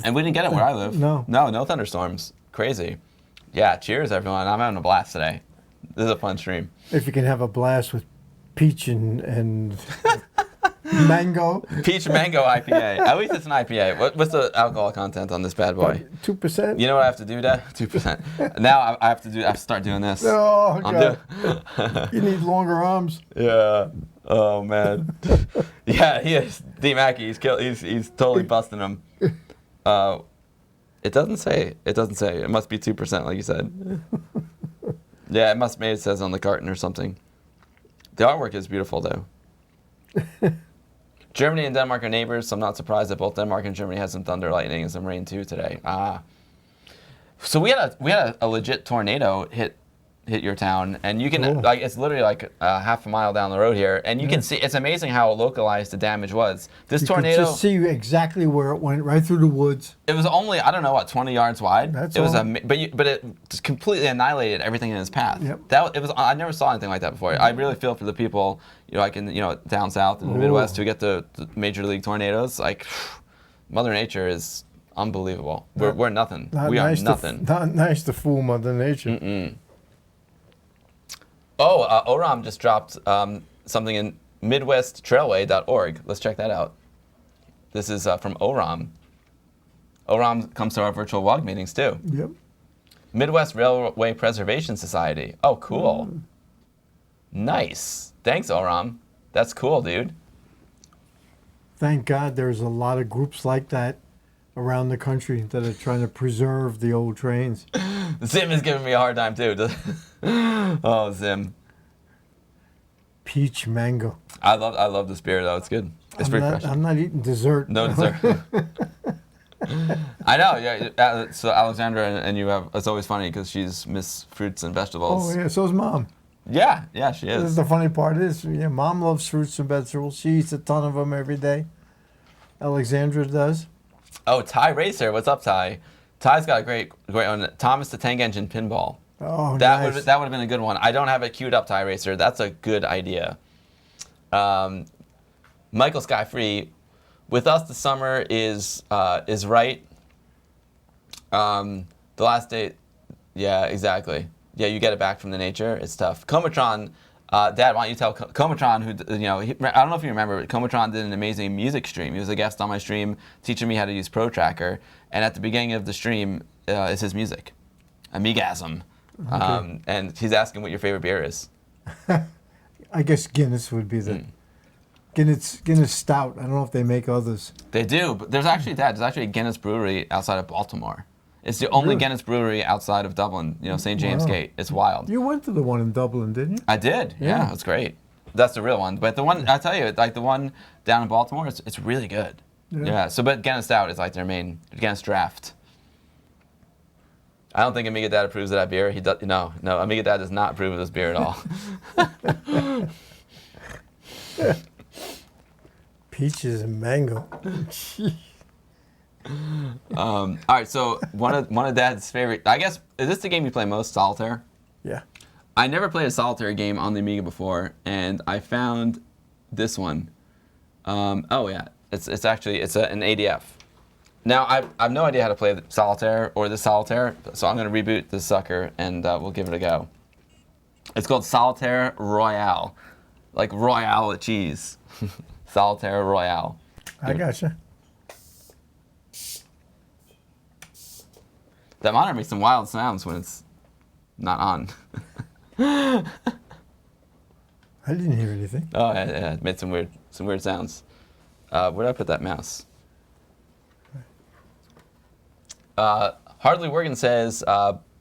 And we didn't get it where I live.
No
thunderstorms. Crazy. Yeah, cheers everyone. I'm having a blast today. This is a fun stream.
If you can have a blast with peach and mango.
Peach mango IPA. At least it's an IPA. What's the alcohol content on this bad boy?
2%.
You know what I have to do, Dad? 2%. Now I have to start doing this.
Oh, God. You need longer arms.
Yeah. Oh man. Yeah, he is. D Mackey, he's totally busting him. It doesn't say. It must be 2%, like you said. Yeah, maybe it says on the carton or something. The artwork is beautiful, though. Germany and Denmark are neighbors, so I'm not surprised that both Denmark and Germany had some thunder, lightning, and some rain too today. So we had a legit tornado hit your town, and you can it's literally like half a mile down the road here, and you can see. It's amazing how localized the damage was. This tornado.
You could just see exactly where it went, right through the woods.
It was only 20 yards wide.
That's
it was
all.
But it just completely annihilated everything in its path.
Yep.
I never saw anything like that before. I really feel for the people like in down south in the Midwest who get the major league tornadoes. Like Mother Nature is unbelievable. We're nothing. We are nothing.
Not nice to fool Mother Nature.
Mm-mm. Oram just dropped something in MidwestTrailway.org. Let's check that out. This is from Oram. Oram comes to our virtual WOG meetings too.
Yep.
Midwest Railway Preservation Society. Oh, cool. Nice. Thanks, Oram. That's cool, dude.
Thank God there's a lot of groups like that around the country that are trying to preserve the old trains.
Zim is giving me a hard time too. Oh, Zim.
Peach mango.
I love this beer though. It's good. It's pretty fresh.
I'm not eating dessert.
No dessert. I know. Yeah. So Alexandra and you have. It's always funny because she's Miss Fruits and Vegetables.
Oh yeah. So's Mom.
Yeah. Yeah. She is.
This is the funny part. Mom loves fruits and vegetables. She eats a ton of them every day. Alexandra does.
Oh, Ty Racer. What's up, Ty? Ty's got a great one. Thomas the Tank Engine Pinball.
Oh,
that
nice.
would have been a good one. I don't have it queued up, Ty Racer. That's a good idea. Michael Skyfree, with us the summer is right. The last day, yeah, exactly. Yeah, you get it back from the nature. It's tough. Comatron, Dad, why don't you tell Comatron who I don't know if you remember, but Comatron did an amazing music stream. He was a guest on my stream, teaching me how to use Pro Tracker, and at the beginning of the stream is his music, Amigasm. Okay. And he's asking what your favorite beer is.
I guess Guinness would be the Guinness Stout. I don't know if they make others.
They do, but there's actually a Guinness brewery outside of Baltimore. It's the only Guinness brewery outside of Dublin, St. James Gate. It's wild.
You went to the one in Dublin, didn't you?
I did. Yeah, it's great. That's the real one. But the one I tell you, like the one down in Baltimore, it's really good. Yeah. So, but Guinness Stout is like their main Guinness Draft. I don't think AmigaDad approves of that beer. He does. No. AmigaDad does not approve of this beer at all.
Peaches and mango.
All right. So one of Dad's favorite. I guess is this the game you play most? Solitaire.
Yeah.
I never played a solitaire game on the Amiga before, and I found this one. Oh yeah, it's an ADF. Now I have no idea how to play solitaire or the solitaire, so I'm gonna reboot this sucker and we'll give it a go. It's called Solitaire Royale, like Royale with cheese. Solitaire Royale.
I gotcha.
That monitor makes some wild sounds when it's not on.
I didn't hear anything.
Oh yeah, it made some weird sounds. Where'd I put that mouse? Hardly Working says,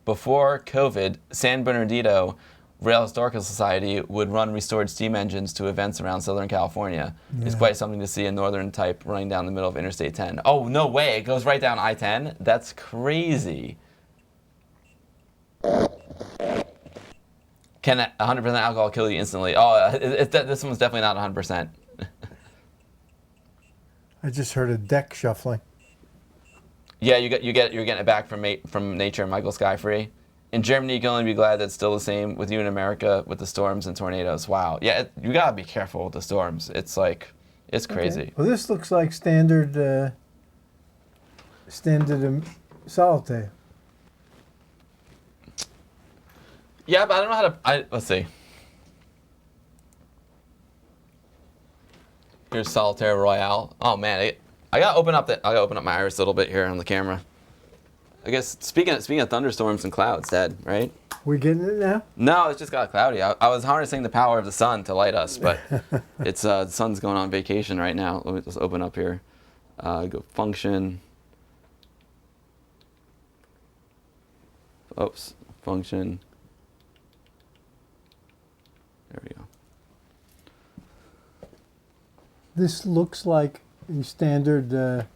before COVID, San Bernardino Rail Historical Society would run restored steam engines to events around Southern California.
Yeah.
It's quite something to see a northern type running down the middle of Interstate 10. Oh, no way. It goes right down I-10? That's crazy. Can 100% alcohol kill you instantly? Oh, this one's definitely not 100%.
I just heard a deck shuffling.
Yeah, you're getting it back from nature, Michael Skyfree. In Germany, you can only be glad that it's still the same with you in America with the storms and tornadoes. Wow. Yeah, you gotta be careful with the storms. It's like, it's crazy.
Okay. Well, this looks like standard solitaire.
Yeah, but I don't know how to. Let's see. Here's Solitaire Royale. Oh man, I gotta open up my iris a little bit here on the camera. I guess speaking of thunderstorms and clouds, Dad, right?
We getting it now?
No, it's just got cloudy. I was harnessing the power of the sun to light us, but it's the sun's going on vacation right now. Let me just open up here. Go function. Oops, function. There we go.
This looks like a standard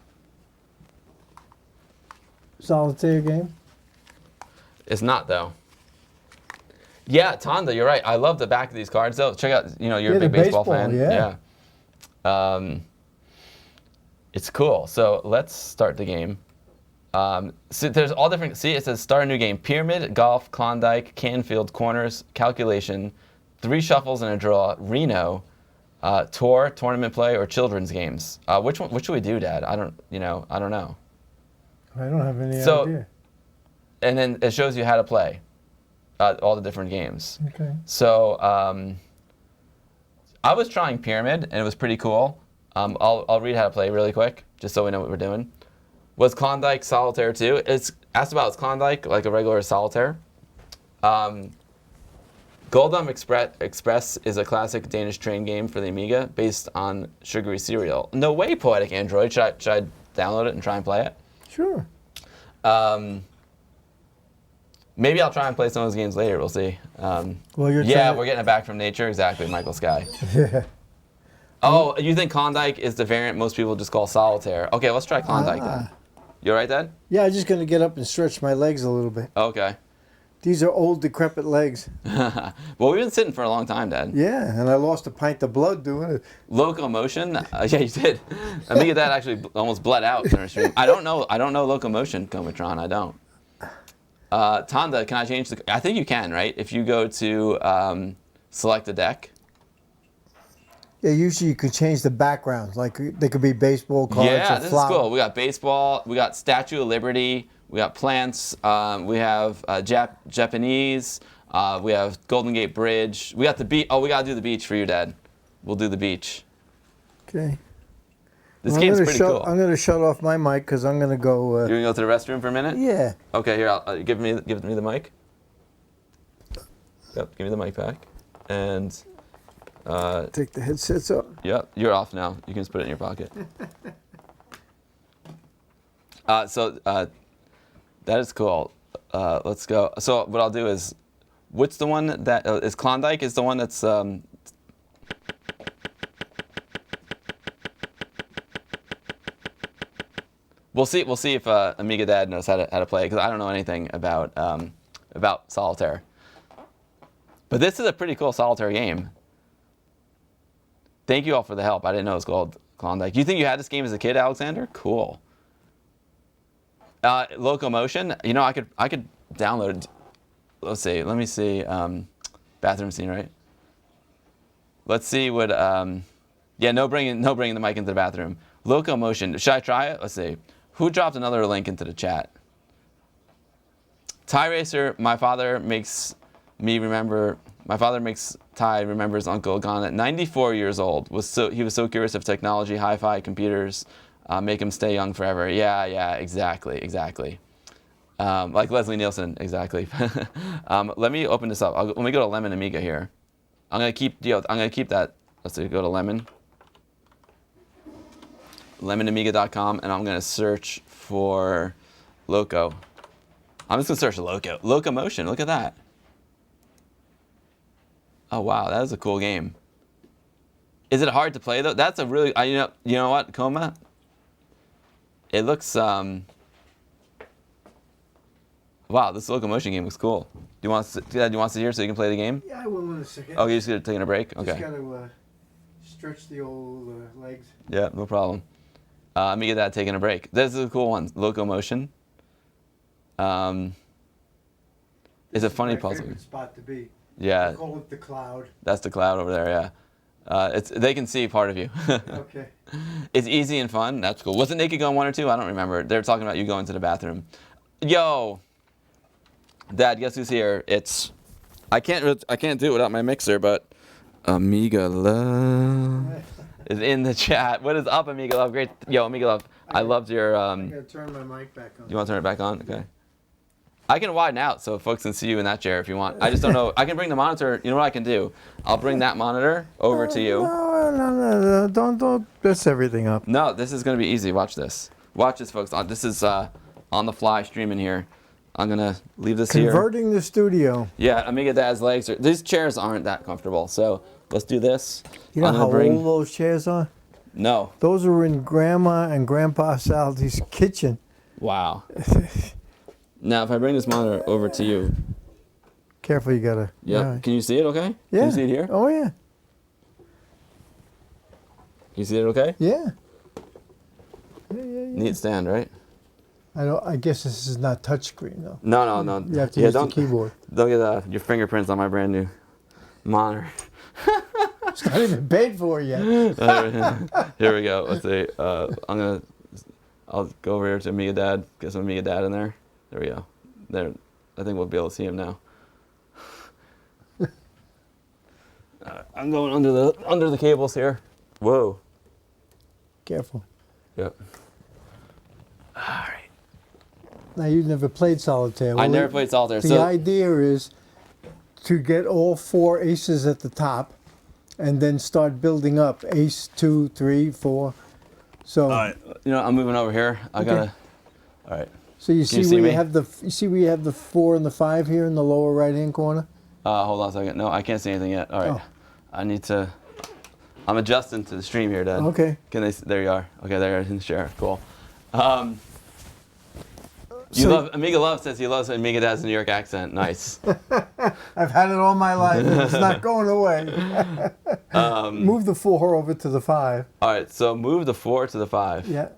solitaire game.
It's not though. Yeah, Tonda, you're right. I love the back of these cards though. Check out, you're a big baseball fan.
Yeah.
It's cool. So let's start the game. So there's all different. See, it says start a new game: Pyramid, Golf, Klondike, Canfield, Corners, Calculation, 3 shuffles and a draw, Reno, Tour, Tournament Play, or Children's Games. Which should we do, Dad? I don't know.
I don't have any idea.
And then it shows you how to play all the different games.
Okay.
So I was trying Pyramid, and it was pretty cool. I'll read how to play really quick, just so we know what we're doing. Was Klondike Solitaire too? It's asked about is Klondike like a regular Solitaire. Goldum Express is a classic Danish train game for the Amiga based on sugary cereal. No way, Poetic Android. Should I download it and try and play it?
Sure.
Maybe I'll try and play some of those games later. We'll see.
Well,
we're getting it back from nature. Exactly, Michael Sky.
Yeah.
Oh, you think Klondike is the variant most people just call Solitaire? Okay, let's try Klondike then. You all right, Dad?
Yeah, I'm just going to get up and stretch my legs a little bit.
Okay.
These are old, decrepit legs.
Well, we've been sitting for a long time, Dad.
Yeah, and I lost a pint of blood doing it.
Locomotion? Yeah, you did. AmigaDad actually almost bled out during the stream. I don't know Locomotion, Comatron. I don't. Tonda, can I change the... I think you can, right? If you go to select a deck.
Yeah, usually you can change the backgrounds. Like, they could be baseball cards
Yeah,
or
this
flowers.
is cool. We got baseball. We got Statue of Liberty. We got plants. We have Japanese. We have Golden Gate Bridge. We got the beach. Oh, we got to do the beach for you, Dad. We'll do the beach.
Okay.
This game's pretty cool.
I'm going to shut off my mic because I'm going to go...
You're going to go to the restroom for a minute?
Yeah.
Okay, here, give me the mic. Yep, give me the mic back. And...
take the headsets off.
Yep, you're off now. You can just put it in your pocket. That is cool. Let's go. So what I'll do is, what's the one that is Klondike? Is the one that's We'll see if AmigaDad knows how to play, because I don't know anything about Solitaire. But this is a pretty cool Solitaire game. Thank you all for the help. I didn't know it was called Klondike. You think you had this game as a kid, Alexander? Cool. Locomotion. I could download. Let's see. Let me see. Bathroom scene, right? Let's see what. Yeah, no bringing the mic into the bathroom. Locomotion. Should I try it? Let's see. Who dropped another link into the chat? Tie Racer. My father makes Ty remembers Uncle gone at 94 years old. He was so curious of technology, hi-fi, computers, make him stay young forever. Yeah, exactly. Like Leslie Nielsen, exactly. Let me open this up. Let me go to Lemon Amiga here. I'm gonna keep that. Let's see. Go to lemonamiga.com, and I'm gonna search for Loco. I'm just gonna search Locomotion. Look at that. Oh wow, that is a cool game. Is it hard to play though? That's a really you know what, Coma? It looks wow, this locomotion game looks cool. Do you want to sit here so you can play the game?
Yeah, I will in a second.
Oh, you're just taking a break? Okay.
Just gotta stretch the old legs.
Yeah, no problem. AmigaDad taking a break. This is a cool one. Locomotion. It's a funny puzzle.
Favorite spot to be.
Yeah.
I call it the cloud.
That's the cloud over there, yeah. They can see part of you.
Okay.
It's easy and fun. That's cool. Was it Naked Gun 1 or 2? I don't remember. They were talking about you going to the bathroom. Yo, Dad, guess who's here? I can't do it without my mixer, but Amiga Love is in the chat. What is up, Amiga Love? Great. Yo, Amiga Love. I loved your.
I gotta turn my mic back on.
You want to turn it back on? Okay. I can widen out so folks can see you in that chair if you want. I just don't know. I can bring the monitor. You know what I can do? I'll bring that monitor over to you.
No. Don't mess everything up.
No, this is going to be easy. Watch this. Watch this, folks. This is on the fly streaming here. I'm going to leave this here.
Converting the studio.
Yeah, AmigaDad's legs these chairs aren't that comfortable. So let's do this.
You know how old those chairs are?
No.
Those were in Grandma and Grandpa Sally's kitchen.
Wow. Now, if I bring this monitor over to you.
Careful, you gotta.
Yep.
Yeah.
Can you see it okay?
Yeah.
Can you see it here?
Oh, yeah.
You see it okay?
Yeah.
Neat stand, right?
I guess this is not touchscreen, though.
No.
You have to use the keyboard.
Don't get your fingerprints on my brand new monitor.
It's not even paid for yet.
Here we go. Let's see. I'll go over here to AmigaDad. Get some AmigaDad in there. There we go. There. I think we'll be able to see him now. I'm going under the cables here. Whoa.
Careful.
Yep. All right.
Now, you've never played solitaire.
I never played solitaire.
The idea is to get all 4 aces at the top and then start building up. Ace, 2, 3, 4. So.
All right. You know, I'm moving over here. I gotta. All right.
So you see
where
you have the 4 and the 5 here in the lower right-hand corner?
Hold on a second. No, I can't see anything yet. All right.
Oh.
I need to. I'm adjusting to the stream here, Dad.
Okay.
Can they? There you are. Okay, there in the share. Cool. Amiga Love says he loves AmigaDad's New York accent. Nice.
I've had it all my life. It's not going away. Move the 4 over to the 5.
All right, so move the 4 to the 5.
Yeah.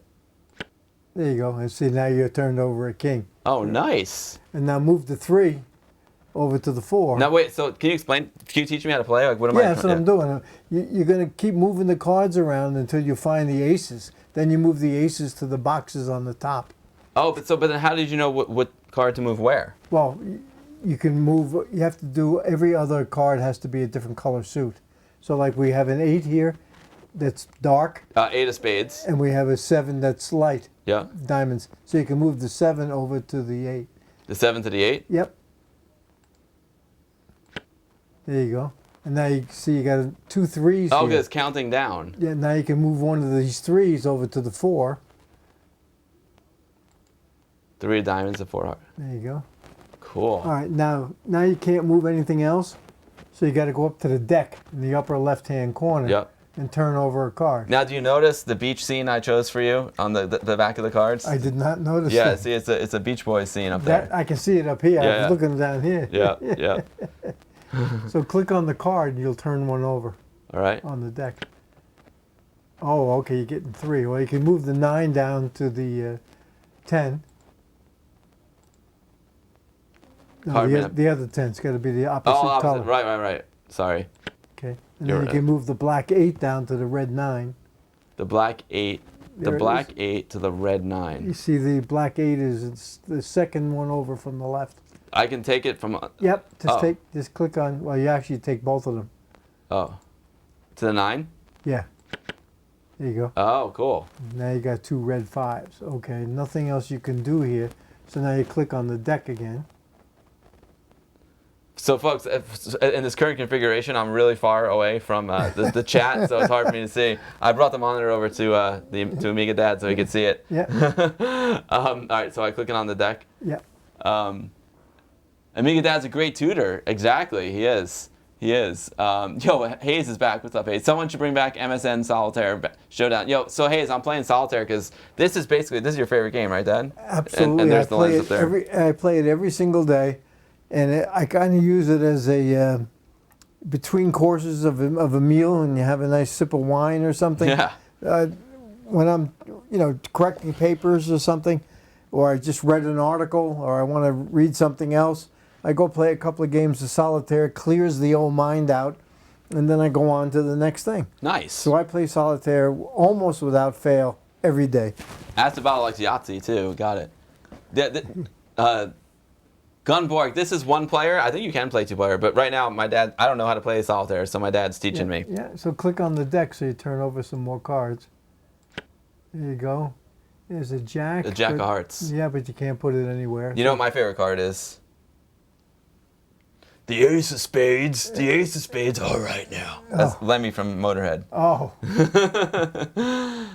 There you go. And see, now you're turned over a king.
Oh, nice.
And now move the 3 over to the 4.
Now wait. So can you explain? Can you teach me how to play? Like what am I?
Yeah, that's what I'm doing. You're going to keep moving the cards around until you find the aces. Then you move the aces to the boxes on the top.
Oh, but then how did you know what card to move where?
Well, you can move. You have to do. Every other card has to be a different color suit. So like we have an 8 here, that's dark.
8 of spades.
And we have a 7 that's light.
Yeah.
Diamonds. So you can move the 7 over to the 8.
The 7 to the 8.
Yep. There you go. And now you see you got 2 3s.
Oh,
here.
it's counting down.
Yeah. Now you can move one of these 3s over to the 4.
3 diamonds, a 4 heart.
There you go.
Cool.
All right. Now you can't move anything else. So you got to go up to the deck in the upper left-hand corner.
Yep.
And turn over a card.
Now, do you notice the beach scene I chose for you on the back of the cards?
I did not notice
Yeah,
that.
see, it's a Beach Boys scene up there.
I can see it up here. I
Yeah.
was looking down here.
Yeah.
So click on the card and you'll turn one over
All right.
on the deck. Oh, okay, you're getting 3. Well, you can move the 9 down to the 10. No, the other 10's got to be the opposite color.
Right. Sorry.
Okay. And
You're
then you can move the black 8 down to the red 9.
The black 8. The
There it
black
is.
8 to the red 9.
You see the black 8 is the second one over from the left.
I can take it from.
Yep. Just click on. Well, you actually take both of them.
Oh. To the 9?
Yeah. There you go.
Oh, cool.
Now you got 2 red 5s. Okay. Nothing else you can do here. So now you click on the deck again.
So, folks, in this current configuration, I'm really far away from the chat, so it's hard for me to see. I brought the monitor over to AmigaDad so he could see it.
Yeah.
All right, so I click it on the deck.
Yeah.
AmigaDad's a great tutor. Exactly, he is. He is. Yo, Hayes is back. What's up, Hayes? Someone should bring back MSN Solitaire Showdown. Yo, so Hayes, I'm playing Solitaire because this is your favorite game, right, Dad?
Absolutely.
And there's the lens up there.
I play it every single day, and I kind of use it as a between courses of a meal, and you have a nice sip of wine or something.
Yeah.
When I'm, correcting papers or something, or I just read an article, or I want to read something else, I go play a couple of games of Solitaire, clears the old mind out, and then I go on to the next thing.
Nice.
So I play Solitaire almost without fail every day.
That's about like Yahtzee too. Got it. Gunborg, this is one player. I think you can play two player, but right now my dad, I don't know how to play Solitaire, so my dad's teaching me.
Yeah, so click on the deck so you turn over some more cards. There you go. There's a jack.
The Jack of Hearts.
Yeah, but you can't put it anywhere.
You know what my favorite card is? The Ace of Spades. The Ace of Spades. All right now. That's Lemmy from Motorhead.
Oh.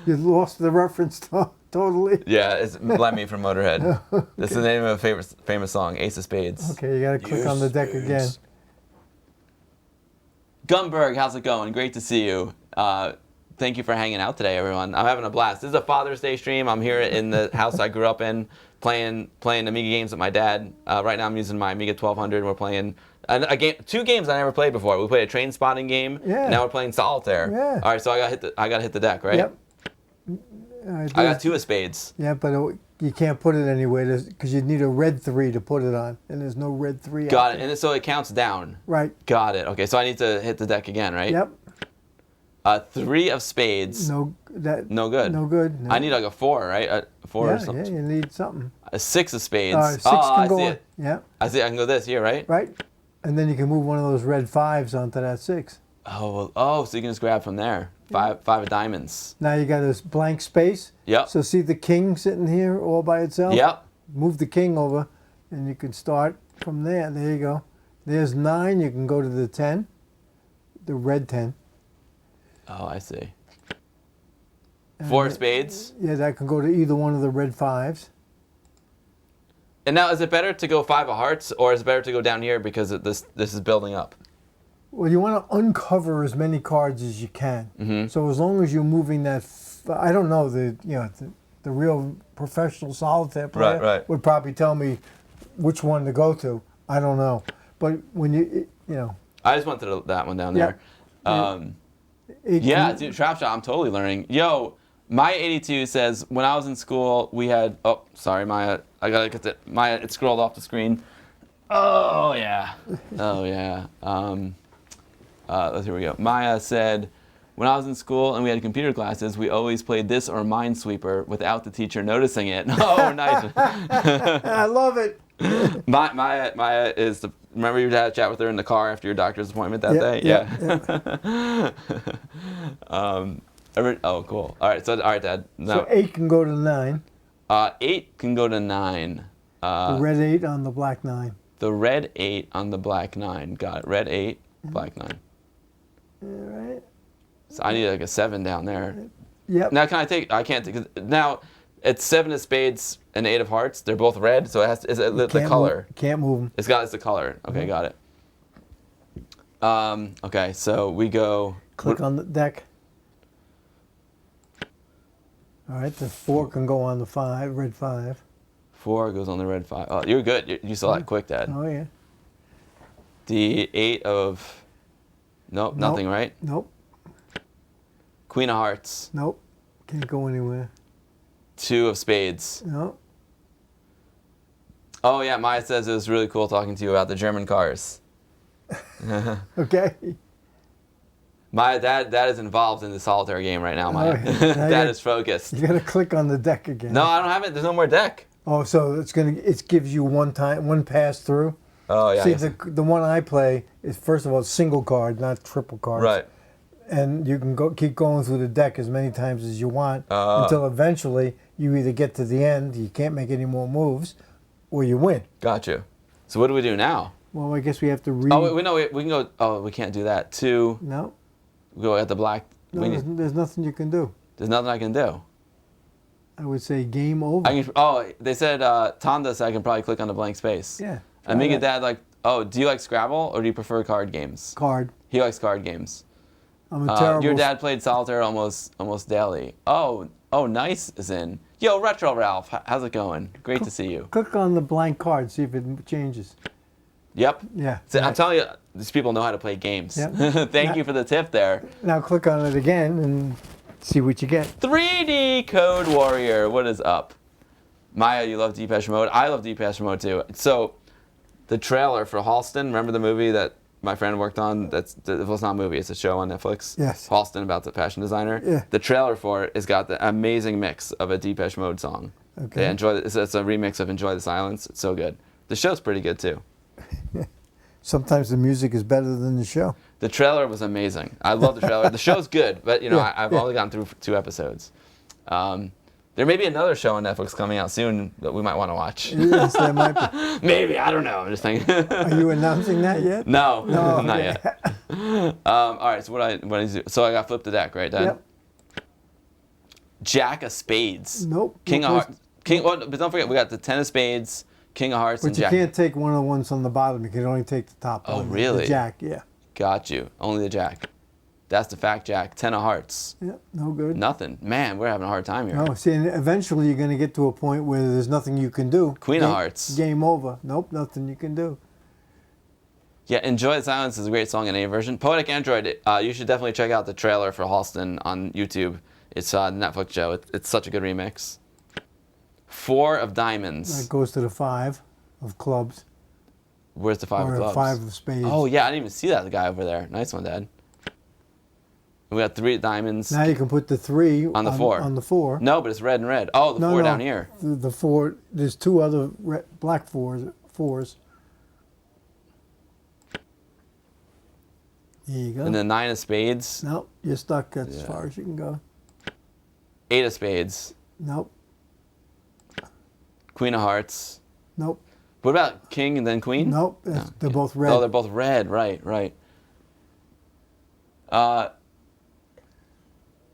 You lost the reference totally.
Yeah, it's Lemmy from Motorhead. Okay. That's the name of a famous song, Ace of Spades.
Okay, you got to click on the deck again.
Gunberg, how's it going? Great to see you. Thank you for hanging out today, everyone. I'm having a blast. This is a Father's Day stream. I'm here in the house I grew up in, playing Amiga games with my dad. Right now I'm using my Amiga 1200. We're playing two games I never played before. We played a train spotting game. Yeah. And now we're playing Solitaire. Yeah. All right, so I got to hit the deck, right? Yep. I got two of spades.
Yeah, but you can't put it anywhere because you need a red 3 to put it on, and there's no red 3.
Got it. And so it counts down.
Right.
Got it. Okay, so I need to hit the deck again, right?
Yep.
3 of spades.
No good.
No good.
No.
I need like a 4, right? A 4 or something.
Yeah, you need something.
A 6 of spades.
6 can go
I see
on.
it.
Yeah.
I see. I can go this here, right?
Right. And then you can move one of those red 5s onto that 6.
Oh, so you can just grab from there. Five of diamonds.
Now you got this blank space.
Yep.
So see the king sitting here all by itself?
Yep.
Move the king over, and you can start from there. There you go. There's 9. You can go to the 10, the red 10.
Oh, I see. 4 spades.
Yeah, that can go to either one of the red 5s.
And now, is it better to go 5 of hearts, or is it better to go down here because this is building up?
Well, you want to uncover as many cards as you can. Mm-hmm. So as long as you're moving that, I don't know, the real professional solitaire player would probably tell me which one to go to. I don't know, but when
I just went to that one down there. Dude, Trap Shot, I'm totally learning. Yo, Maya 82 says, when I was in school, we had, oh, sorry, Maya, I gotta get the, Maya, it scrolled off the screen. Oh, yeah. Here we go. Maya said, when I was in school and we had computer classes, we always played this or Minesweeper without the teacher noticing it. Oh, nice.
I love it.
Maya is the, remember you had a chat with her in the car after your doctor's appointment that day? Yeah. Oh, cool. All right, Dad. No.
So 8 can go to 9.
8 can go to 9.
The red 8 on the black 9.
The red 8 on the black 9. Got it. Red 8, black 9.
All right.
So I need like a 7 down there.
Yep.
Now can I take? I can't take. Now it's 7 of spades and 8 of hearts. They're both red, so it has to. Is it the color?
Can't move them.
It's the color. Okay, got it. Okay, so we go.
Click on the deck. All right, the 4 can go on the 5, red 5.
4 goes on the red 5. Oh, you're good. You saw that quick, Dad.
Oh yeah.
The 8 of. Nope, nothing, right?
Nope.
Queen of hearts.
Nope. Can't go anywhere.
2 of spades.
Nope.
Oh yeah, Maya says it was really cool talking to you about the German cars.
Okay.
Maya, Dad is involved in the solitaire game right now, Maya. Dad is focused.
You gotta click on the deck again.
No, I don't have it. There's no more deck.
Oh, so it gives you one pass through.
Oh yeah.
See, the one I play is first of all single card, not triple cards.
Right.
And you can keep going through the deck as many times as you want until eventually you either get to the end, you can't make any more moves, or you win.
Gotcha. So what do we do now?
Well, I guess we have to read.
Oh, we can go. Oh, we can't do that. 2.
No.
We go at the black.
No, there's nothing you can do.
There's nothing I can do.
I would say game over.
They said Tonda said I can probably click on the blank space.
Yeah.
AmigaDad Oh, do you like Scrabble or do you prefer card games?
Card.
He likes card games.
I'm a terrible.
Your dad played solitaire almost daily. Oh, nice is in. Yo, Retro Ralph, how's it going? Great to see you.
Click on the blank card, see if it changes.
Yep.
Yeah.
So I'm telling you, these people know how to play games.
Yep.
Thank you for the tip there.
Now click on it again and see what you get.
3D Code Warrior, what is up? Maya, you love Depeche Mode. I love Depeche Mode too. So, the trailer for Halston, remember the movie that my friend worked on? It was not a movie, it's a show on Netflix.
Yes.
Halston, about the fashion designer.
Yeah.
The trailer for it has got the amazing mix of a Depeche Mode song.
Okay.
Yeah, it's a remix of Enjoy the Silence. It's so good. The show's pretty good too.
Sometimes the music is better than the show.
The trailer was amazing. I love the trailer. The show's good, but I've only gotten through 2 episodes. There may be another show on Netflix coming out soon that we might want to watch.
Yes, there might be.
Maybe, I don't know. I'm just thinking.
Are you announcing that yet?
No,
No,
not
okay.
yet. All right, so what I do? So I got flip the deck, right, Dad?
Yep.
Jack of Spades.
Nope.
King of Hearts. But don't forget, we got the 10 of Spades, King of Hearts,
But
and
you
Jack.
can't take one of the ones on the bottom. You can only take the top one.
really?
The Jack, yeah.
Got you. Only the Jack. That's the fact, Jack. 10 of Hearts.
Yeah, no good.
Nothing. Man, we're having a hard time here.
No, see, and eventually you're going to get to a point where there's nothing you can do.
Queen of Hearts.
Game over. Nope, nothing you can do.
Yeah, Enjoy the Silence is a great song in any version. Poetic Android, you should definitely check out the trailer for Halston on YouTube. It's a Netflix show. It's such a good remix. 4 of Diamonds.
That goes to the 5 of clubs.
Where's the 5
or
of clubs?
5 of spades.
Oh, yeah, I didn't even see that guy over there. Nice one, Dad. We got 3 diamonds.
Now you can put the 3
on the 4.
On the 4.
No, but it's red and red. Oh, the 4 down here.
The 4. There's 2 other black fours. There you go.
And then 9 of Spades.
Nope, you're stuck. That's as far as you can go.
8 of Spades.
Nope.
Queen of Hearts.
Nope.
What about King and then Queen?
Nope. They're both red.
Oh, they're both red. Right.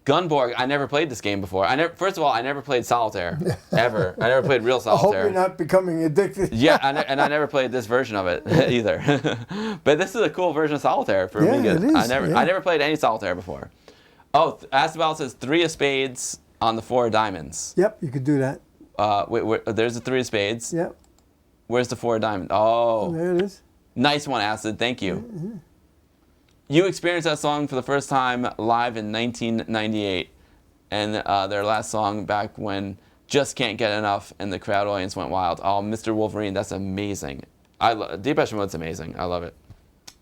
Gunborg, I never played this game before. First of all, I never played solitaire, ever. I never played real
I hope
solitaire.
you're not becoming addicted.
Yeah, and I never played this version of it either. But this is a cool version of solitaire for Amiga.
It is.
I never played any solitaire before. Oh, Astable says 3 of Spades on the 4 of Diamonds.
Yep, you could do that.
Wait, there's the 3 of Spades.
Yep.
Where's the 4 of Diamonds? Oh.
There it is.
Nice one, Acid. Thank you. You experienced that song for the first time live in 1998, and their last song back when Just Can't Get Enough, and the crowd audience went wild. Oh, Mr. Wolverine, that's amazing. Depeche Mode's amazing. I love it.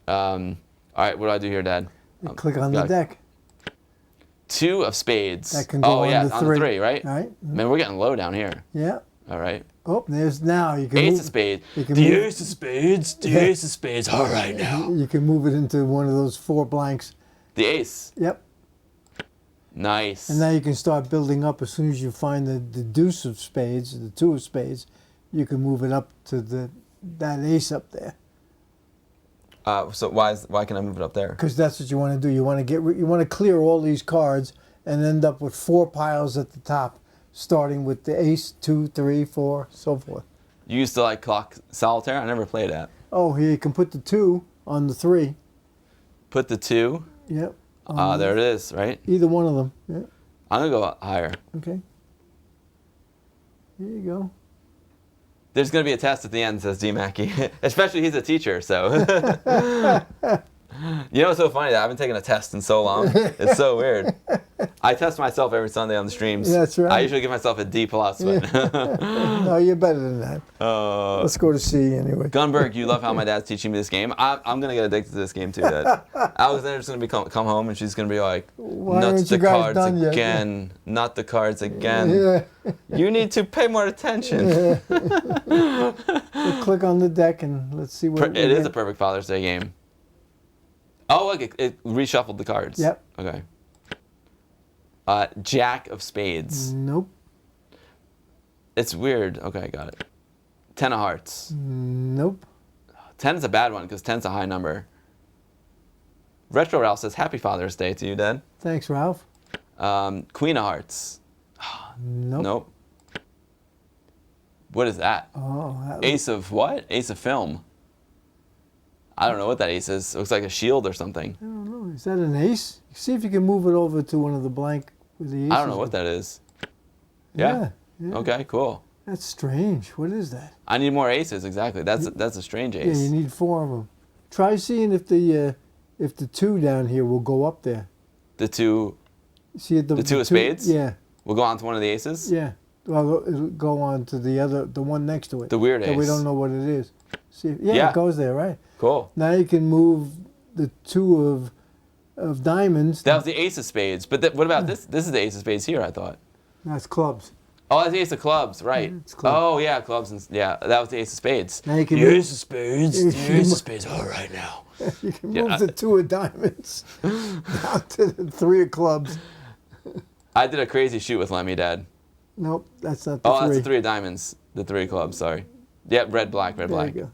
All right, what do I do here, Dad?
You click on the deck.
2 of Spades.
That can go on the 3.
On the 3, right?
All right.
Man, we're getting low down here.
Yeah.
All right.
Oh, there's now. You can
Ace of Spades. Ace of Spades. The Ace of Spades. All right now.
You can move it into one of those 4 blanks.
The Ace.
Yep.
Nice.
And now you can start building up as soon as you find the deuce of spades, the 2 of spades. You can move it up to that ace up there.
So why can I move it up there?
Because that's what you want to do. You want to clear all these cards and end up with 4 piles at the top, starting with the ace, 2, 3, 4, so forth.
You used to like clock solitaire? I never played that.
Oh, here you can put the 2 on the 3.
Put the 2.
Yep.
There it is, right?
Either one of them. Yeah.
I'm gonna go higher.
Okay. There you go.
There's gonna be a test at the end, says D Mackey. Especially he's a teacher, so. You know what's so funny? That I've been taking a test in so long. It's so weird. I test myself every Sunday on the streams.
That's right.
I usually give myself a D+. But
No, you're better than that. Let's go to C anyway.
Gunberg, you love how my dad's teaching me this game. I'm gonna get addicted to this game too, Dad. Alexander's gonna come home and she's gonna be like,
Why
"Not
aren't
the
you guys
cards
done yet?"
again, not the cards again.
Yeah.
You need to pay more attention."
So click on the deck and let's see what
It is a perfect Father's Day game. Oh, look, it reshuffled the cards.
Yep.
Okay. Jack of Spades.
Nope.
It's weird. Okay, got it. 10 of Hearts.
Nope.
10 is a bad one because 10's a high number. Retro Ralph says, Happy Father's Day to you, Dad.
Thanks, Ralph.
Queen of Hearts.
Nope.
Nope. What is that?
Oh, that
Ace of what? Ace of Film. I don't know what that ace is. It looks like a shield or something.
I don't know. Is that an ace? See if you can move it over to one of the blank with the aces.
I don't know what that is. Yeah.
Yeah.
Okay, cool.
That's strange. What is that?
I need more aces, exactly. That's a strange ace.
Yeah, you need 4 of them. Try seeing if the 2 down here will go up there.
The 2
See
the 2 of spades?
Yeah.
Will go on to one of the aces?
Yeah. Well, it'll go on to the one next to it.
The weird
that
ace.
we don't know what it is. See,
Yeah.
it goes there, right?
Cool.
Now you can move the 2 of diamonds.
That was the ace of spades. But what about this? This is the ace of spades here, I thought.
That's clubs.
Oh, that's the ace of clubs, right.
It's clubs.
Oh, yeah, clubs. That was the ace of spades.
Now you can
The
move,
ace of spades. The ace of spades. All right now.
you can
Yeah,
move the 2 of diamonds down to the 3 of clubs.
I did a crazy shoot with AmigaDad.
Nope, that's not the 3.
Oh, that's the 3 of diamonds. The 3 of clubs, sorry. Yep, red, black, red,
There
black.
you go.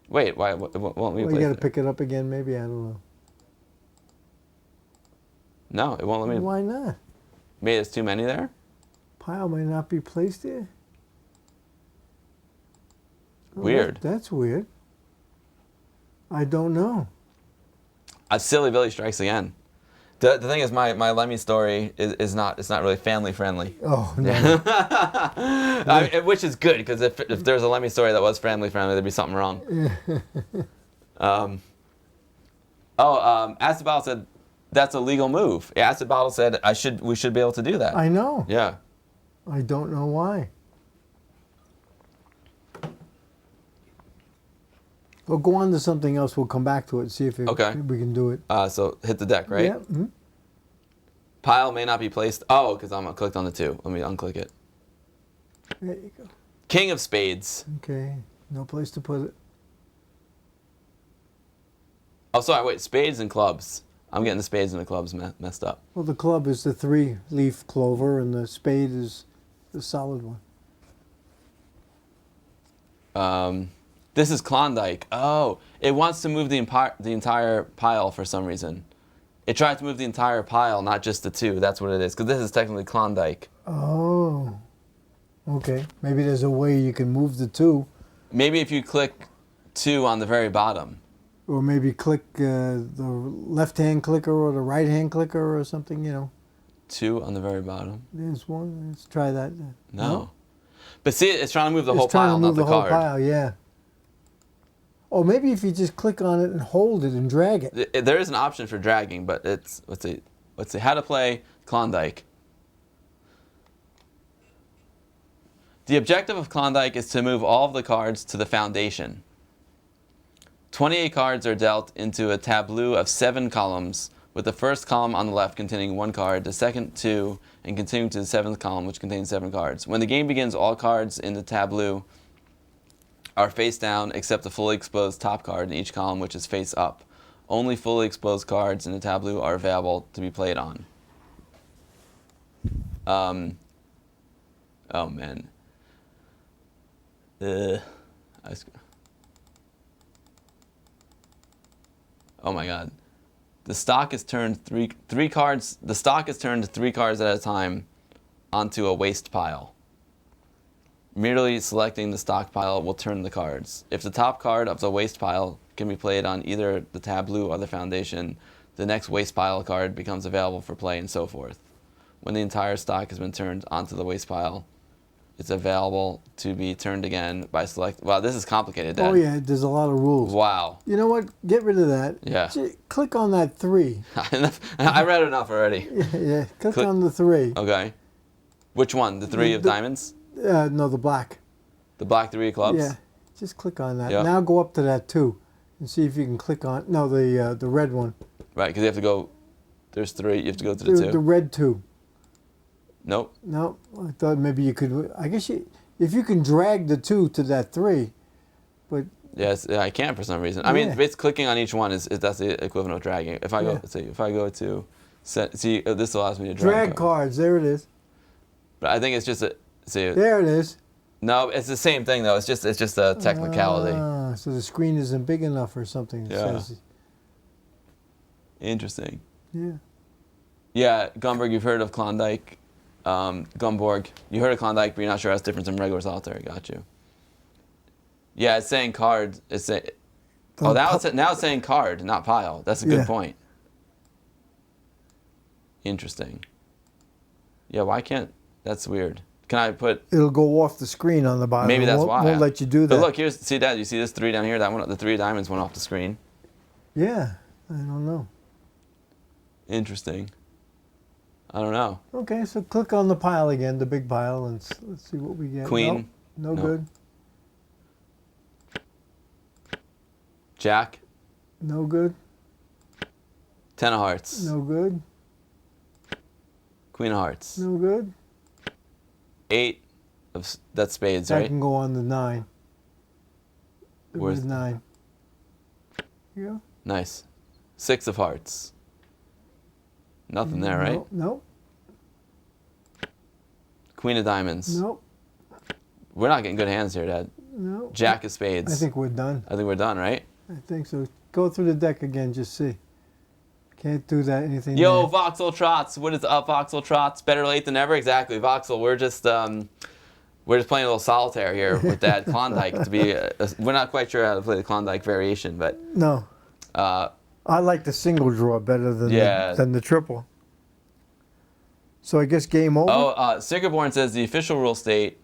Wait, why? Won't we
Well,
play
you got to
it?
pick it up again, maybe. I don't know.
No, it won't let me.
Why not?
Maybe there's too many there?
Pile may not be placed there. Oh,
Weird.
That's weird. I don't know.
Silly Billy strikes again. The thing is, my Lemmy story is not, it's not really family friendly.
Oh, no.
Which is good, because if there's a Lemmy story that was family friendly, there'd be something wrong. Acid Bottle said that's a legal move. Yeah, Acid Bottle said we should be able to do that.
I know.
Yeah.
I don't know why. We'll go on to something else. We'll come back to it and see if we can do it.
So hit the deck, right?
Yeah. Mhm.
Pile may not be placed. Oh, because I'm clicked on the 2. Let me unclick it.
There you go.
King of spades.
Okay. No place to put it.
Oh, sorry. Wait. Spades and clubs. I'm getting the spades and the clubs messed up.
Well, the club is the 3-leaf clover, and the spade is the solid one.
This is Klondike. Oh, it wants to move the entire pile for some reason. It tried to move the entire pile, not just the 2. That's what it is. Because this is technically Klondike.
Oh. Okay. Maybe there's a way you can move the 2.
Maybe if you click 2 on the very bottom.
Or maybe click the left-hand clicker or the right-hand clicker or something,
2 on the very bottom.
There's one. Let's try that.
No. But see, it's trying to move the whole
It's trying
pile,
to move
not the
the whole
card.
pile, yeah. Or maybe if you just click on it and hold it and drag it.
There is an option for dragging, but it's let's see how to play Klondike. The objective of Klondike is to move all of the cards to the foundation. 28 cards are dealt into a tableau of 7 columns, with the first column on the left containing 1 card, the second 2, and continuing to the 7th column, which contains 7 cards. When the game begins, all cards in the tableau are face down except the fully exposed top card in each column, which is face up. Only fully exposed cards in the tableau are available to be played on. Oh man. Oh my god. The stock is turned three cards. The stock is turned 3 cards at a time onto a waste pile. Merely selecting the stock pile will turn the cards. If the top card of the waste pile can be played on either the tableau or the foundation, the next waste pile card becomes available for play, and so forth. When the entire stock has been turned onto the waste pile, it's available to be turned again by select. Wow, this is complicated, Dad.
Oh yeah, there's a lot of rules.
Wow.
You know what? Get rid of that.
Yeah.
Click on that 3.
I read enough already.
Yeah. Click on the 3.
Okay. Which one? The 3 of diamonds?
No, the black.
The black 3 of clubs?
Yeah. Just click on that.
Yeah.
Now go up to that 2 and see if you can click on. No, the red one.
Right, because you have to go. There's 3. You have to go to the 2.
The red 2.
Nope.
No, I thought maybe you could. I guess if you can drag the 2 to that 3, but
Yes, I can't for some reason. I mean,
Yeah.
basically clicking on each one is that's the equivalent of dragging. If I go,
Yeah.
let's see, if I go to set, see, this allows me to drag.
drag cards. There it is.
But I think it's just a see.
There it is.
No, it's the same thing though. It's just a technicality.
So the screen isn't big enough or something. It
Yeah.
says.
Interesting.
Yeah.
Yeah, Gumborg, you've heard of Klondike. Gumborg, you heard of Klondike, but you're not sure how it's different from regular solitaire. Got you. Yeah, it's saying cards. Oh, now it's saying card, not pile. That's a good point. Interesting. Yeah, why can't... That's weird. Can I put...
It'll go off the screen on the bottom.
Maybe that's why.
Won't let you do that.
But look, see that? You see this 3 down here? That one, the 3 diamonds went off the screen.
Yeah, I don't know.
Interesting. I don't know.
Okay, so click on the pile again, the big pile, and let's see what we get.
Queen.
Nope, no good.
Jack.
No good.
10 of hearts.
No good.
Queen of hearts.
No good.
8 of... That's spades,
That
right?
can go on the 9.
Where's
9? Yeah.
Nice. 6 of hearts. Nothing there, right?
Nope.
Queen of diamonds.
Nope.
We're not getting good hands here, Dad.
No.
Jack of spades.
I think we're done.
I think we're done, right?
I think so. Go through the deck again, just see. Can't do that. Anything.
Yo,
there.
Voxel Trots. What is up, Voxel Trots? Better late than ever. Exactly, Voxel. We're just playing a little solitaire here with Dad. Klondike. We're not quite sure how to play the Klondike variation, but
no. I like the single draw better than the triple. So I guess game over.
Oh, Sigurborn says the official rule state: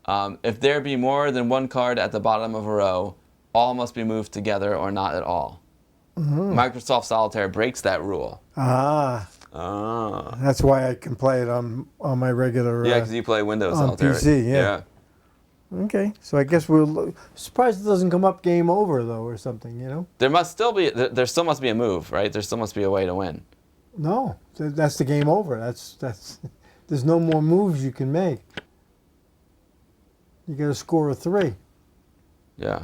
if there be more than one card at the bottom of a row, all must be moved together or not at all. Mm-hmm. Microsoft Solitaire breaks that rule.
That's why I can play it on my regular.
Yeah, because you play Windows Solitaire.
PC, yeah. Okay, so I guess we'll. Surprised it doesn't come up game over though, or something. You know.
There still must be a move, right? There still must be a way to win.
No, that's the game over. That's. There's no more moves you can make. You got to score a 3.
Yeah,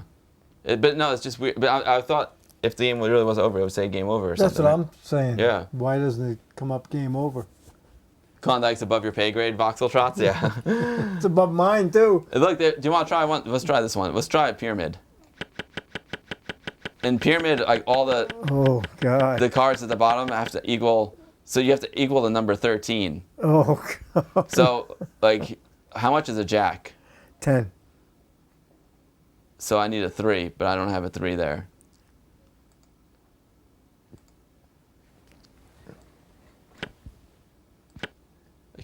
but no, it's just weird. But I thought if the game really was over, it would say game over or something.
That's what I'm saying.
Yeah.
Why doesn't it come up game over?
Klondike's above your pay grade, Voxel Trots? Yeah.
It's above mine, too.
Look, do you want to try one? Let's try this one. Let's try a pyramid. In pyramid, like all the...
Oh, God.
The cards at the bottom have to equal... So you have to equal the number 13.
Oh, God.
So, like, how much is a jack?
10.
So I need a 3, but I don't have a 3 there.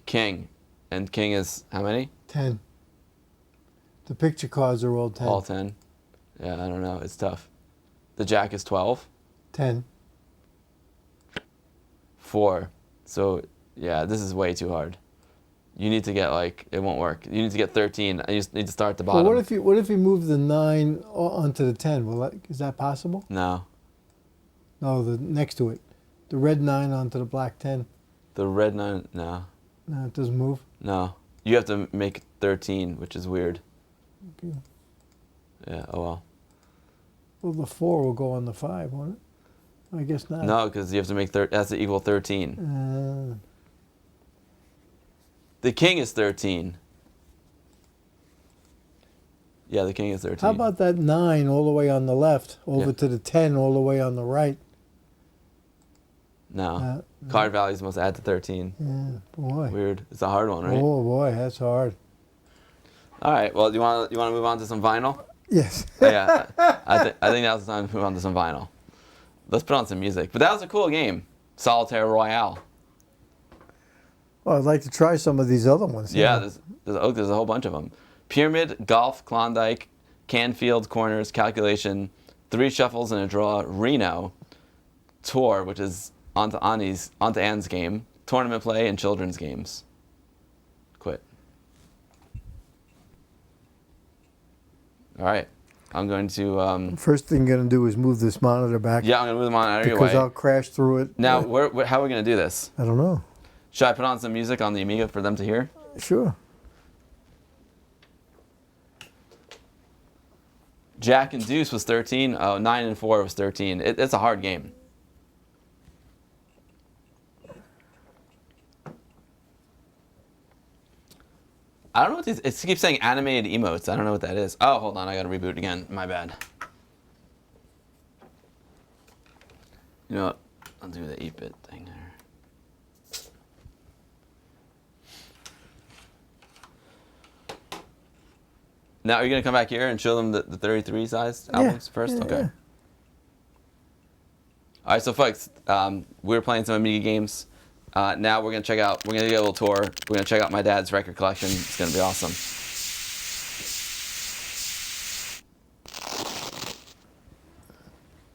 King. And king is how many?
10. The picture cards are all 10.
All 10. Yeah, I don't know. It's tough. The jack is 12.
10.
4. So, yeah, this is way too hard. You need to get, like, it won't work. You need to get 13. You just need to start at the bottom.
Well, what if you move the 9 onto the 10? Is that possible?
No.
No, the next to it. The red 9 onto the black 10.
The red 9, no.
No, it doesn't move?
No. You have to make 13, which is weird.
Okay.
Yeah, oh well.
Well, the 4 will go on the 5, won't it? I guess not.
No, because you have to make, that's to equal 13. The king is 13. Yeah, the king is 13.
How about that 9 all the way on the left, over to the 10 all the way on the right?
No. Card values must add to 13.
Yeah, boy.
Weird. It's a hard one, right?
Oh, boy, that's hard.
All right. Well, you want to move on to some vinyl?
Yes.
Yeah. I think now's the time to move on to some vinyl. Let's put on some music. But that was a cool game. Solitaire Royale.
Well, I'd like to try some of these other ones.
Yeah, there's a whole bunch of them. Pyramid, Golf, Klondike, Canfield, Corners, Calculation, 3 Shuffles and a Draw, Reno, Tour, which is onto Anne's game, Tournament Play, and Children's Games. Quit. All right. I'm going to...
First thing I'm going to do is move this monitor back.
Yeah, I'm going to move the monitor out of your way.
Because I'll crash through it.
Now, how are we going to do this?
I don't know.
Should I put on some music on the Amiga for them to hear?
Sure.
Jack and Deuce was 13. Oh, 9 and 4 was 13. It's a hard game. I don't know what these... It keeps saying animated emotes. I don't know what that is. Oh, hold on. I got to reboot again. My bad. You know what? I'll do the 8-bit thing there. Now, are you going to come back here and show them the 33 size albums first?
Yeah,
okay.
yeah.
All right, so folks, we were playing some Amiga games. Now we're gonna get a little tour. We're gonna check out my dad's record collection. It's gonna be awesome.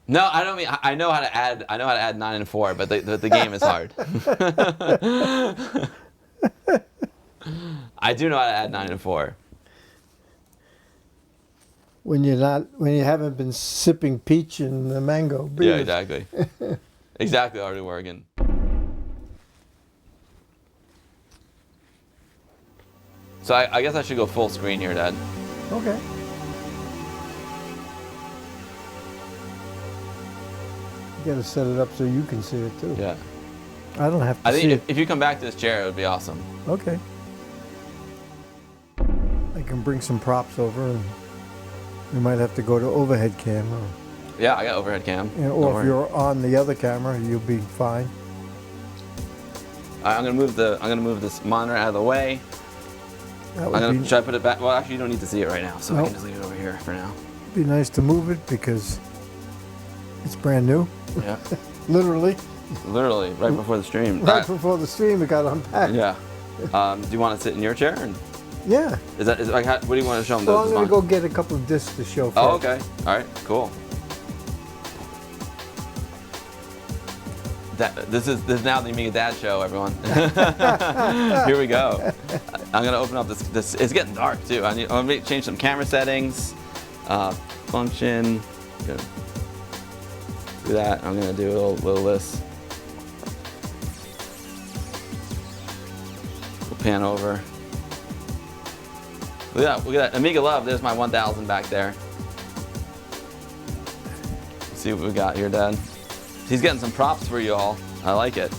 No, I don't mean. I know how to add. I know how to add 9 and 4, but the game is hard. I do know how to add 9 and 4.
When you haven't been sipping peach and mango beers.
Yeah, exactly. Exactly, Artie Oregon. So I guess I should go full screen here, Dad.
Okay. You gotta set it up so you can see it too.
Yeah.
I don't have to
I
see
think
it.
if you come back to this chair, it would be awesome.
Okay. I can bring some props over, and we might have to go to overhead cam. Or,
Yeah, I got overhead cam.
or if you're on the other camera, you'll be fine.
I'm gonna move this monitor out of the way. Should I put it back? Well, actually, you don't need to see it right now, so I can just leave it over here for now.
Be nice to move it because it's brand new.
Yeah.
Literally.
Literally, right before the stream.
Right before the stream, it got unpacked.
Yeah. Do you want to sit in your chair?
Yeah.
Is like what do you want to show them?
Well, I'm gonna go get a couple of discs to show.
Oh, okay. All right. Cool. This is now the AmigaDad show, everyone. Here we go. I'm gonna open up this. It's getting dark too. I'm gonna change some camera settings, function. Do that. I'm gonna do a little list. We'll pan over. Look at that. Amiga Love. There's my 1000 back there. Let's see what we got here, Dad. He's getting some props for you all. I like it.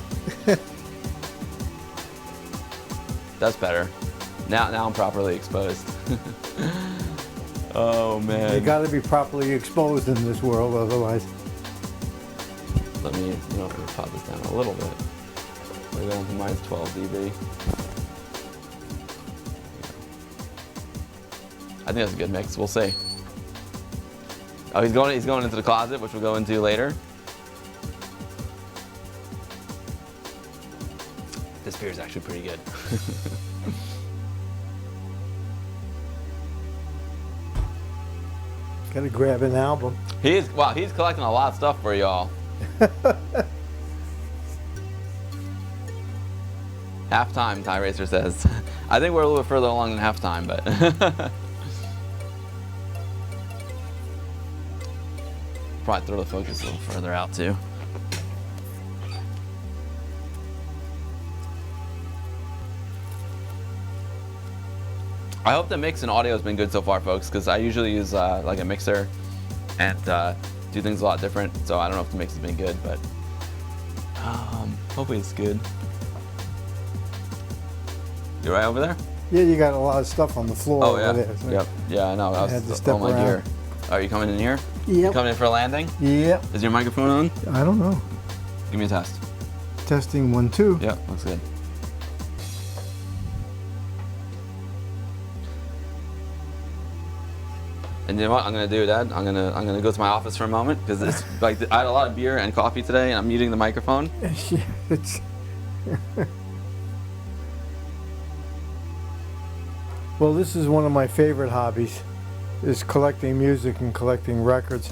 That's better. Now I'm properly exposed. Oh man.
You got to be properly exposed in this world, otherwise.
Let me pop this down a little bit. We're going to minus 12 dB. I think that's a good mix. We'll see. Oh, he's going into the closet, which we'll go into later. This beer is actually pretty good.
Gotta grab an album.
He's collecting a lot of stuff for y'all. Halftime, Ty Racer says. I think we're a little bit further along than halftime, but. Probably throw the focus a little further out too. I hope the mix and audio has been good so far, folks, because I usually use like a mixer and do things a lot different. So I don't know if the mix has been good, but hopefully it's good. You right over there?
Yeah, you got a lot of stuff on the floor over there. So
Yep. Yeah, I know.
I had to step
all my
around.
gear. Are you coming in here?
Yep.
You coming in for a landing?
Yep.
Is your microphone on?
I don't know.
Give me a test.
Testing 1, 2.
Yep, looks good. And you know what I'm gonna do, Dad? I'm gonna go to my office for a moment because it's like I had a lot of beer and coffee today, and I'm muting the microphone.
Yeah, it's well, this is one of my favorite hobbies, is collecting music and collecting records.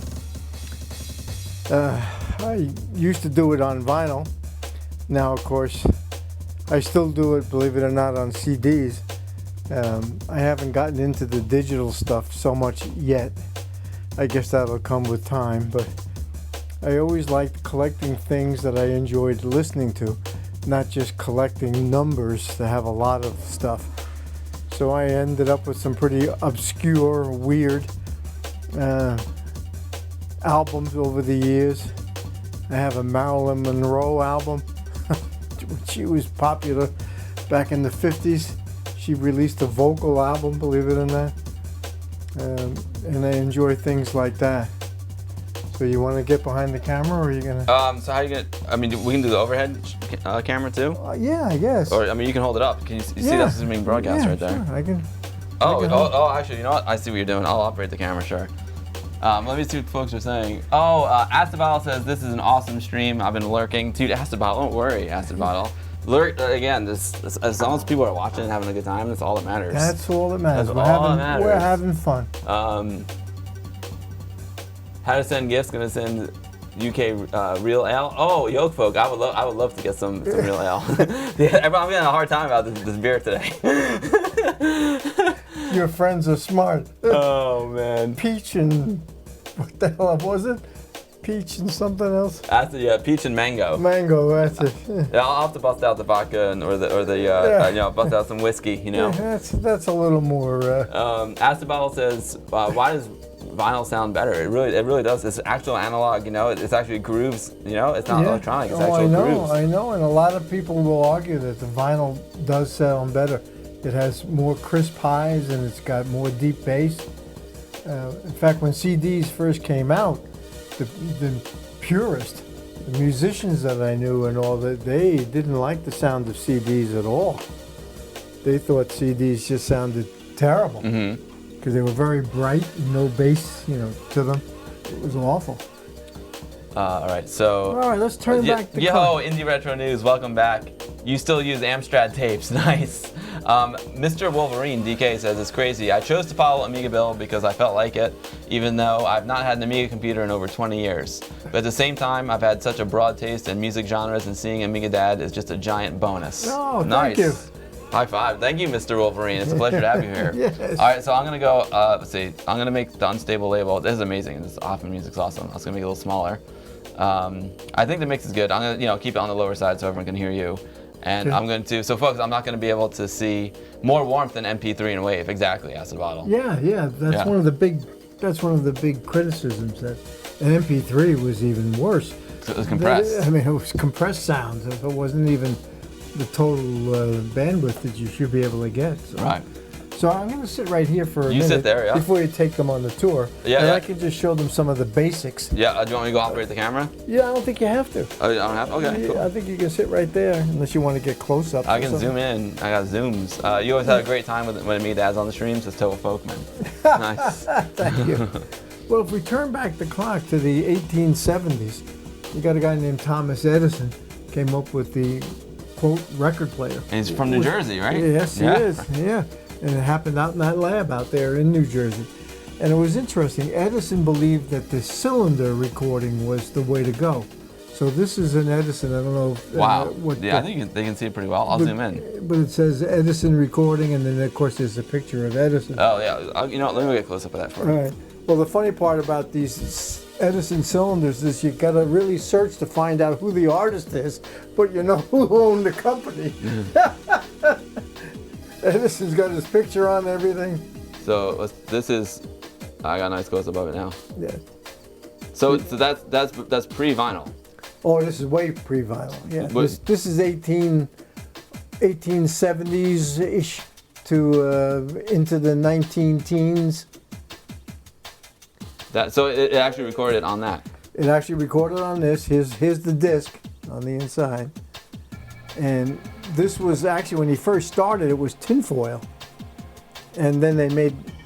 I used to do it on vinyl. Now, of course, I still do it, believe it or not, on CDs. I haven't gotten into the digital stuff so much yet. I guess that'll come with time, but I always liked collecting things that I enjoyed listening to, not just collecting numbers to have a lot of stuff. So I ended up with some pretty obscure, weird albums over the years. I have a Marilyn Monroe album. She was popular back in the 50s. She released a vocal album, believe it or not. And I enjoy things like that. So you want to get behind the camera, or are you gonna?
So how you gonna? I mean, we can do the overhead camera too.
Yeah, I guess.
Or I mean, you can hold it up. Can you see that's being broadcast right there?
Sure, I can.
Oh, actually, you know what? I see what you're doing. I'll operate the camera, sure. Let me see what folks are saying. Oh, Acid Bottle says this is an awesome stream. I've been lurking. Dude, Acid Bottle, don't worry, Acid Bottle. Lurk again. As long as people are watching and having a good time, that's all that matters.
That's all that matters.
That's all that matters.
We're having fun.
How to send gifts? Gonna send UK real ale. Oh, Yoke folk, I would love to get some real ale. Yeah, I'm getting a hard time about this beer today.
Your friends are smart.
Oh man.
Peach and what the hell was it? Peach and something else.
Peach and mango.
Mango, that's it.
Yeah, I'll have to bust out the vodka or bust out some whiskey.
Yeah, that's a little more.
Acid Bottle says, why does vinyl sound better? It really does. It's actual analog. It's actually grooves. It's not electronic. It's actual grooves.
I know, and a lot of people will argue that the vinyl does sound better. It has more crisp highs and it's got more deep bass. In fact, when CDs first came out, the purist, the musicians that I knew and all that, they didn't like the sound of CDs at all. They thought CDs just sounded terrible because they were very bright and no bass, to them. It was awful.
All right, so.
All right, let's turn back to
Indie Retro News, welcome back. You still use Amstrad tapes, nice. Mr. Wolverine DK says it's crazy. I chose to follow Amiga Bill because I felt like it, even though I've not had an Amiga computer in over 20 years. But at the same time, I've had such a broad taste in music genres, and seeing AmigaDad is just a giant bonus.
Oh,
nice.
Thank you.
High five. Thank you, Mr. Wolverine. It's a pleasure to have you here.
Yes.
All right, so I'm gonna go. Let's see. I'm gonna make the unstable label. This is amazing. This often music's awesome. I was gonna make it a little smaller. I think the mix is good. I'm gonna, keep it on the lower side so everyone can hear you. And I'm going to, so folks, I'm not going to be able to see more warmth than MP3 and WAV. Exactly, Acid Bottle.
Yeah. That's one of the big criticisms, that an MP3 was even worse.
So it was compressed.
It was compressed sounds. It wasn't even the total bandwidth that you should be able to get. So.
Right.
So I'm going to sit right here for a minute.
You sit there, yeah.
Before you take them on the tour.
Yeah.
I can just show them some of the basics.
Yeah. Do you want me to go operate the camera?
Yeah, I don't think you have to.
Oh, I don't have. Okay. Cool.
I think you can sit right there, unless you want to get close up.
I can zoom in. I got zooms. You always had a great time when AmigaDad's on the streams. It's Total Folkman. Nice.
Thank you. Well, if we turn back the clock to the 1870s, you got a guy named Thomas Edison came up with the quote record player.
And he's from New Jersey, right?
Yes, he is. Yeah. And it happened out in that lab out there in New Jersey. And it was interesting. Edison believed that the cylinder recording was the way to go. So this is an Edison. I don't know.
Wow. I think they can see it pretty well. I'll zoom in.
But it says Edison recording, and then of course there's a picture of Edison.
Oh yeah. Let me get close up of that for you.
All right. Well, the funny part about these Edison cylinders is you got to really search to find out who the artist is, but you know who owned the company. Edison's got his picture on everything.
So this is, I got a nice close above it now.
Yeah.
So that's pre-vinyl.
Oh, this is way pre-vinyl. Yeah. This is 1870s-ish to into the 19-teens.
So it actually recorded on that.
It actually recorded on this. Here's the disc on the inside. And this was actually, when he first started, it was tinfoil. And then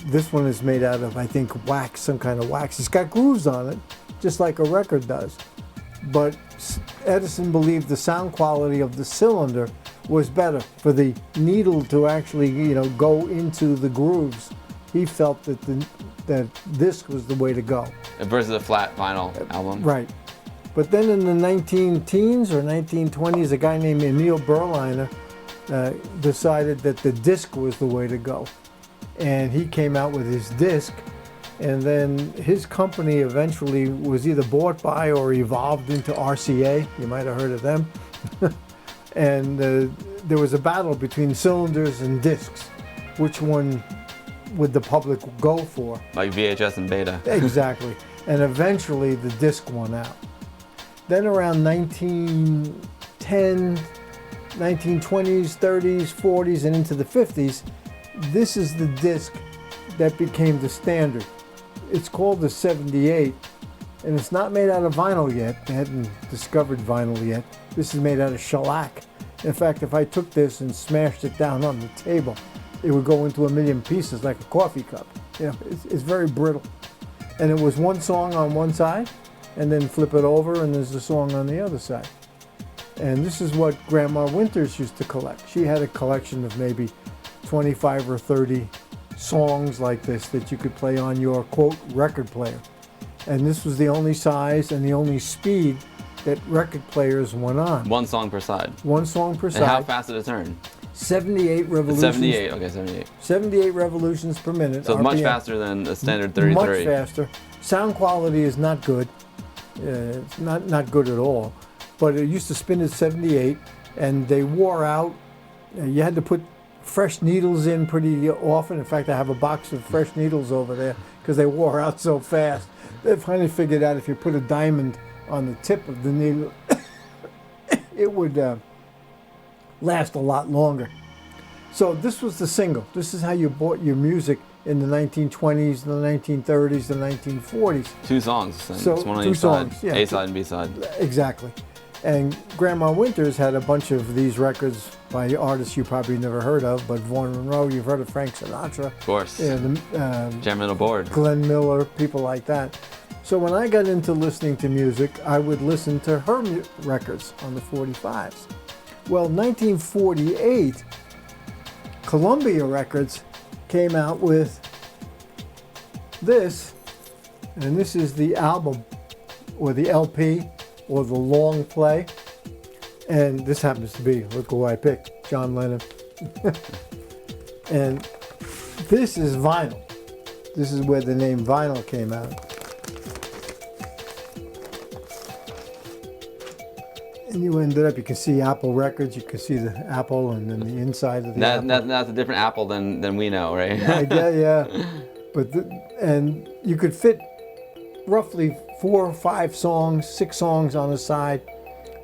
this one is made out of, I think, wax, some kind of wax. It's got grooves on it, just like a record does. But Edison believed the sound quality of the cylinder was better for the needle to actually, go into the grooves. He felt that that disc was the way to go.
Versus a flat vinyl album.
Right. But then in the 19-teens or 1920s, a guy named Emil Berliner decided that the disc was the way to go. And he came out with his disc, and then his company eventually was either bought by or evolved into RCA. You might have heard of them. And there was a battle between cylinders and discs. Which one would the public go for?
Like VHS and Beta.
Exactly. And eventually the disc won out. Then around 1910, 1920s, 30s, 40s, and into the 50s, this is the disc that became the standard. It's called the 78, and it's not made out of vinyl yet. They hadn't discovered vinyl yet. This is made out of shellac. In fact, if I took this and smashed it down on the table, it would go into a million pieces like a coffee cup. It's very brittle. And it was one song on one side, and then flip it over, and there's a song on the other side. And this is what Grandma Winters used to collect. She had a collection of maybe 25 or 30 songs like this that you could play on your, quote, record player. And this was the only size and the only speed that record players went on.
One song per side.
One song per side.
And how fast did it turn?
78 revolutions.
78, okay, 78.
78 revolutions per minute.
So
RPM.
much faster than the standard 33.
Much faster. Sound quality is not good. It's not good at all. But it used to spin at 78, and they wore out. You had to put fresh needles in pretty often. In fact, I have a box of fresh needles over there because they wore out so fast. They finally figured out if you put a diamond on the tip of the needle, it would last a lot longer. So this was the single. This is how you bought your music in the 1920s, the 1930s, the 1940s.
Two songs.
So
it's one on
two
each side.
songs, yeah.
A side and B side.
Exactly. And Grandma Winters had a bunch of these records by artists you probably never heard of, but Vaughn Monroe, you've heard of Frank Sinatra.
Of course.
Yeah,
Chairman of the board.
Glenn Miller, people like that. So when I got into listening to music, I would listen to her records on the 45s. Well, 1948, Columbia Records came out with this, and this is the album, or the LP, or the long play. And this happens to be, look who I picked, John Lennon. And this is vinyl. This is where the name vinyl came out. And you ended up, you can see Apple Records, you can see the Apple and then the inside of the Apple.
That's a different Apple than we know, right?
Yeah. But and you could fit roughly 4 or 5 songs, 6 songs on the side.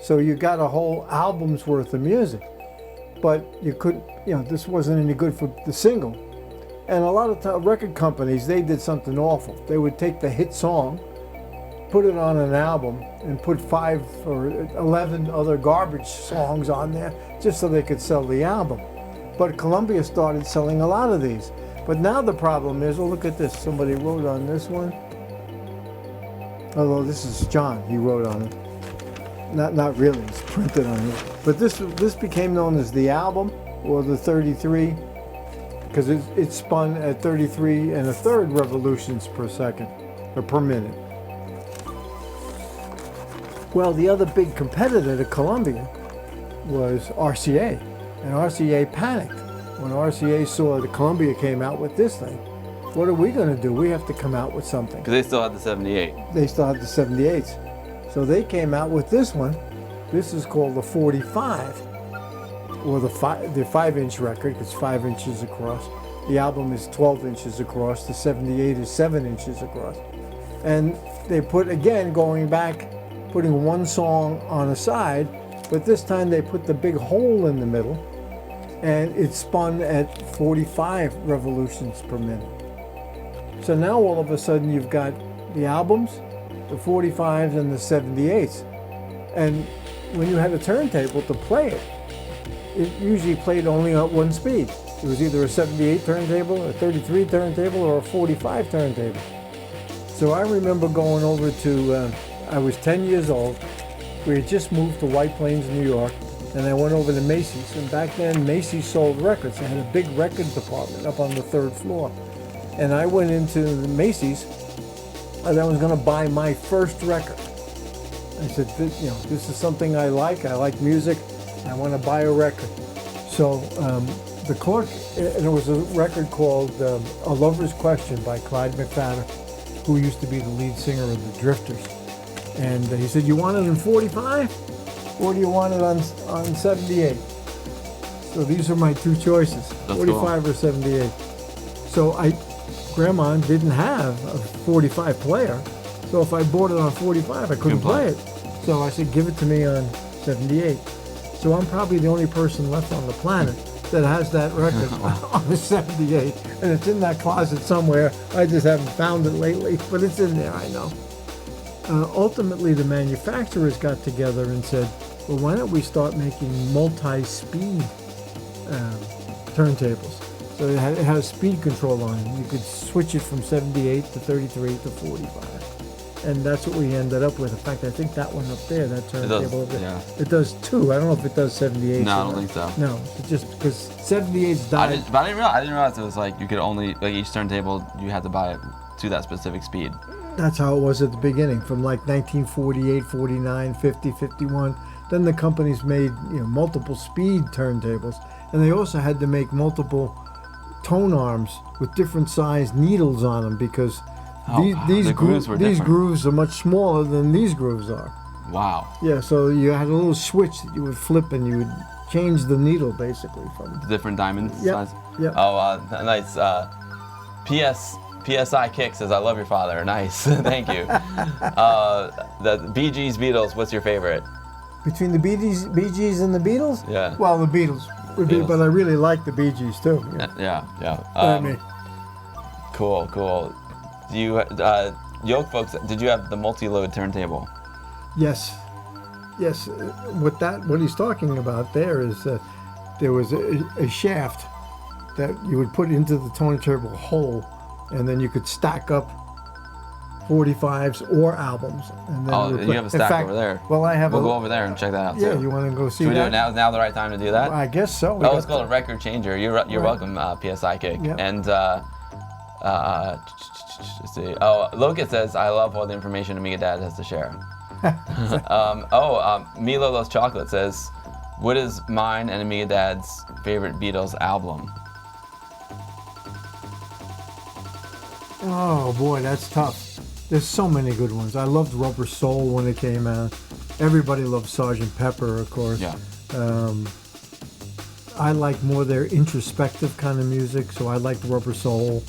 So you got a whole album's worth of music. But you couldn't, this wasn't any good for the single. And a lot of record companies, they did something awful. They would take the hit song, put it on an album, and put 5 or 11 other garbage songs on there just so they could sell the album. But Columbia started selling a lot of these. But now the problem is, look at this. Somebody wrote on this one. Although this is John, he wrote on it. Not really, it's printed on it. But this became known as the album, or the 33, because it spun at 33 1/3 revolutions per second, or per minute. Well, the other big competitor to Columbia was RCA, and RCA panicked. When RCA saw that Columbia came out with this thing, what are we going to do? We have to come out with something.
Because they still had the 78.
They still had the 78s. So they came out with this one. This is called the 45, or the 5-inch record. It's 5 inches across. The album is 12 inches across. The 78 is 7 inches across. And they put, again, going back, putting one song on a side, but this time they put the big hole in the middle, and it spun at 45 revolutions per minute. So now all of a sudden you've got the albums, the 45s, and the 78s. And when you had a turntable to play it, it usually played only at one speed. It was either a 78 turntable, a 33 turntable, or a 45 turntable. So I remember going over to, I was 10 years old. We had just moved to White Plains, New York, and I went over to Macy's. And back then, Macy's sold records. They had a big record department up on the 3rd floor. And I went into the Macy's, and I was going to buy my first record. I said, this is something I like music, I want to buy a record. So the clerk, and it was a record called A Lover's Question by Clyde McPhatter, who used to be the lead singer of the Drifters. And he said, you want it in 45, or do you want it on 78? So these are my two choices,
That's
45
cool.
or 78. So Grandma didn't have a 45 player, so if I bought it on 45, I couldn't play it. So I said, give it to me on 78. So I'm probably the only person left on the planet that has that record on the 78, and it's in that closet somewhere. I just haven't found it lately, but it's in there, I know. Ultimately, the manufacturers got together and said, well, why don't we start making multi-speed turntables? So it had a speed control on it. You could switch it from 78 to 33 to 45. And that's what we ended up with. In fact, I think that one up there, that turntable up there,
yeah.
it does 2. I don't know if it does 78.
No, I don't think so.
No, it just because 78's died.
I didn't realize it was like you could only, like each turntable, you had to buy it to that specific speed.
That's how it was at the beginning, from like 1948, 49, 50, 51. Then the companies made multiple speed turntables, and they also had to make multiple tone arms with different sized needles on them because these grooves are much smaller than these grooves are.
Wow.
Yeah, so you had a little switch that you would flip and you would change the needle basically from
different diamond size.
Yep.
Oh, nice. PSI Kick says, I love your father. Nice. Thank you. The Bee Gees, Beatles, what's your favorite?
Between the Bee Gees and the Beatles?
Yeah.
Well, the Beatles. But I really like the Bee Gees too.
Yeah. Cool. Do you, Yoke folks, did you have the multi-load turntable?
Yes. What he's talking about there is there was a shaft that you would put into the turntable hole, and then you could stack up 45s or albums. And then
you have a stack over there.
Well, I have.
We'll go over there and check that out too.
Yeah, you want to go see
that? Should we do it now? Is now the right time to do that?
Well, I guess so.
It's called a record changer. You're welcome, PSI Kick.
Yep.
And let's see. Locust says, I love all the information AmigaDad has to share. Milo Loves Chocolate says, what is mine and AmigaDad's favorite Beatles album?
Oh boy, that's tough. There's so many good ones. I loved Rubber Soul when it came out. Everybody loved Sgt. Pepper, of course.
Yeah.
I like more their introspective kind of music, so I liked Rubber Soul.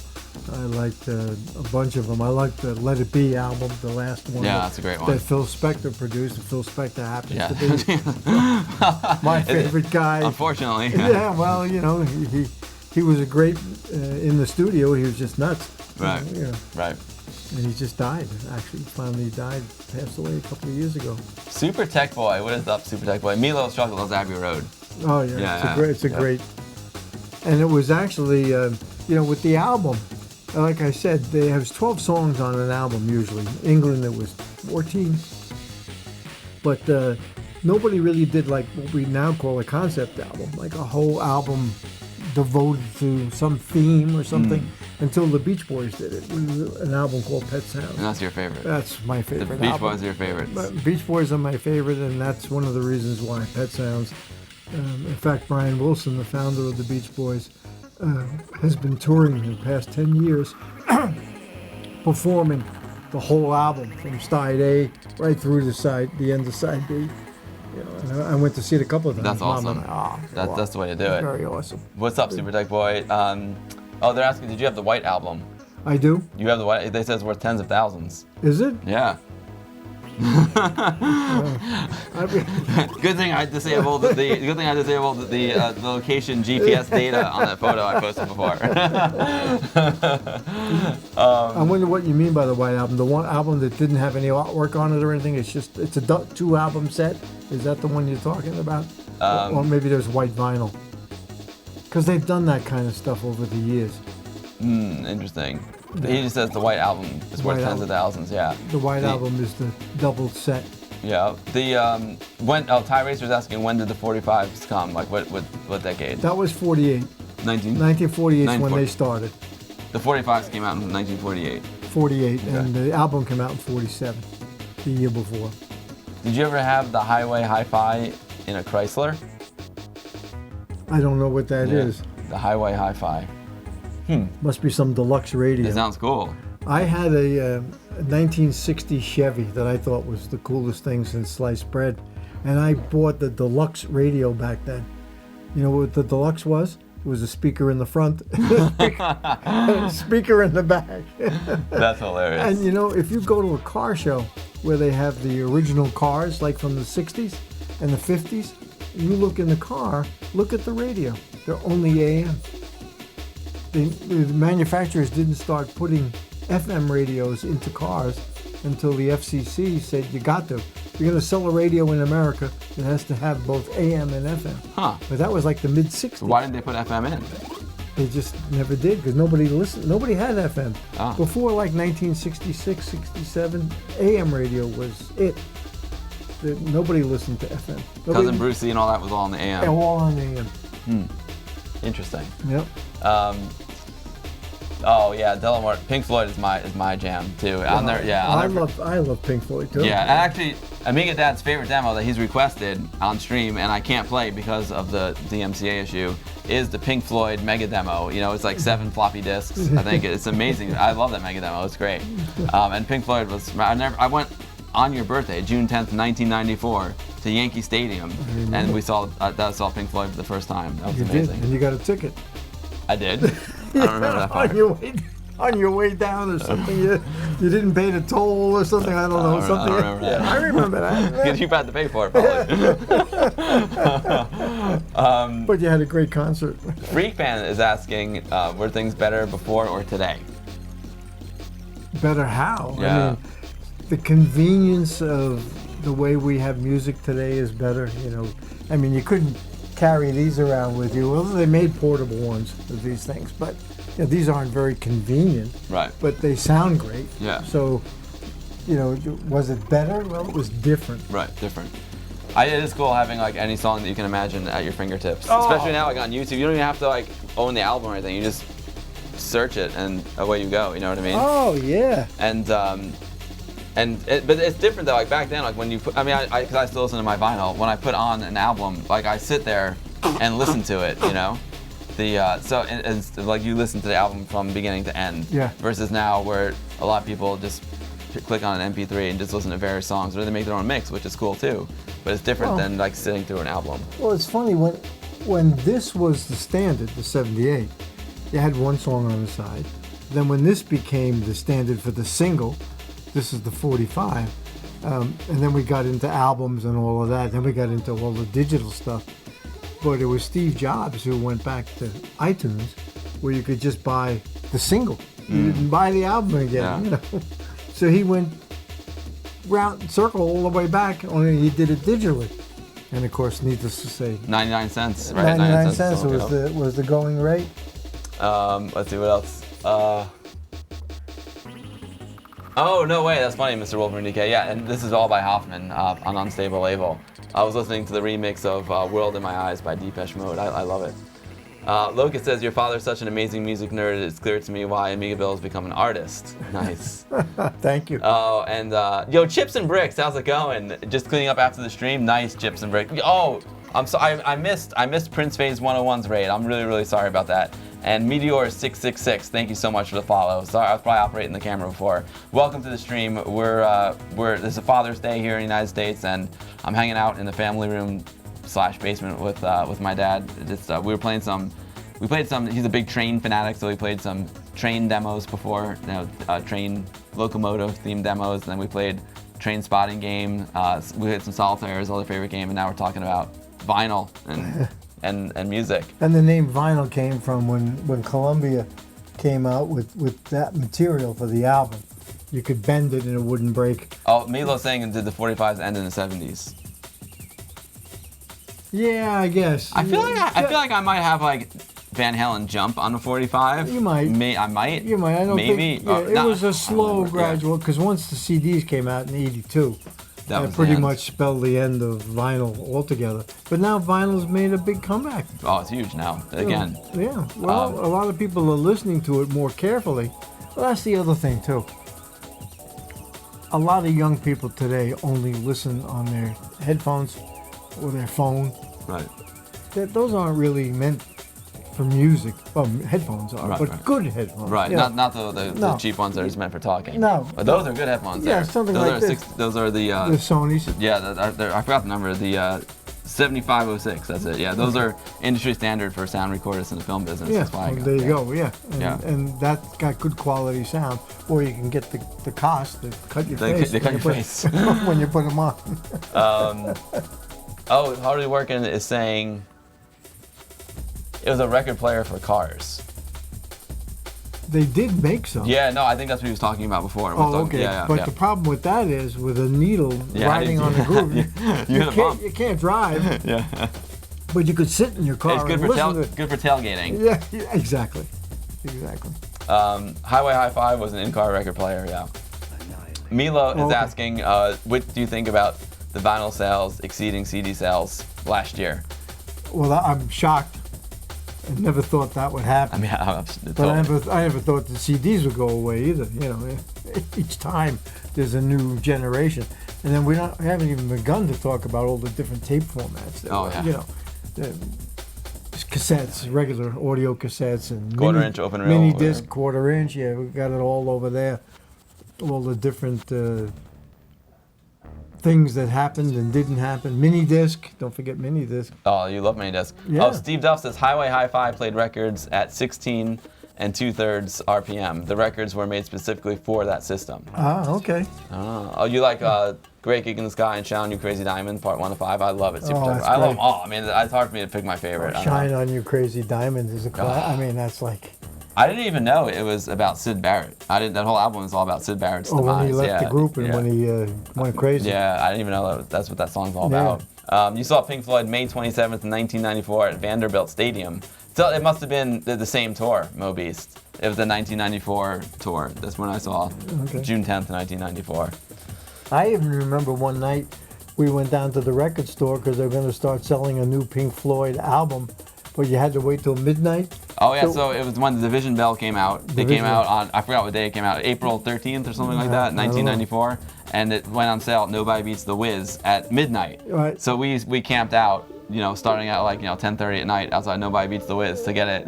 I liked a bunch of them. I liked the Let It Be album, the last one.
Yeah, that's a great one.
That Phil Spector produced, and Phil Spector happens to be my favorite guy.
Unfortunately.
Yeah, well, he was a great in the studio. He was just nuts.
Right. Right.
And he just died. Actually, finally died. Passed away a couple of years ago.
Super Tech Boy. What is up, Super Tech Boy? Milo's Chocolate loves Abbey Road.
Oh yeah, it's a great. And it was actually, with the album, like I said, there was 12 songs on an album usually. England, it was 14. But nobody really did like what we now call a concept album, like a whole album devoted to some theme or something, until the Beach Boys did it. It was an album called Pet Sounds.
And that's your favorite?
That's my favorite
The Beach
album.
Boys are your favorites?
Beach Boys are my favorite, and that's one of the reasons why Pet Sounds. In fact, Brian Wilson, the founder of the Beach Boys, has been touring the past 10 years, performing the whole album from side A right through to the end of side B. And I went to see it a couple of times.
That's awesome. That's the way to do it.
Very awesome.
What's up, Super Tech Boy? They're asking, did you have the White album?
I do.
You have the White. They said it's worth tens of thousands.
Is it?
Yeah. Good thing I disabled the location GPS data on that photo I posted before.
I wonder what you mean by the White Album. The one album that didn't have any artwork on it or anything. It's a 2-album set. Is that the one you're talking about? Or maybe there's white vinyl. Because they've done that kind of stuff over the years.
Interesting. He just says the White Album is worth tens of thousands. Yeah.
The White Album is the double set.
Yeah. Ty Racer's asking, when did the 45s come? Like what decade?
That was 48. 1948 is when they started.
The 45s came out in 1948.
48, okay. And the album came out in 47, the year before.
Did you ever have the Highway Hi-Fi in a Chrysler?
I don't know what that is.
The Highway Hi-Fi.
Must be some deluxe radio.
It sounds cool.
I had a 1960 Chevy that I thought was the coolest thing since sliced bread, and I bought the deluxe radio back then. You know what the deluxe was? It was a speaker in the front, a speaker in the back.
That's hilarious.
And if you go to a car show where they have the original cars, like from the 60s and the 50s, you look in the car, look at the radio. They're only AM. The manufacturers didn't start putting FM radios into cars until the FCC said you got to. If you're going to sell a radio in America, it has to have both AM and FM.
Huh.
But that was like the mid-60s.
So why didn't they put FM in?
They just never did because nobody listened. Nobody had FM.
Ah.
Before like 1966, 67, AM radio was it. Nobody listened to FM.
Cousin Brucey and all that was all on the AM.
All on the AM.
Interesting.
Yep.
Oh yeah, Delamore. Pink Floyd is my jam too. On there, yeah.
I love Pink Floyd too.
Yeah, and actually, AmigaDad's favorite demo that he's requested on stream, and I can't play because of the DMCA issue, is the Pink Floyd mega demo. You know, it's like 7 floppy disks. I think it's amazing. I love that mega demo. It's great. And Pink Floyd was. I went on your birthday, June 10th, 1994, to Yankee Stadium, and we saw Pink Floyd for the first time. That was
You
amazing.
did, and you got a ticket.
I did. I don't remember that part.
On your way down or something, you didn't pay the toll or something. I don't know something.
I don't remember that.
I remember that.
Because you had to pay for it, probably.
But you had a great concert.
Freak Fan is asking, were things better before or today?
Better how?
Yeah.
I mean, the convenience of the way we have music today is better. You know, I mean, you couldn't carry these around with you. Well, they made portable ones of these things, but you know, these aren't very convenient.
Right.
But they sound great.
Yeah.
So, you know, was it better? Well, it was different.
Right, different. It is cool having like any song that you can imagine at your fingertips.
Oh.
Especially now, like on YouTube, you don't even have to like own the album or anything. You just search it and away you go. You know what I mean?
Oh yeah.
But it's different though. Like back then, like when you put, because I still listen to my vinyl. When I put on an album, like I sit there and listen to it. You know, it's like you listen to the album from beginning to end.
Yeah.
Versus now, where a lot of people just click on an MP3 and just listen to various songs, or they make their own mix, which is cool too. But it's different than like sitting through an album.
Well, it's funny when this was the standard, the '78, you had one song on the side. Then when this became the standard for the single, this is the 45, and then we got into albums and all of that. Then we got into all the digital stuff. But it was Steve Jobs who went back to iTunes, where you could just buy the single. You didn't buy the album again.
Yeah.
You know? So he went circle all the way back, only he did it digitally. And of course, needless to say,
99 cents, right?
99 cents
is
was the going rate.
Let's see what else. Oh, no way, that's funny, Mr. Wolverine DK. Yeah, and this is all by Hoffman on Unstable Label. I was listening to the remix of World in My Eyes by Depeche Mode. I love it. Locust says, your father's such an amazing music nerd, it's clear to me why Amigaville has become an artist. Nice.
Thank you.
Oh, and yo, Chips and Bricks, how's it going? Just cleaning up after the stream? Nice, Chips and Bricks. Oh, I'm sorry, I missed Prince Phase 101's raid. I'm really, really sorry about that. And Meteor666, thank you so much for the follow. Sorry, I was probably operating the camera before. Welcome to the stream. This is a Father's Day here in the United States, and I'm hanging out in the family room / basement with my dad. We played some. He's a big train fanatic, so we played some train demos before. You know, train locomotive themed demos. And then we played train spotting game. We had some solitaire, his other favorite game, and now we're talking about vinyl and music.
And the name vinyl came from when Columbia came out with that material for the album. You could bend it and it wouldn't break.
Oh, Milo's saying did the 45s end in the 70s?
Yeah, I guess.
I feel like I might have like Van Halen Jump on the 45.
You might.
I might.
You might. I don't
Maybe.
think. Yeah, it was a slow, gradual. Because once the CDs came out in '82, that pretty much spelled the end of vinyl altogether. But now vinyl's made a big comeback.
Oh, it's huge now. Again.
Yeah. Well, a lot of people are listening to it more carefully. Well, that's the other thing too. A lot of young people today only listen on their headphones or their phone.
Right.
Those aren't really meant for music. Well, headphones are, but
right.
Good headphones.
Right.
Yeah.
Not the cheap ones that are just meant for talking.
No.
But those are good headphones.
Yeah,
there.
something
those
like
are
this.
Those are the.
The Sonys.
Yeah, I forgot the number. The 7506. That's it. Yeah, those are industry standard for sound recordists in the film business.
Yeah,
That's why I got
there you
that.
go. Yeah. And that's got good quality sound. Or you can get the cost to cut your face.
They cut your face.
when you put them on.
Hardly Working is saying it was a record player for cars.
They did make some.
Yeah, no, I think that's what he was talking about before.
Okay. But the problem with that is with a needle riding on the groove, you can't drive.
Yeah.
But you could sit in your car
It's good
and
for
listen to
good for tailgating.
Yeah, exactly. Exactly.
Highway Hi-Fi was an in-car record player, yeah. Milo is asking, what do you think about the vinyl sales exceeding CD sales last year?
Well, I'm shocked. I never thought that would happen.
I mean,
But I never thought the CDs would go away either. You know, each time there's a new generation, and then we haven't even begun to talk about all the different tape formats. You know, the cassettes, regular audio cassettes, and
quarter-inch open reel,
mini disc, quarter-inch. Yeah, we got it all over there. All the different things that happened and didn't happen. Mini disc, don't forget mini disc.
Oh, you love mini disc.
Yeah.
Oh, Steve Duff says Highway Hi-Fi played records at 16 2/3 RPM. The records were made specifically for that system.
Ah, okay.
Oh, you like Great Gig in the Sky and Shine on You Crazy Diamond, part 1 to 5? I love it. Super
that's
I love
great.
them all. I mean, it's hard for me to pick my favorite.
Shine on You Crazy Diamond is a class. I mean, that's like.
I didn't even know it was about Syd Barrett. That whole album is all about Syd Barrett's demise.
When he left the group and when he went crazy.
Yeah, I didn't even know that's what that song's all about. You saw Pink Floyd May 27th, 1994 at Vanderbilt Stadium. So it must have been the same tour, Mo Beast. It was the 1994 tour. That's when I saw June 10th, 1994.
I even remember one night we went down to the record store because they were going to start selling a new Pink Floyd album, but you had to wait till midnight.
Oh yeah, so it was when the Division Bell came out. It came out on, I forgot what day it came out, April 13th or something like that, 1994. And it went on sale, Nobody Beats the Wiz, at midnight.
Right.
So we camped out, starting at 10:30 at night outside Nobody Beats the Wiz to get it.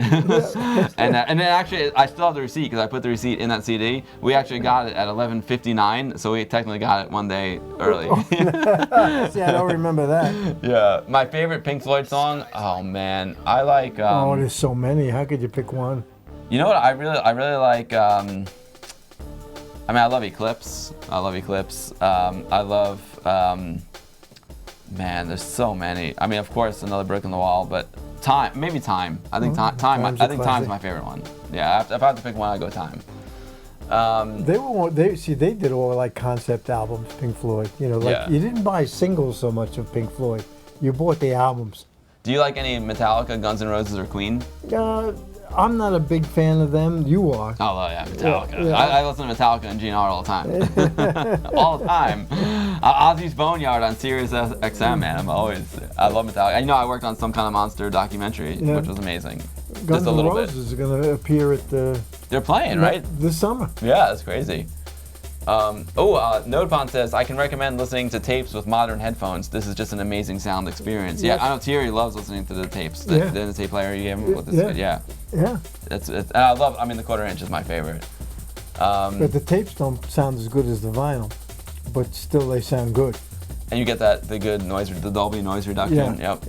and then actually, I still have the receipt because I put the receipt in that CD. We actually got it at 11:59, so we technically got it one day early.
See, I don't remember that.
Yeah, my favorite Pink Floyd song. Oh man, I like.
There's so many. How could you pick one?
You know what? I really like. I love Eclipse. I love. Man, there's so many. I mean, of course, Another Brick in the Wall, but maybe Time. I think Time's my favorite one. Yeah, if I have to pick one, I go Time.
They did all like concept albums, Pink Floyd. You didn't buy singles so much of Pink Floyd. You bought the albums.
Do you like any Metallica, Guns N' Roses, or Queen?
I'm not a big fan of them. You are.
Oh yeah, Metallica. Yeah. I listen to Metallica and GNR all the time. All the time. Ozzy's Boneyard on Sirius XM, man. I love Metallica. I worked on Some Kind of Monster documentary, which was amazing.
Guns
Just a
N'
little
Roses
bit.
are going to appear at the.
They're playing, right?
This summer.
Yeah, that's crazy. Nodepon says, I can recommend listening to tapes with modern headphones. This is just an amazing sound experience. Yeah, I know Thierry loves listening to the tapes. The tape player you gave him with this. Yeah. And I love, the quarter-inch is my favorite.
But the tapes don't sound as good as the vinyl, but still they sound good.
And you get the good noise, the Dolby noise reduction. Yep.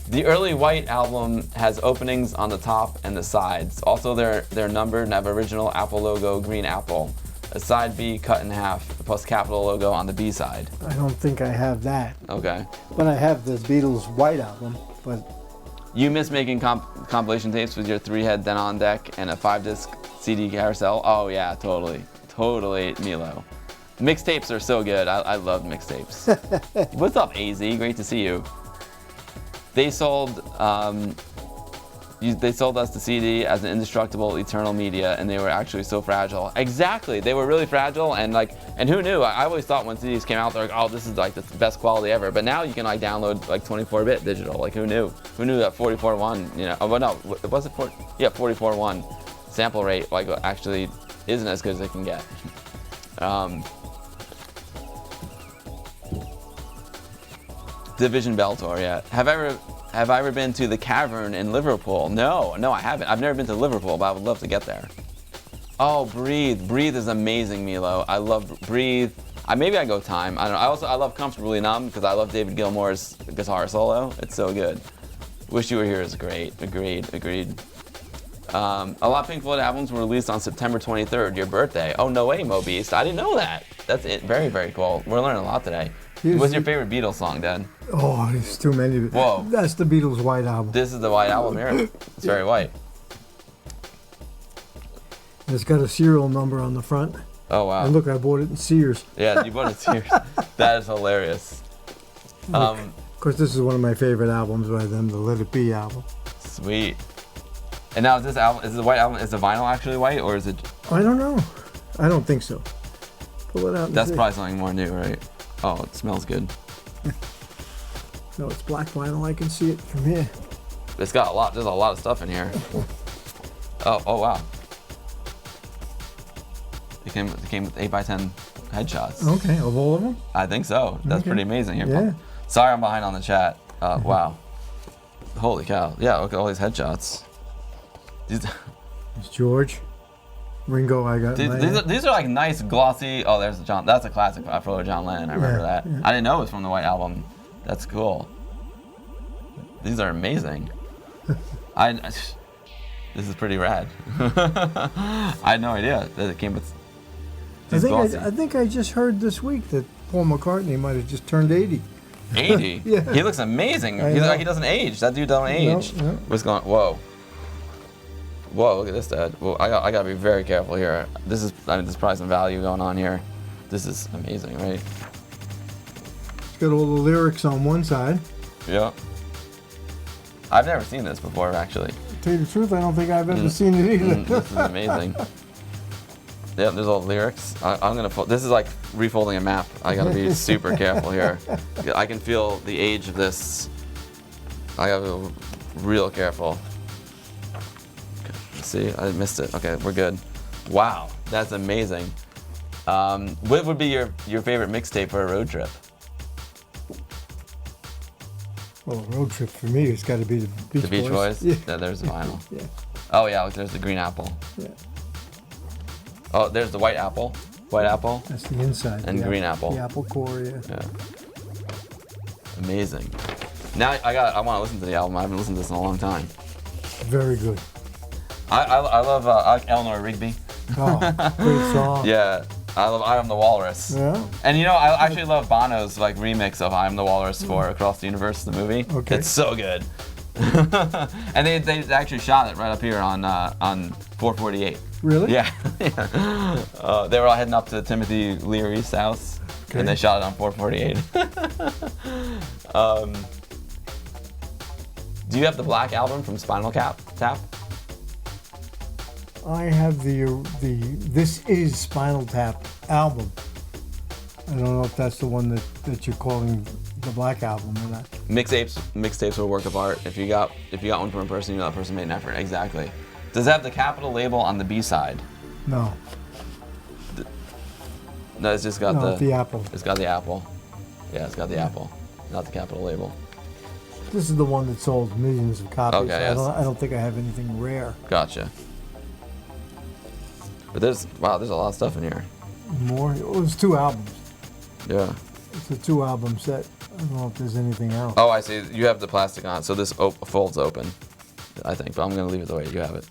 The early White album has openings on the top and the sides. Also, they're numbered and have original Apple logo, green apple. A side B cut in half, plus Capitol logo on the B side.
I don't think I have that.
Okay.
But I have the Beatles White album. But
you miss making compilation tapes with your 3-head Denon deck and a 5-disc CD carousel? Oh yeah, totally, Milo. Mixtapes are so good. I love mixtapes. What's up, AZ? Great to see you. They sold us the CD as an indestructible, eternal media, and they were actually so fragile. Exactly, they were really fragile, and who knew? I always thought when CDs came out, they're like, oh, this is the best quality ever. But now you can download 24-bit digital. Who knew? Who knew that 44.1? Oh, well, no, was it 44.1 sample rate? Actually, isn't as good as it can get. Division Bell tour, yeah. Have I ever been to the Cavern in Liverpool? No, I haven't. I've never been to Liverpool, but I would love to get there. Oh, Breathe. Breathe is amazing, Milo. I love Breathe. Maybe I go Time. I don't know. I love Comfortably Numb because I love David Gilmour's guitar solo. It's so good. Wish You Were Here is great. Agreed. A lot of Pink Floyd albums were released on September 23rd, your birthday. Oh, no way, Mo Beast. I didn't know that. That's it. Very, very cool. We're learning a lot today. What's your favorite Beatles song, Dad?
Oh, there's too many.
Whoa.
That's the Beatles' White album.
This is the White album here. It's very white.
It's got a serial number on the front.
Oh, wow.
And look, I bought it in Sears.
Yeah, you bought it in Sears. That is hilarious.
Cost course, this is one of my favorite albums by them, the Let It Be album.
Sweet. And now is this album, is the white album, is the vinyl actually white or is it?
I don't know. I don't think so. Pull it out.
That's probably something more new, right? Oh, it smells good.
No, it's black vinyl. I can see it from here.
It's got a lot, there's a lot of stuff in here. Oh wow. It came with 8x10 headshots.
Okay, of all of them?
I think so. That's
Okay.
pretty amazing. Here,
Yeah.
sorry I'm behind on the chat. Wow. Holy cow. Yeah, look at all these headshots. These,
It's George. Ringo, I got.
these are like nice glossy. Oh, there's John. That's a classic photo of John Lennon. I remember
Yeah,
that.
yeah.
I didn't know it was from the White Album. That's cool. These are amazing. This is pretty rad. I had no idea that it came with these glossy.
I think I just heard this week that Paul McCartney might have just turned 80.
80.
Yeah.
He looks amazing.
I
He's
know.
like he doesn't age. That dude don't age.
No.
What's going? Whoa. Whoa! Look at this, Dad. Well, I gotta be very careful here. This is, I mean, there's probably some value going on here. This is amazing, right?
It's got all the lyrics on one side.
Yeah. I've never seen this before, actually.
To tell you the truth, I don't think I've ever seen it either.
This is amazing. Yeah, there's all the lyrics. I'm gonna fold. This is like refolding a map. I gotta be super careful here. I can feel the age of this. I gotta be real careful. See, I missed it. Okay, we're good. Wow, that's amazing. What would be your favorite mixtape for a road trip?
Well, a road trip for me has got to be the Beach Boys.
The Beach Boys?
Yeah.
Yeah, there's the vinyl.
Yeah.
Oh yeah, look, there's the green apple.
Yeah.
Oh, there's the white apple. White apple.
That's the inside.
And
the
green apple.
The apple core, yeah.
Yeah. Amazing. Now I want to listen to the album. I haven't listened to this in a long time.
Very good.
I love I like Eleanor Rigby.
Oh, great song.
Yeah, I love I Am the Walrus.
Yeah.
And you know, I actually love Bono's like remix of I Am the Walrus for Across the Universe, the movie.
Okay.
It's so good. And they actually shot it right up here on 448.
Really?
Yeah. They were all heading up to Timothy Leary's house,
Okay.
and they shot it on 448. Do you have the Black Album from Spinal Tap?
I have the This Is Spinal Tap album. I don't know if that's the one that you're calling the Black Album or not.
Mixtapes are a work of art. If you got one from a person, you know that person made an effort. Exactly. Does it have the Capitol label on the B side?
No.
No, it's just got
No, the apple.
It's got the apple. Yeah, it's got the apple, not the Capitol label.
This is the one that sold millions of copies.
Okay,
so
yes.
I don't think I have anything rare.
Gotcha. But there's a lot of stuff in here.
More? It was 2 albums.
Yeah.
It's a 2 album set. I don't know if there's anything else.
Oh, I see. You have the plastic on, so this folds open, I think. But I'm gonna leave it the way you have it.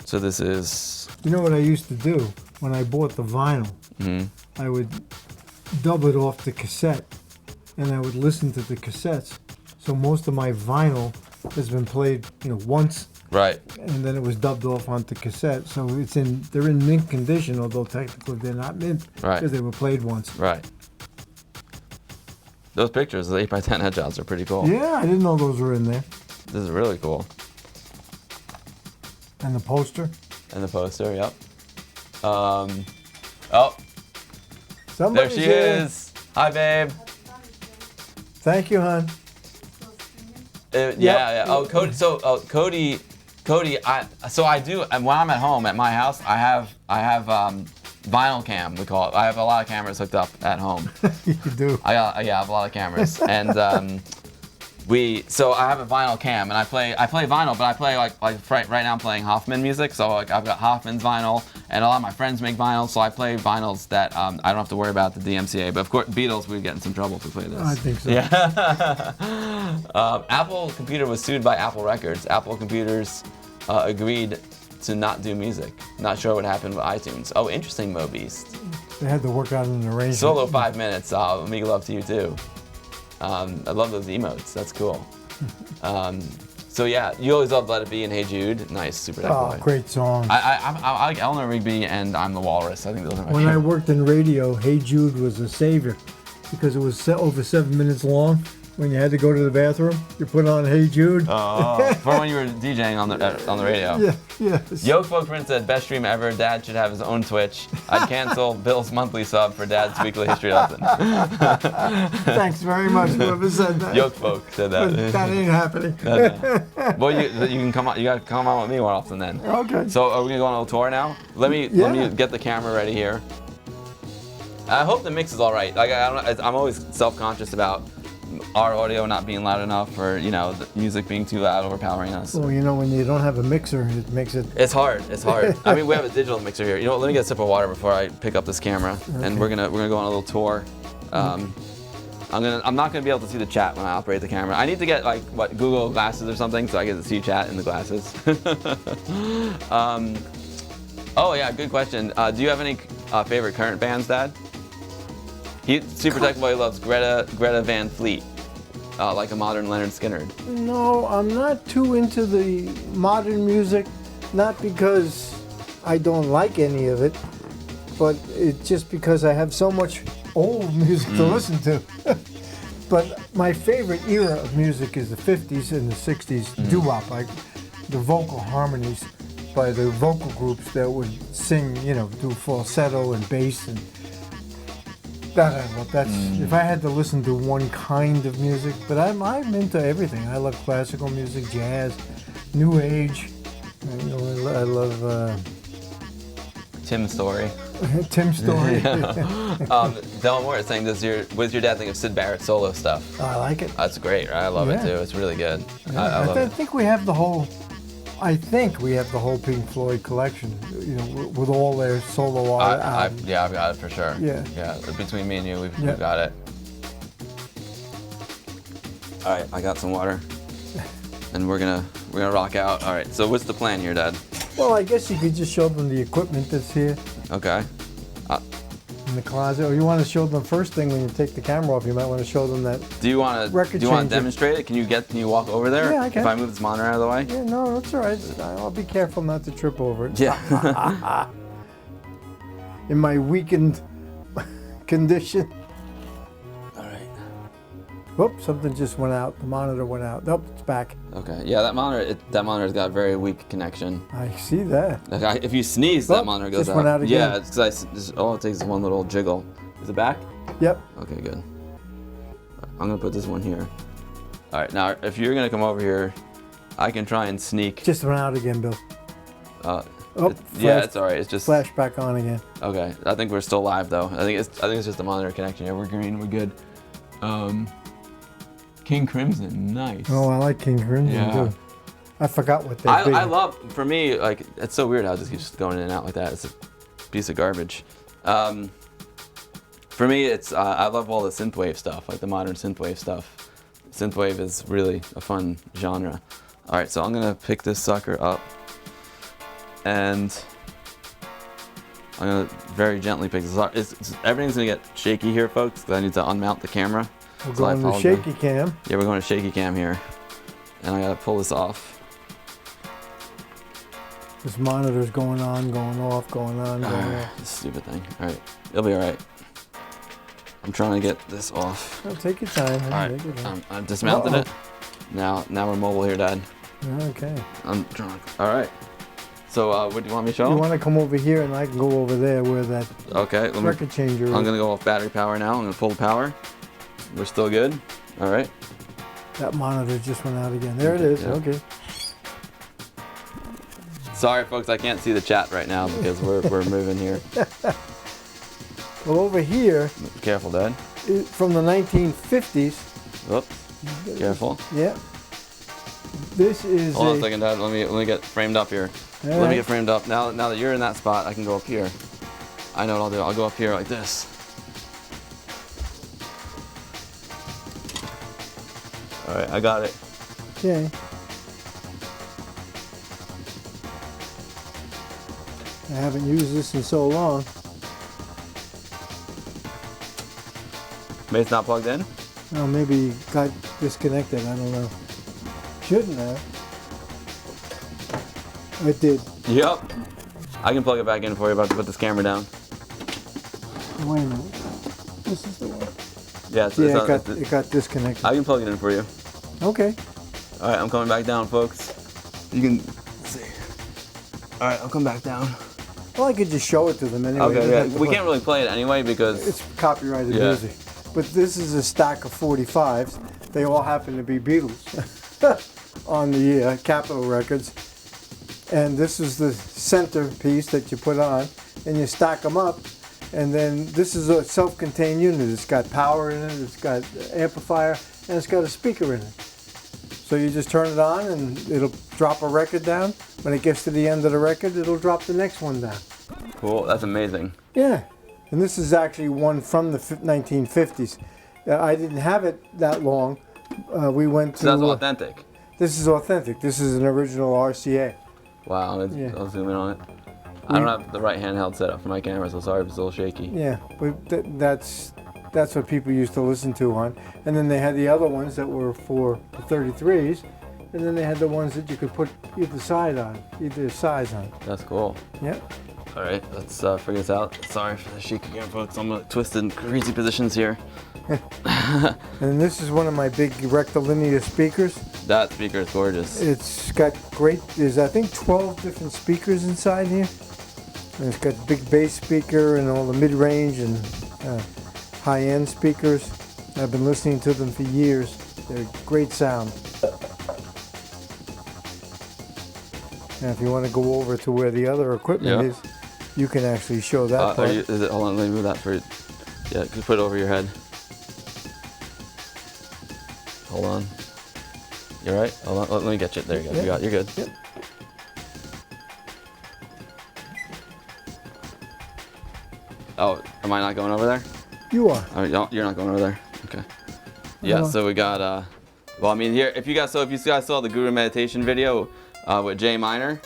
So this is.
You know what I used to do? When I bought the vinyl, I would dub it off the cassette, and I would listen to the cassettes. So most of my vinyl has been played, once,
Right.
and then it was dubbed off onto cassette. So they're in mint condition, although technically they're not mint
Right.
because they were played once.
Right. Those pictures, the 8x10 headshots, are pretty cool.
Yeah, I didn't know those were in there.
This is really cool.
And the poster.
And the poster, yep. Oh, there
Somebody's
she
here.
is. Hi, babe.
Thank you, hon.
Yeah. Oh, Cody. So, Cody. I do. And when I'm at home at my house, I have vinyl cam. We call it. I have a lot of cameras hooked up at home.
You do.
I have a lot of cameras, and so I have a vinyl cam, and I play vinyl, but I play like right now I'm playing Hoffman music, so like I've got Hoffman's vinyl, and a lot of my friends make vinyls, so I play vinyls that I don't have to worry about the DMCA. But of course, Beatles, we'd get in some trouble if we play this.
I think so.
Yeah. Apple Computer was sued by Apple Records. Apple Computers agreed to not do music. Not sure what happened with iTunes. Oh, interesting, Mo Beast.
They had to work out an arrangement.
Solo 5 minutes. Amiga love to you too. I love those emotes. That's cool. So yeah, you always love Let It Be and Hey Jude. Nice, super that
Oh,
boy.
great song.
I like Eleanor Rigby and I'm the Walrus. I think those are my
When I
favorite.
worked in radio, Hey Jude was a savior because it was over 7 minutes long. when you had to go to the bathroom, you put on Hey Jude.
Oh, for when you were DJing on the radio.
Yeah, yes.
Yoke Folk Prince said, best stream ever. Dad should have his own Twitch. I'd cancel Bill's monthly sub for Dad's weekly history lesson.
Thanks very much, whoever said that.
Yoke Folk said that.
But that ain't happening.
Well, you can come on. You gotta come on with me more often then.
Okay.
So are we gonna go on a little tour now? Let me get the camera ready here. I hope the mix is all right. Like I'm always self-conscious about our audio not being loud enough, or the music being too loud, overpowering us.
Well, when you don't have a mixer, it makes it.
It's hard. It's hard. I mean, we have a digital mixer here. You know what? Let me get a sip of water before I pick up this camera, and we're gonna go on a little tour. I'm not gonna be able to see the chat when I operate the camera. I need to get Google glasses or something so I get to see chat in the glasses. Oh yeah, good question. Do you have any favorite current bands, Dad? Super Tech Boy loves Greta Van Fleet, like a modern Leonard Skinner.
No, I'm not too into the modern music, not because I don't like any of it, but it's just because I have so much old music to listen to. But my favorite era of music is the 50s and the 60s doo-wop, like the vocal harmonies by the vocal groups that would sing, do falsetto and bass and that I love. That's if I had to listen to one kind of music, but I'm into everything. I love classical music, jazz, new age. I love
Tim Story.
Tim Story.
Del Moore is saying, what does your dad think of Syd Barrett's solo stuff?
I like it.
That's great, right? I love it too. It's really good.
Yeah. I think we have the whole Pink Floyd collection, with all their solo albums.
Yeah, I've got it for sure.
Yeah.
Between me and you, we've got it. All right, I got some water, and we're gonna rock out. All right. So what's the plan here, Dad?
Well, I guess you could just show them the equipment that's here.
Okay.
In the closet, or you want to show them first thing when you take the camera off. You might want to show them that.
Do you want to demonstrate it? Can you walk over there?
Yeah, I can.
If I move this monitor out of the way?
Yeah, no, that's all right. I'll be careful not to trip over it.
Yeah.
In my weakened condition.
All right.
Whoop! Something just went out. The monitor went out. Nope, it's back.
Okay. Yeah, that monitor's got a very weak connection.
I see that.
Like if you sneeze, that monitor goes
just went out again.
Yeah, it's because all it takes is one little jiggle. Is it back?
Yep.
Okay, good. I'm gonna put this one here. All right. Now, if you're gonna come over here, I can try and sneak.
Just went out again, Bill.
It's all right. It's just
flash back on again.
Okay. I think we're still live though. I think it's just a monitor connection. Yeah, we're green. We're good. King Crimson, nice.
Oh, I like King Crimson too. I forgot what they did.
I love, for me, it's so weird how it just keeps going in and out like that. It's a piece of garbage. For me, I love all the synthwave stuff, like the modern synthwave stuff. Synthwave is really a fun genre. All right, so I'm gonna pick this sucker up, and I'm gonna very gently pick this up. Everything's gonna get shaky here, folks, because I need to unmount the camera.
We're going to shaky cam.
Yeah, we're going to shaky cam here. And I gotta pull this off.
This monitor's going on, going off, going on, going off.
This stupid thing. Alright, it'll be alright. I'm trying to get this off.
Oh, take your time.
Alright, I've dismounted it. Now we're mobile here, Dad.
Okay.
I'm trying. Alright. So, what do you want me to show?
You want to come over here and I can go over there where that record changer is.
I'm gonna go off battery power now. I'm gonna pull the power. We're still good. All right.
That monitor just went out again. There it is.
Yeah.
Okay.
Sorry, folks. I can't see the chat right now because we're moving here.
Well, over here.
Careful, Dad.
From the 1950s.
Oops. Careful.
Yeah. This is.
Hold on a second, Dad. Let me get framed up here. Let me get framed up. Now that you're in that spot, I can go up here. I know what I'll do. I'll go up here like this. All right, I got it.
Okay. I haven't used this in so long.
Maybe it's not plugged in?
Oh, maybe it got disconnected. I don't know. Shouldn't have. It did.
Yep. I can plug it back in for you. About to put this camera down.
Wait a minute. This is the one.
Yeah,
Yeah, it got disconnected.
I can plug it in for you.
Okay.
All right, I'm coming back down, folks. You can see. All right, I'll come back down.
Well, I could just show it to them anyway.
Okay, yeah. We can't really play it anyway because
it's copyrighted music. But this is a stack of 45s. They all happen to be Beatles on the Capitol records. And this is the center piece that you put on, and you stack them up. And then this is a self-contained unit. It's got power in it, it's got amplifier, and it's got a speaker in it. So you just turn it on and it'll drop a record down. When it gets to the end of the record, it'll drop the next one down.
Cool, that's amazing.
Yeah, and this is actually one from the 1950s. I didn't have it that long. We went to...
So that's authentic?
This is authentic. This is an original RCA.
Wow, I'll zoom in on it. I don't have the right handheld setup for my camera, so sorry if it's a little shaky.
Yeah, but that's what people used to listen to on. And then they had the other ones that were for the 33s, and then they had the ones that you could put either size on.
That's cool.
Yep.
All right, let's figure this out. Sorry for the shake again, folks. I'm twisted in crazy positions here.
And this is one of my big rectilinear speakers.
That speaker is gorgeous.
It's got there's I think 12 different speakers inside here. And it's got big bass speaker and all the mid-range and high-end speakers. I've been listening to them for years. They're great sound. And if you want to go over to where the other equipment is, you can actually show that part.
Hold on, let me move that for you. Yeah, just put it over your head. Hold on. You all right? Hold on, let me get you. There you go.
Yep.
You're good.
Yep.
Oh, am I not going over there?
You are.
You're not going over there. Okay. Yeah. So we got. Well, I mean, here, if you guys saw the Guru meditation video with Jay Minor,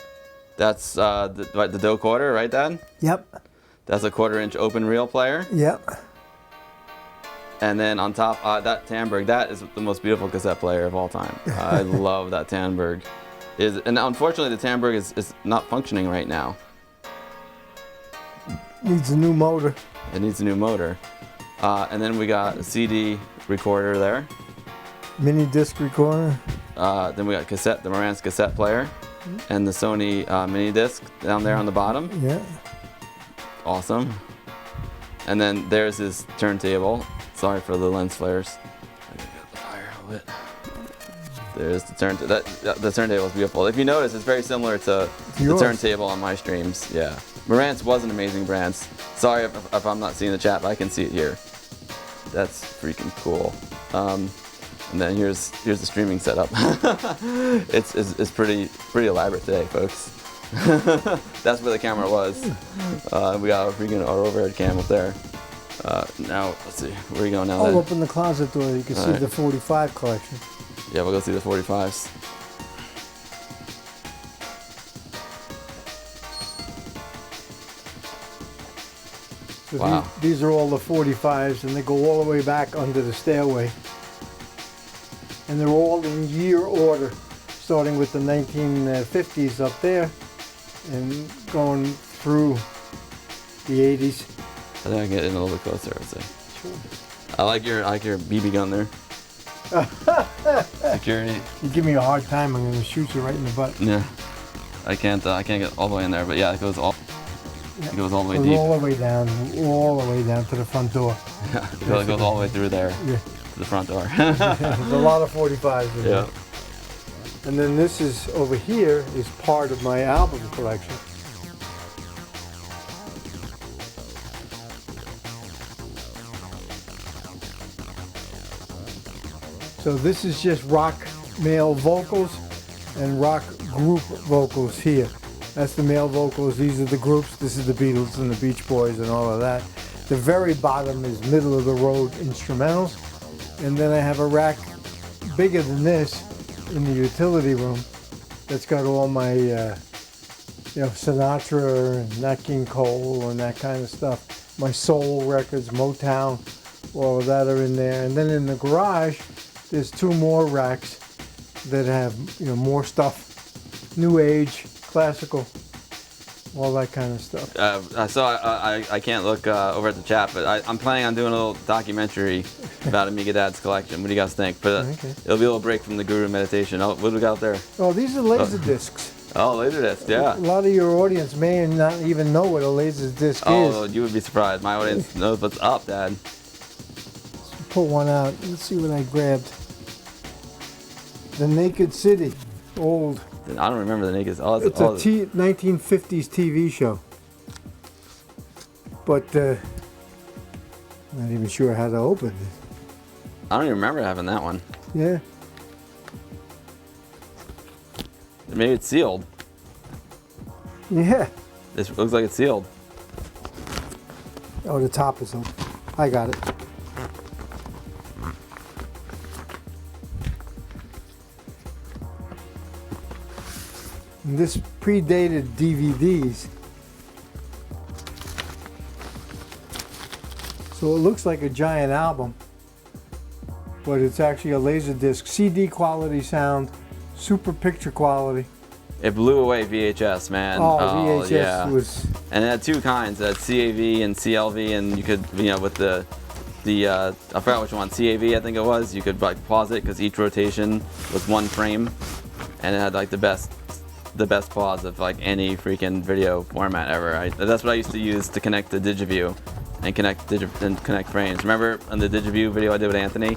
that's the Do Quarter, right, Dad?
Yep.
That's a 1/4-inch open reel player.
Yep.
And then on top, that Tandberg, that is the most beautiful cassette player of all time. I love that Tandberg. And unfortunately, the Tandberg is not functioning right now.
Needs a new motor.
It needs a new motor. And then we got a CD recorder there.
Mini disc recorder.
Then we got the Marantz cassette player, and the Sony mini disc down there on the bottom.
Yeah.
Awesome. And then there's his turntable. Sorry for the lens flares. I gotta get the fire a little bit. There's the turntable. The turntable is beautiful. If you notice, it's very similar to the turntable on my streams. Yeah. Marantz was an amazing brand. Sorry if I'm not seeing the chat, but I can see it here. That's freaking cool. And then here's the streaming setup. it's pretty elaborate today, folks. That's where the camera was. We got our overhead cam up there. Now let's see, where are you going now?
I'll open the closet door. You can see the 45 collection.
Yeah, we'll go see the 45s.
So
wow.
These are all the 45s, and they go all the way back under the stairway. And they're all in year order, starting with the 1950s up there and going through the 80s.
I think I can get in a little bit closer, I'd say.
Sure.
I like your BB gun there. Security.
You give me a hard time, I'm going to shoot you right in the butt.
Yeah. I can't get all the way in there, but yeah, it goes all the way deep.
All the way down to the front door.
Yeah, it goes all the way through there.
Yeah.
To the front door.
There's a lot of 45s in there. And then this is over here is part of my album collection. So this is just rock male vocals and rock group vocals here. That's the male vocals, these are the groups, this is the Beatles and the Beach Boys and all of that. The very bottom is middle of the road instrumentals. And then I have a rack bigger than this in the utility room that's got all my Sinatra and Nat King Cole and that kind of stuff. My soul records, Motown, all of that are in there. And then in the garage, there's 2 more racks that have more stuff, new age, classical. all that kind of stuff.
So I can't look over at the chat, but I'm planning on doing a little documentary about AmigaDad's collection. What do you guys think? But
Okay.
it'll be a little break from the Guru Meditation. Oh, what do we got out there?
Oh, these are laser discs.
Oh, Laserdisc, yeah.
A lot of your audience may not even know what a laser disc
Oh,
is.
you would be surprised. My audience knows what's up, Dad.
Pull one out. Let's see what I grabbed. The Naked City, old.
I don't remember the Naked. Oh,
It's a 1950s TV show. But not even sure how to open it.
I don't even remember having that one.
Yeah.
Maybe it's sealed.
Yeah.
This looks like it's sealed.
Oh, the top is open. I got it. And this predated DVDs. So it looks like a giant album, but it's actually a Laserdisc. CD quality sound, super picture quality.
It blew away VHS, man.
Oh, VHS
yeah.
was...
And it had two kinds, CAV and CLV, and you could, with the I forgot which one, CAV I think it was, you could like pause it because each rotation was one frame, and it had like the best pause of like any freaking video format ever. That's what I used to use to connect the DigiView and connect frames. Remember on the DigiView video I did with Anthony,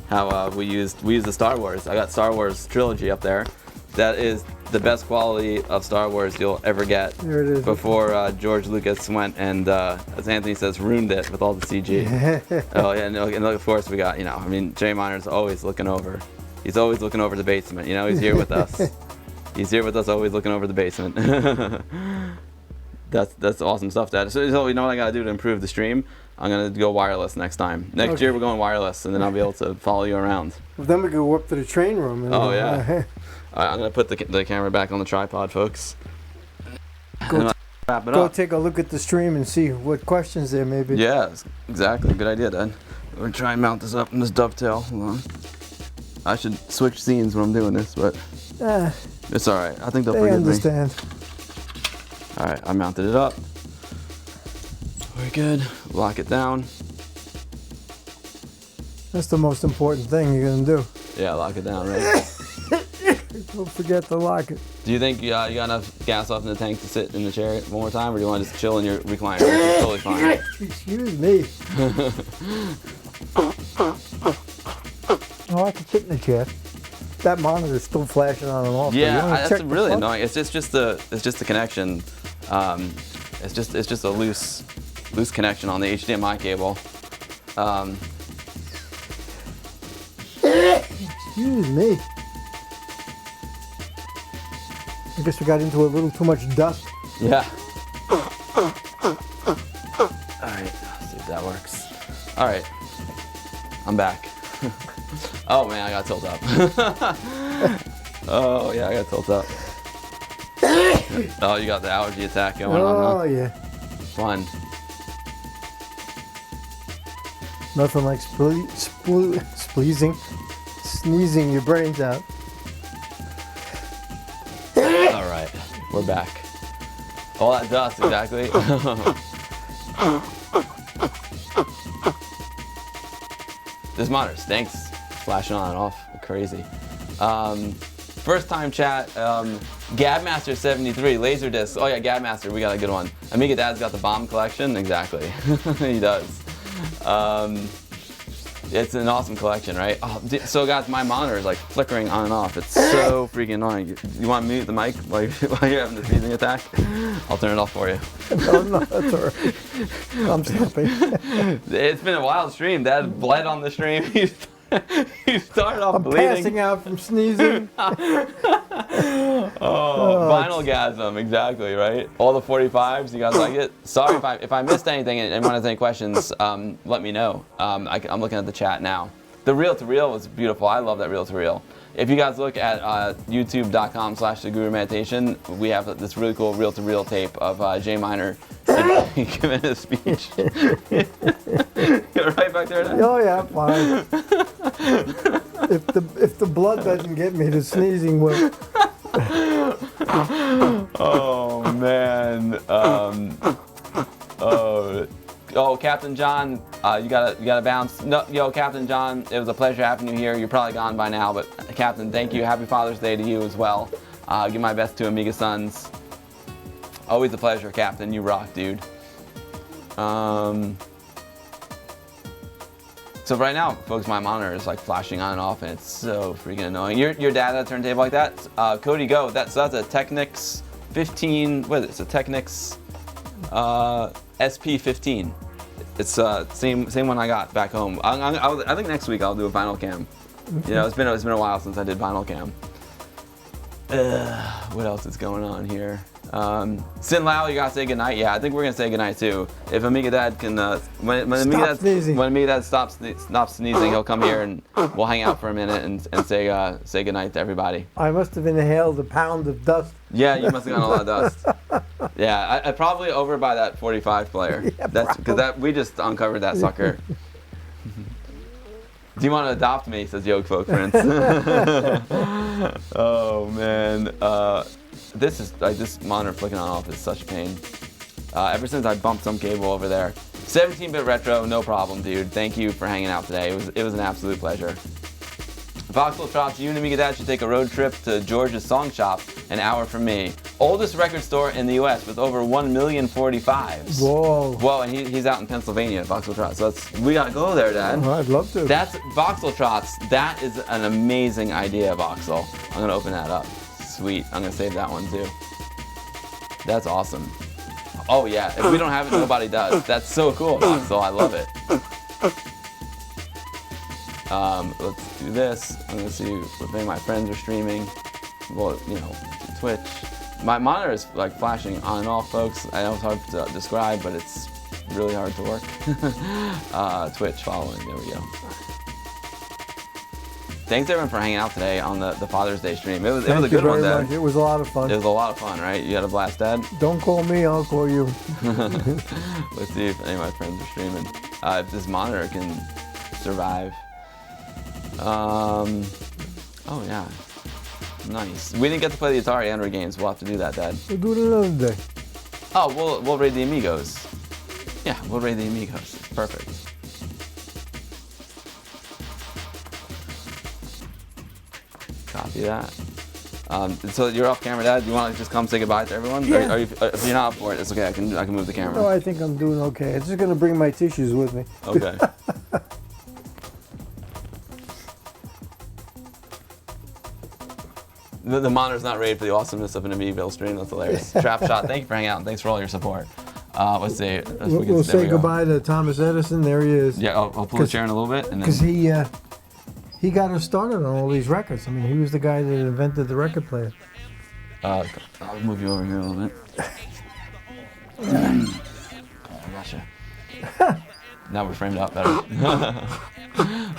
how we used the Star Wars. I got Star Wars trilogy up there. That is the best quality of Star Wars you'll ever get.
There it is.
Before George Lucas went and, as Anthony says, ruined it with all the CG. Oh yeah, and of course we got, Jay Miner's always looking over. He's always looking over the basement. He's here with us. He's here with us, always looking over the basement. That's awesome stuff, Dad. So you know what I gotta do to improve the stream? I'm gonna go wireless next time. Next year we're going wireless, and then I'll be able to follow you around.
Well, then we go up to the train room. And
Oh yeah. All right, I'm gonna put the camera back on the tripod, folks. Wrap it
Go
up.
take a look at the stream and see what questions there may be.
Yeah, exactly. Good idea, Dad. We're gonna try and mount this up in this dovetail. Hold on. I should switch scenes when I'm doing this, but it's all right. I think they'll
They
forgive
understand.
me. All right, I mounted it up. We're good. Lock it down.
That's the most important thing you're gonna do.
Yeah, lock it down, right?
Don't forget to lock it.
Do you think you got enough gas left in the tank to sit in the chair one more time, or do you want to just chill in your recliner? It's totally fine.
Excuse me. Oh, I can sit in the chair. That monitor's still flashing on and off.
Yeah, that's really annoying. It's just the connection. It's just a loose connection on the HDMI cable.
Excuse me. I guess we got into a little too much dust.
Yeah. All right, let's see if that works. All right, I'm back. Oh man, I got tilt up. Oh yeah, I got tilt up. Oh, you got the allergy attack going on, huh?
Oh yeah.
Fun.
Nothing like sneezing your brains out.
All right, we're back. All that dust, exactly. This monitor stinks. Flashing on and off, crazy. First time chat, Gadmaster73, Laserdisc. Oh yeah, Gadmaster, we got a good one. AmigaDad's got the bomb collection, exactly. He does. It's an awesome collection, right? Oh, so guys, my monitor is like flickering on and off. It's so freaking annoying. You want to mute the mic while you're having the sneezing attack? I'll turn it off for you.
No, that's all right. I'm stopping.
It's been a wild stream. Dad bled on the stream. He started off bleeding.
Passing out from sneezing.
Vinylgasm, exactly, right? All the 45s, you guys like it? Sorry if I missed anything and anyone has any questions, let me know. I'm looking at the chat now. The reel-to-reel was beautiful. I love that reel-to-reel. If you guys look at youtube.com/thegurumeditation, we have this really cool reel-to-reel tape of Jay Miner giving a speech. You're right back there now?
Oh yeah, fine. If the blood doesn't get me, the sneezing will.
Oh man. Oh, Captain John, you gotta bounce. No, yo, Captain John, it was a pleasure having you here. You're probably gone by now, but Captain, thank you. Happy Father's Day to you as well. Give my best to Amiga Sons. Always a pleasure, Captain. You rock, dude. So right now, folks, my monitor is like flashing on and off, and it's so freaking annoying. Your dad had a turntable like that? Cody, go. That's a Technics 15. What is it? It's a Technics SP15. It's same one I got back home. I think next week I'll do a vinyl cam. You know, it's been a while since I did vinyl cam. What else is going on here? Sin Lao, you gotta say goodnight. Yeah, I think we're gonna say goodnight too. If AmigaDad can, when AmigaDad stops sneezing, he'll come here and we'll hang out for a minute and say goodnight to everybody.
I must have inhaled a pound of dust.
Yeah, you must have gotten a lot of dust. Yeah, I probably over by that 45 player.
Yeah,
that's because we just uncovered that sucker. Do you want to adopt me? Says Yoke Folk Prince. Oh man. This is like this monitor flicking on off is such a pain. Ever since I bumped some cable over there. 17-bit retro, no problem, dude. Thank you for hanging out today. It was an absolute pleasure. Voxel Trops, you and AmigaDad should take a road trip to George's Song Shop, an hour from me. Oldest record store in the U.S. with over 1 million 45s.
Whoa.
Whoa, and he's out in Pennsylvania, Voxel Trots. So we gotta go there, Dad.
Oh, I'd love to.
That's Voxel Trots. That is an amazing idea, Voxel. I'm gonna open that up. Sweet. I'm gonna save that one too. That's awesome. Oh yeah, if we don't have it, nobody does. That's so cool, Voxel. I love it. Let's do this. I'm gonna see if any of my friends are streaming. Well, you know, Twitch. My monitor is like flashing on and off, folks. I know it's hard to describe, but it's really hard to work. Twitch following. There we go. Thanks everyone for hanging out today on the Father's Day stream. It was a good one, Dad.
It was a lot of fun.
It was a lot of fun, right? You had a blast, Dad?
Don't call me, I'll call you.
Let's see if any of my friends are streaming. If this monitor can survive. Oh yeah. Nice. We didn't get to play the Atari Android games. We'll have to do that, Dad.
We'll do it another day.
Oh, we'll raid the Amigos. Yeah, we'll raid the Amigos. It's perfect. Copy that. So you're off camera, Dad. You want to just come say goodbye to everyone?
Yeah.
If you're not up for it, it's okay. I can move the camera.
No, I think I'm doing okay. I'm just gonna bring my tissues with me.
Okay. The monitor's not rated for the awesomeness of an Amigaville stream. That's hilarious. Trap Shot, thank you for hanging out and thanks for all your support. Let's see.
We'll say goodbye to Thomas Edison. There he is.
Yeah, I'll pull the chair in a little bit.
Because he got us started on all these records. I mean, he was the guy that invented the record player.
I'll move you over here a little bit. Oh, gotcha. Now we're framed up better.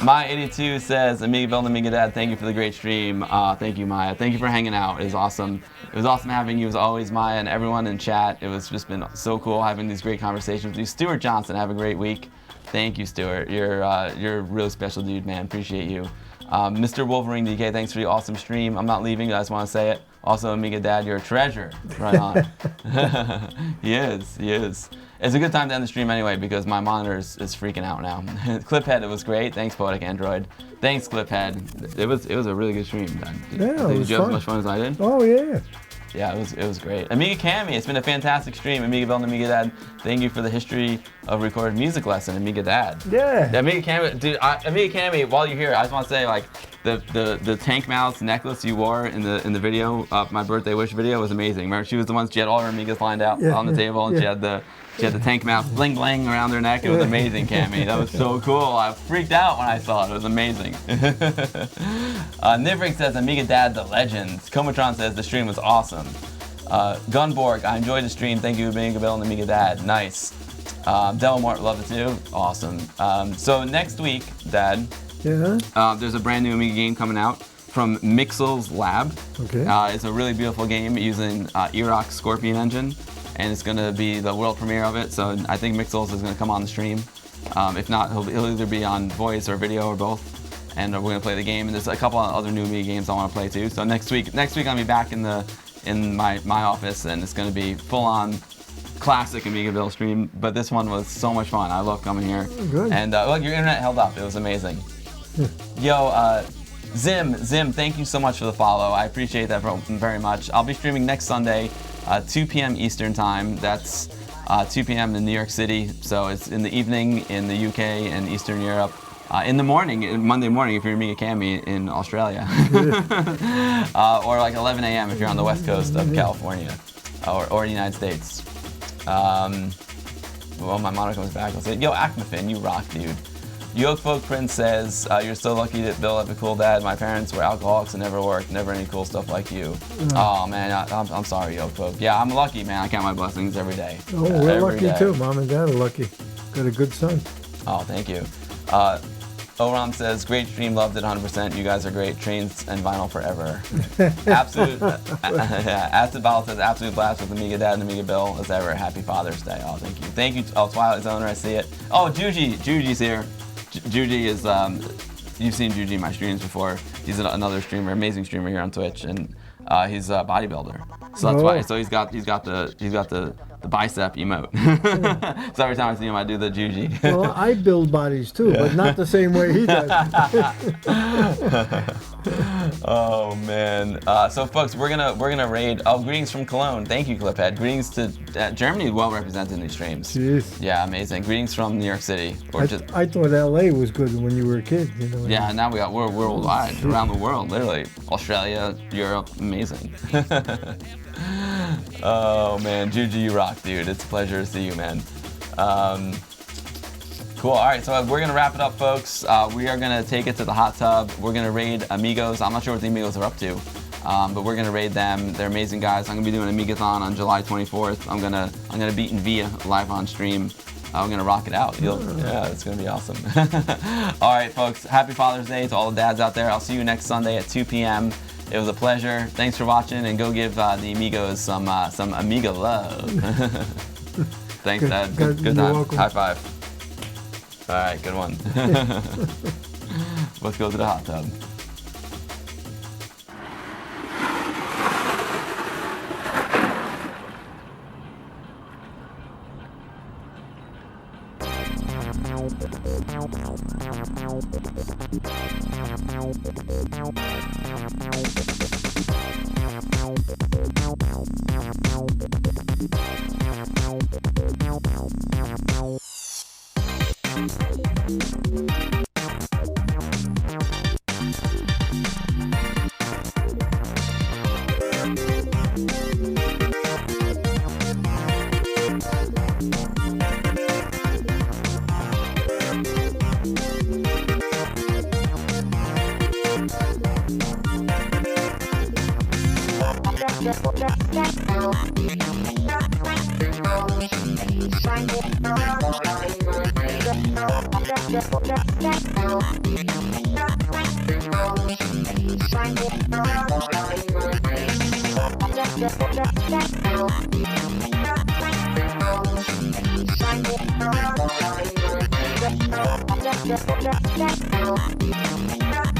Maya82 says, AmigaVille and AmigaDad, thank you for the great stream. Thank you, Maya. Thank you for hanging out. It was awesome. It was awesome having you as always, Maya, and everyone in chat. It was just been so cool having these great conversations with you. Stuart Johnson, have a great week. Thank you, Stuart. You're a really special dude, man. Appreciate you. Mr. Wolverine DK, thanks for the awesome stream. I'm not leaving, I just want to say it. Also, AmigaDad, you're a treasure. Right on. He is. It's a good time to end the stream anyway because my monitor is freaking out now. Cliphead, it was great. Thanks, Poetic Android. Thanks, Cliphead. It was a really good stream, man. Did you have as much fun as I did?
Oh, yeah.
Yeah, it was great. Amiga Cami, it's been a fantastic stream. AmigaVille and AmigaDad, thank you for the history of recorded music lesson, AmigaDad.
Yeah.
Amiga Cami, dude, Amiga Cami, while you're here, I just want to say, like, the tank mouse necklace you wore in the video, my birthday wish video, was amazing. Remember, she was the one, she had all her Amigas lined out on the table, and she had the tank mouse bling bling around her neck. It was amazing, Cami. That was so cool. I freaked out when I saw it. It was amazing. Nivrik says, AmigaDad, the legends. Comatron says, the stream was awesome. Gunborg, I enjoyed the stream. Thank you, AmigaVille and AmigaDad. Nice. Delmort, love it too. Awesome. So next week, Dad, there's a brand new Amiga game coming out from Mixel's Lab.
Okay.
It's a really beautiful game using Erox Scorpion engine, and it's going to be the world premiere of it. So I think Mixels is going to come on the stream. If not, he'll either be on voice or video or both. And we're going to play the game. And there's a couple of other new Amiga games I want to play too. So next week I'll be back in the in my office, and it's going to be full-on classic Amigaville stream. But this one was so much fun. I love coming here.
Good.
And look, your internet held up. It was amazing. Yo, Zim, thank you so much for the follow. I appreciate that very much. I'll be streaming next Sunday, 2 p.m. Eastern time. That's 2 p.m. in New York City. So it's in the evening in the UK and Eastern Europe. In the morning, Monday morning, if you're Amiga Cami in Australia. Or like 11 a.m. if you're on the west coast of California or the United States. Well, my monitor comes back. I'll say, yo, Acmafin, you rock, dude. Yokefolk Prince says, you're so lucky that Bill had a cool dad. My parents were alcoholics and never worked. Never any cool stuff like you. Oh, man, I'm sorry, Yokefolk. Yeah, I'm lucky, man. I count my blessings every day.
Oh, we're
every
lucky
day.
too. Mom and Dad are lucky. Got a good son.
Oh, thank you. Oram says, great stream, loved it 100%. You guys are great. Trains and vinyl forever. Absolute. Acid Bottle says, absolute blast with AmigaDad and Amiga Bill as ever. Happy Father's Day. Oh, thank you. Thank you. Oh, Twilight Zoner, I see it. Oh, Juji's here. Juji is, you've seen Juji in my streams before. He's another streamer, amazing streamer here on Twitch, and he's a bodybuilder. So that's why. So he's got the bicep emote. So every time I see him, I do the Juji.
Well, I build bodies too, but not the same way he does.
Oh man. So folks, we're gonna raid. Oh, greetings from Cologne. Thank you, Cliphead. Greetings to Germany, well represented in these streams.
Jeez.
Yeah, amazing. Greetings from New York City.
I thought LA was good when you were a kid. You know.
Yeah, now we're worldwide, around the world, literally. Australia, Europe, amazing. Oh man, Juju, you rock, dude. It's a pleasure to see you, man. Cool. All right, so we're gonna wrap it up, folks. We are gonna take it to the hot tub. We're gonna raid Amigos. I'm not sure what the Amigos are up to, but we're gonna raid them. They're amazing guys. I'm gonna be doing an Amigathon on July 24th. I'm gonna beat Via live on stream. I'm gonna rock it out. Yeah, it's gonna be awesome. All right, folks. Happy Father's Day to all the dads out there. I'll see you next Sunday at 2 p.m. It was a pleasure. Thanks for watching, and go give the Amigos some Amiga love. Thanks, Dad. Good time.
Welcome.
High five. All right, good one. Let's go to the hot tub.
Thank you.